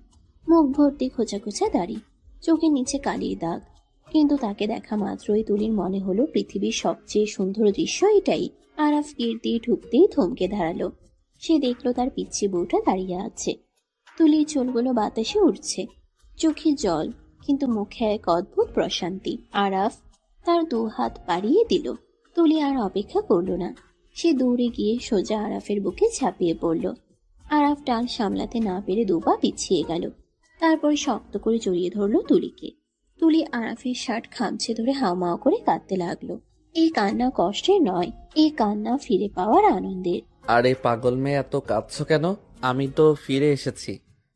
মুখ ভর্তি খোঁচা খোঁচা দাড়ি, চোখের নিচে কালির দাগ। কিন্তু তাকে দেখা মাত্রই তুলির মনে হলো পৃথিবীর সবচেয়ে সুন্দর দৃশ্য এটাই। আরাফ গেট দিয়ে ঢুকতেই থমকে দাঁড়ালো। সে দেখলো তার পিচ্ছি বউটা দাঁড়িয়ে আছে। তুলির চুলগুলো বাতাসে উঠছে, চোখে জল, কিন্তু মুখে এক অদ্ভুত প্রশান্তি। আরাফ তার 2 হাত বাড়িয়ে দিল। তুলি আর অপেক্ষা করলো না, সে দৌড়ে গিয়ে সোজা আরাফের বুকে ঝাঁপিয়ে পড়ল। আরাফ টান সামলাতে না পেরে 2 পা পিছিয়ে গেল। তারপর শক্ত করে জড়িয়ে ধরল তুলিকে। তুলি আরাফের শার্ট খামছে ধরে হাওমাও করে কাঁদতে লাগলো। এই কান্না কষ্টের নয়, এই কান্না ফিরে পাওয়ার আনন্দের। আরে পাগল মেয়ে, এত কাঁদছো কেন? আমি তো ফিরে এসেছি,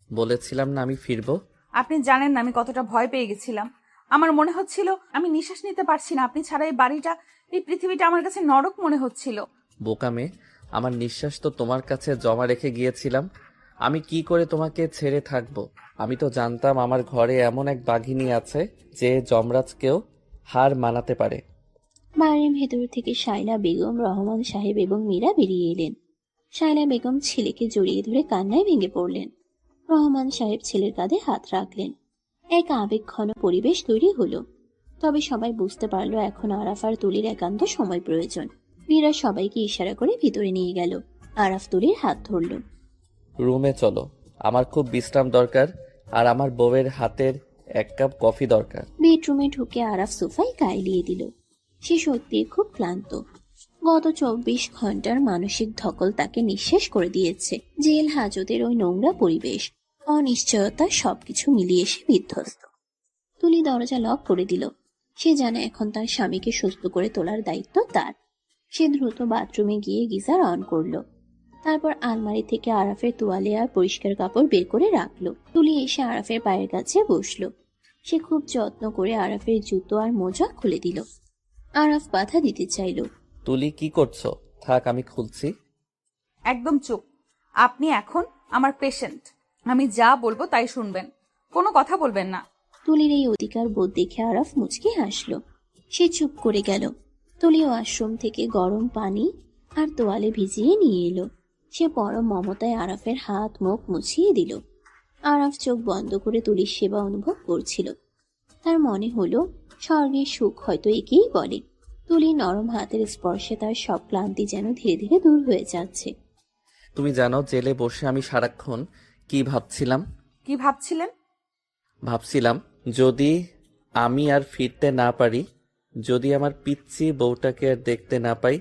বলেছিলাম না আমি ফিরবো। আপনি জানেন না আমি কতটা ভয় পেয়ে গেছিলাম। আমার মনে হচ্ছিল আমি নিঃশ্বাস নিতে পারছি না। আপনি ছাড়া এই বাড়িটা, এই পৃথিবীটা আমার কাছে নরক মনে হচ্ছিল। বোকা মেয়ে, আমার নিঃশ্বাস তো তোমার কাছে জমা রেখে গিয়েছিলাম। আমি কি করে তোমাকে ছেড়ে থাকবো? আমি তো জানতাম আমার ঘরে এমন এক বাঘিনী আছে যে যমরাজকেও হার মানাতে পারে। বাড়ির ভেতর থেকে শায়লা বেগম, রহমান সাহেব এবং মীরা বেরিয়ে এলেন। শায়লা বেগম ছেলেকে জড়িয়ে ধরে কান্নায় ভেঙে পড়লেন। রহমান সাহেব ছেলের কাঁধে হাত রাখলেন। এক আবেগঘন পরিবেশ তৈরি হলো। তবে সবাই বুঝতে পারলো এখন আরাফ আর তুলির একান্ত সময় প্রয়োজন। মীরা সবাইকে ইশারা করে ভিতরে নিয়ে গেল। আরাফ তুলির হাত ধরল। রুমে চলো, আমার খুব বিশ্রাম দরকার, আর আমার বউয়ের হাতের 1 কাপ কফি দরকার। বেডরুমে ঢুকে আরাফ সোফায় গায়ে দিল। সে সত্যি খুব ক্লান্ত। গত 24 ঘন্টার মানসিক ধকল তাকে নিঃশেষ করে দিয়েছে। জেল হাজতের ওই নোংরা পরিবেশ, অনিশ্চয়তা, সবকিছু মিলিয়ে সে বিধ্বস্ত। তুলি দরজা লক করে দিল। সে জানে এখন তার স্বামীকে সুস্থ করে তোলার দায়িত্ব তার। সে দ্রুত বাথরুমে গিয়ে গিজার অন করলো। তারপর আলমারি থেকে আরাফের তোয়ালে আর পরিষ্কার কাপড় বের করে রাখলো। তুলি এসে আরাফের পায়ের কাছে বসলো। সে খুব যত্ন করে আরাফের জুতো আর মোজা খুলে দিল। আরাফ বাধা দিতে চাইল। তুলি কি করছো? থাক, আমি খুলছি। একদম চুপ। আপনি এখন আমার পেশেন্ট। আমি যা বলবো তাই শুনবেন, কোনো কথা বলবেন না। তুলির এই অধিকার বোধ দেখে আরাফ মুচকি হাসলো। সে চুপ করে গেল। তুলি ওয়াশরুম থেকে গরম পানি আর তোয়ালে ভিজিয়ে নিয়ে এলো। সে পরম মমতায় আরাফের হাত মুখ মুছিয়ে দিল। আরাফ চোখ বন্ধ করে তুলির সেবা অনুভব করছিল। তার মনে হলো স্বর্গের সুখ হয়তো একেই বলে। তুলির নরম হাতের স্পর্শে তার সব ক্লান্তি যেন ধীরে ধীরে দূর হয়ে যাচ্ছে। তুমি জানো জেলে বসে আমি সারাক্ষণ কি ভাবছিলাম? কি ভাবছিলেন? ভাবছিলাম যদি আমি আর ফিরতে না পারি, যদি আমার পিচ্চি বউটাকে আর দেখতে না পাই।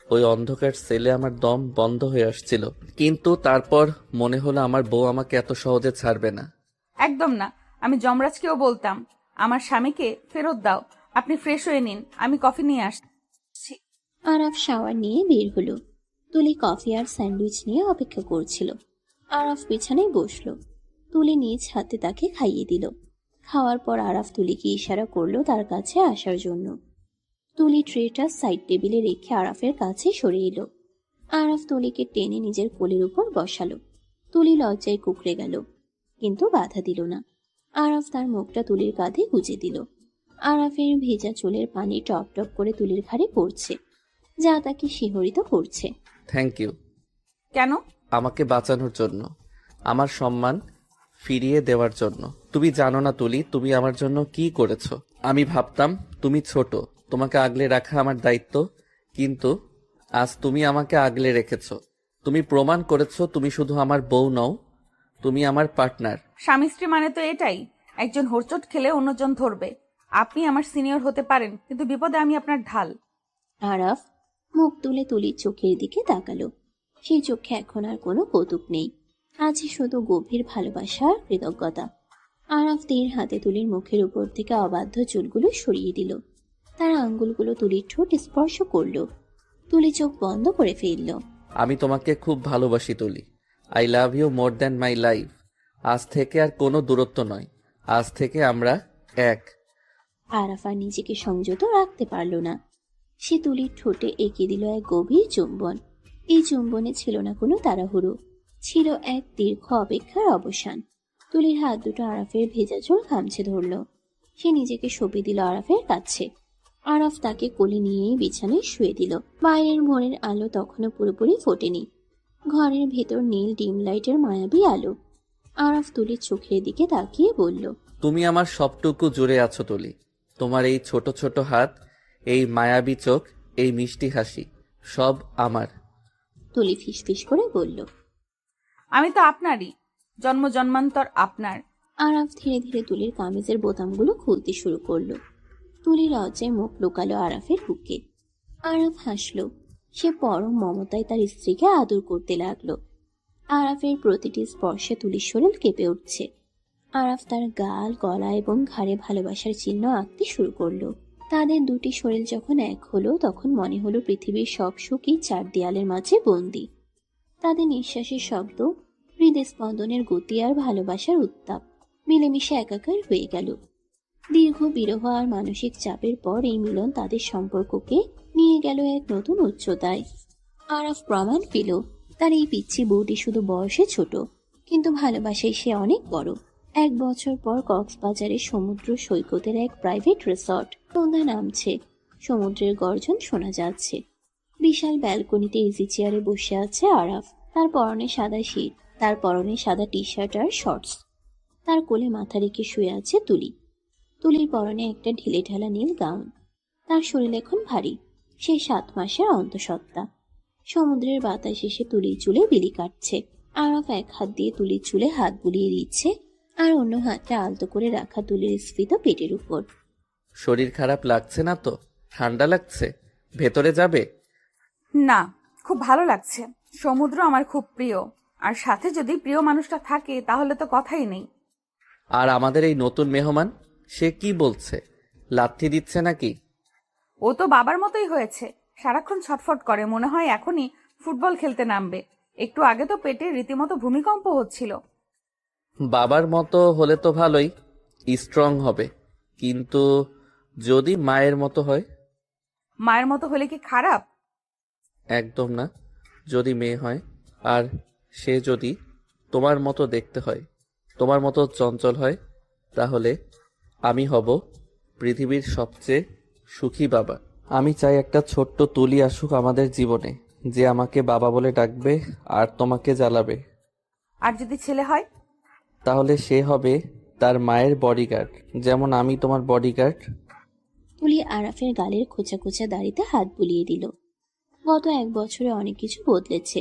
ওই অন্ধকার সেলে আমার দম বন্ধ হয়ে আসছিল, কিন্তু তারপর মনে হলো আমার বউ আমাকে এত সহজে ছাড়বে না। একদম না। আমি যমরাজকেও বলতাম আমার স্বামীকে ফেরত দাও, আপনি ফ্রেশ হয়ে নিন, আমি কফি নিয়ে আসছি। আরাফ শাওয়ার নিয়ে বের হলো। তুলি কফি আর স্যান্ডউইচ নিয়ে অপেক্ষা করছিল। আরাফ বিছানায় বসলো। তুলি নিজ হাতে তাকে খাইয়ে দিল। খাওয়ার পর আরাফ তুলিকে ইশারা করলো তার কাছে আসার জন্য। তুলি ট্রেটা সাইড টেবিলে রেখে আরাফের কাছে সরে এলো। আরাফ তুলিকে টেনে নিজের কোলের উপর বসালো। তুলি লজ্জায় কুকড়ে গেল, কিন্তু বাধা দিল না। আরাফ তার মুখটা তুলির কাঁধে গুজে দিল। আরাফের ভেজা চুলের পানি টপ টপ করে তুলির ঘাড়ে পড়ছে, যা তাকে শিহরিত করছে। Thank you. কেন? আমাকে বাঁচানোর জন্য, আমার সম্মান ফিরিয়ে দেওয়ার জন্য। তুমি জানো না তুলি, তুমি আমার জন্য কি করেছো। আমি ভাবতাম তুমি ছোট, তোমাকে আগলে রাখা আমার দায়িত্ব, কিন্তু আজ তুমি আমাকে আগলে রেখেছো। তুমি প্রমাণ করেছো তুমি শুধু আমার বউ নও, তুমি আমার পার্টনার। স্বামী স্ত্রী মানে তো এটাই, একজন হোঁচট খেলে অন্যজন ধরবে। আপনি আমার সিনিয়র হতে পারেন, কিন্তু বিপদে আমি আপনার ঢাল। আরাফ মুখ তুলে তুলির চোখের দিকে তাকালো। সেই চোখে এখন আর কোনো কৌতুক নেই, আছে শুধু গভীর ভালোবাসা আর কৃতজ্ঞতা। আরাফ তীর হাতে তুলির মুখের উপর থেকে অবাধ্য চুলগুলো সরিয়ে দিল। তার আঙ্গুলগুলো তুলির ঠোঁট স্পর্শ করলো। তুলি চোখ বন্ধ করে ফেলল। আমি তোমাকে খুব ভালোবাসি Tuli. I love you more than my life. আজ থেকে আর কোনো দূরত্ব নয়, আজ থেকে আমরা এক। আরাফ আর নিজেকে সংযত রাখতে পারল না। সে তুলির ঠোঁটে এঁকে দিল এক গভীর চুম্বন। এই চুম্বনে ছিল না কোনো তাড়াহুড়ো, ছিল এক দীর্ঘ অপেক্ষার অবসান। তুলির হাত দুটো আরাফের ভেজা চুল খামছে ধরল। সে নিজেকে সঁপে দিল আরাফের কাছে। আরাফ তাকে কোলে নিয়েই বিছানায় শুয়ে দিল। বাইরের ভোরের আলো তখনও পুরোপুরি ফোটেনি। ঘরের ভেতর নীল ডিম লাইটের মায়াবী আলো। আরাফ তুলির চোখের দিকে তাকিয়ে বলল, তুমি আমার সবটুকু জুড়ে আছো তুলি। তোমার এই ছোট ছোট হাত, এই মায়াবী চোখ, এই মিষ্টি হাসি, সব আমার। তুলি ফিসফিস করে বলল, আমি তো আপনারই, জন্ম জন্মান্তর আপনার। আরাফ ধীরে ধীরে তুলির কামিজের বোতামগুলো খুলতে শুরু করলো। তুলি লজ্জায় মুখ লুকালো আরাফের বুকে। আরাফ হাসলো। সে পরম মমতায় তার স্ত্রীকে আদর করতে লাগলো। আরাফের প্রতিটি স্পর্শে তুলির শরীর কেঁপে উঠছে। আরাফ তার গাল, গলা এবং ঘাড়ে ভালোবাসার চিহ্ন আঁকতে শুরু করলো। তাদের দুটি শরীর যখন এক হলো, তখন মনে হলো পৃথিবীর সব সুখই চার দেয়ালের মাঝে বন্দি। তাদের নিঃশ্বাসের শব্দ, হৃদস্পন্দনের গতি আর ভালোবাসার উত্তাপ মিলেমিশে একাকার হয়ে গেল। দীর্ঘ বিরহ আর মানসিক চাপের পর এই মিলন তাদের সম্পর্ককে নিয়ে গেল এক নতুন উচ্চতায়। আরাফ প্রমাণ পেল তার এই পিচ্ছি বউটি শুধু বয়সে ছোট, কিন্তু ভালোবাসায় সে অনেক বড়। 1 বছর পর কক্সবাজারের সমুদ্র সৈকতের এক প্রাইভেট রিসর্ট। সন্ধ্যা নামছে, সমুদ্রের গর্জন শোনা যাচ্ছে। বিশাল ব্যালকনিতে ইজি চেয়ারে বসে আছে আরাফ। তার পরনে সাদা শীট, তার পরনে সাদা টি শার্ট আর শর্টস। তার কোলে মাথা রেখে শুয়ে আছে তুলি। তুলির পরনে একটা ঢিলে ঢালা নীল গাউন। তার শরীর এখন ভারী, সে 7 মাসের অন্তঃসত্ত্বা। সমুদ্রের বাতাস এসে তুলির চুলে বিলি কাটছে। আরাফ এক হাত দিয়ে তুলির চুলে হাত বুলিয়ে দিচ্ছে, আর অন্য হাতটা আলতো করে রাখা তুলির স্ফীত পেটের উপর। শরীর খারাপ লাগছে না তো? ঠান্ডা লাগছে? ভেতরে যাবে? না, খুব ভালো লাগছে। সমুদ্র আমার খুব প্রিয়, আর সাথে যদি প্রিয় মানুষটা থাকে তাহলে তো কথাই নেই। আর আমাদের এই নতুন মেহমান, সে কি বলছে? লাথি দিচ্ছে নাকি? ও তো বাবার মতোই হয়েছে, সারাক্ষণ ছটফট করে, মনে হয় এখনই ফুটবল খেলতে নামবে। একটু আগে তো পেটে রীতিমতো ভূমিকম্প হচ্ছিল। বাবার মতো হলে তো ভালোই, স্ট্রং হবে, কিন্তু যদি মায়ের মতো হয়? মায়ের মতো হলে কি খারাপ? একদম না। যদি মেয়ে হয় আর সে যদি তোমার মতো দেখতে হয়, তোমার মতো চঞ্চল হয়, তাহলে আমি হব পৃথিবীর সবচেয়ে সুখী বাবা। আমি চাই একটা ছোট্ট তুলি আসুক আমাদের জীবনে, যে আমাকে বাবা বলে ডাকবে আর তোমাকে জ্বালাবে। আর যদি ছেলে হয়? তাহলে সে হবে তার মায়ের বডিগার্ড, যেমন আমি তোমার বডিগার্ড। তুলি আরাফের গালের খোঁচা খোঁচা দাড়িতে হাত বুলিয়ে দিল। গত 1 বছরে অনেক কিছু বদলেছে।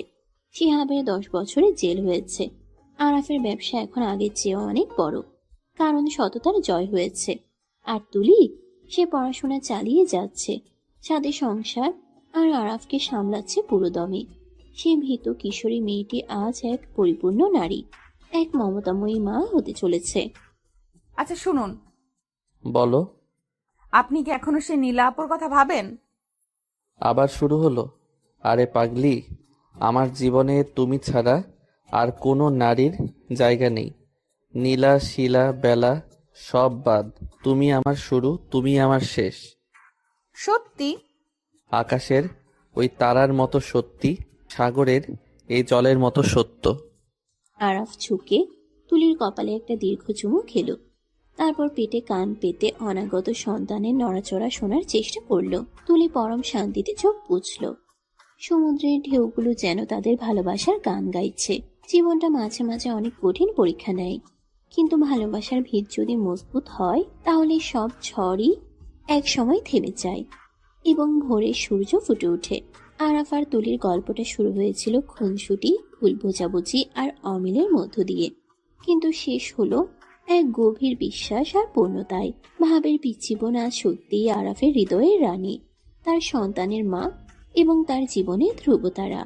শিহাবের 10 বছরে জেল হয়েছে। আরাফের ব্যবসা এখন আগের চেয়েও অনেক বড়, কারণ সততার জয় হয়েছে। আর তুলি, সে পড়াশোনা চালিয়ে যাচ্ছে, সাথে সংসার আর আরাফকে সামলাচ্ছে পুরো দমে। সে ভীত কিশোরী মেয়েটি আজ এক পরিপূর্ণ নারী, এক মমতাময়ী মা হতে চলেছে। আচ্ছা শুনুন, বলো। আপনি কি এখনো সে নীলা আপুর কথা ভাবেন? আবার শুরু হলো? আরে পাগলি, আমার জীবনে তুমি ছাড়া আর কোনো নারীর জায়গা নেই। নীলা, শিলা, বেলা সব বাদ। তুমি আমার শুরু, তুমি আমার শেষ। সত্যি? আকাশের ওই তারার মতো সত্যি, সাগরের এই জলের মতো সত্য। আরাফ ঝুঁকে তুলির কপালে একটা দীর্ঘ চুমু খেলো। তারপর পেটে কান পেতে অনাগত সন্তানের নড়াচড়া শোনার চেষ্টা করলো। তুলি পরম শান্তিতে চোখ বুঝল। সমুদ্রের ঢেউগুলো যেন তাদের ভালোবাসার গান গাইছে। জীবনটা মাঝে মাঝে অনেক কঠিন পরীক্ষা নেয়, কিন্তু ভালোবাসার ভিত যদি মজবুত হয় তাহলে সব ঝড়ই এক সময় থেমে যায় এবং ভোরে সূর্য ফুটে ওঠে। আরাফ আর তুলির গল্পটা শুরু হয়েছিল খুনসুটি, ভুল বোঝাবুঝি আর অমিলের মধ্য দিয়ে, কিন্তু শেষ হলো এক গভীর বিশ্বাস আর পূর্ণতায়। ভাবের পিচ্ছি বোন আজ সত্যিই আরাফের হৃদয়ের রানী, তার সন্তানের মা এবং তার জীবনের ধ্রুবতারা।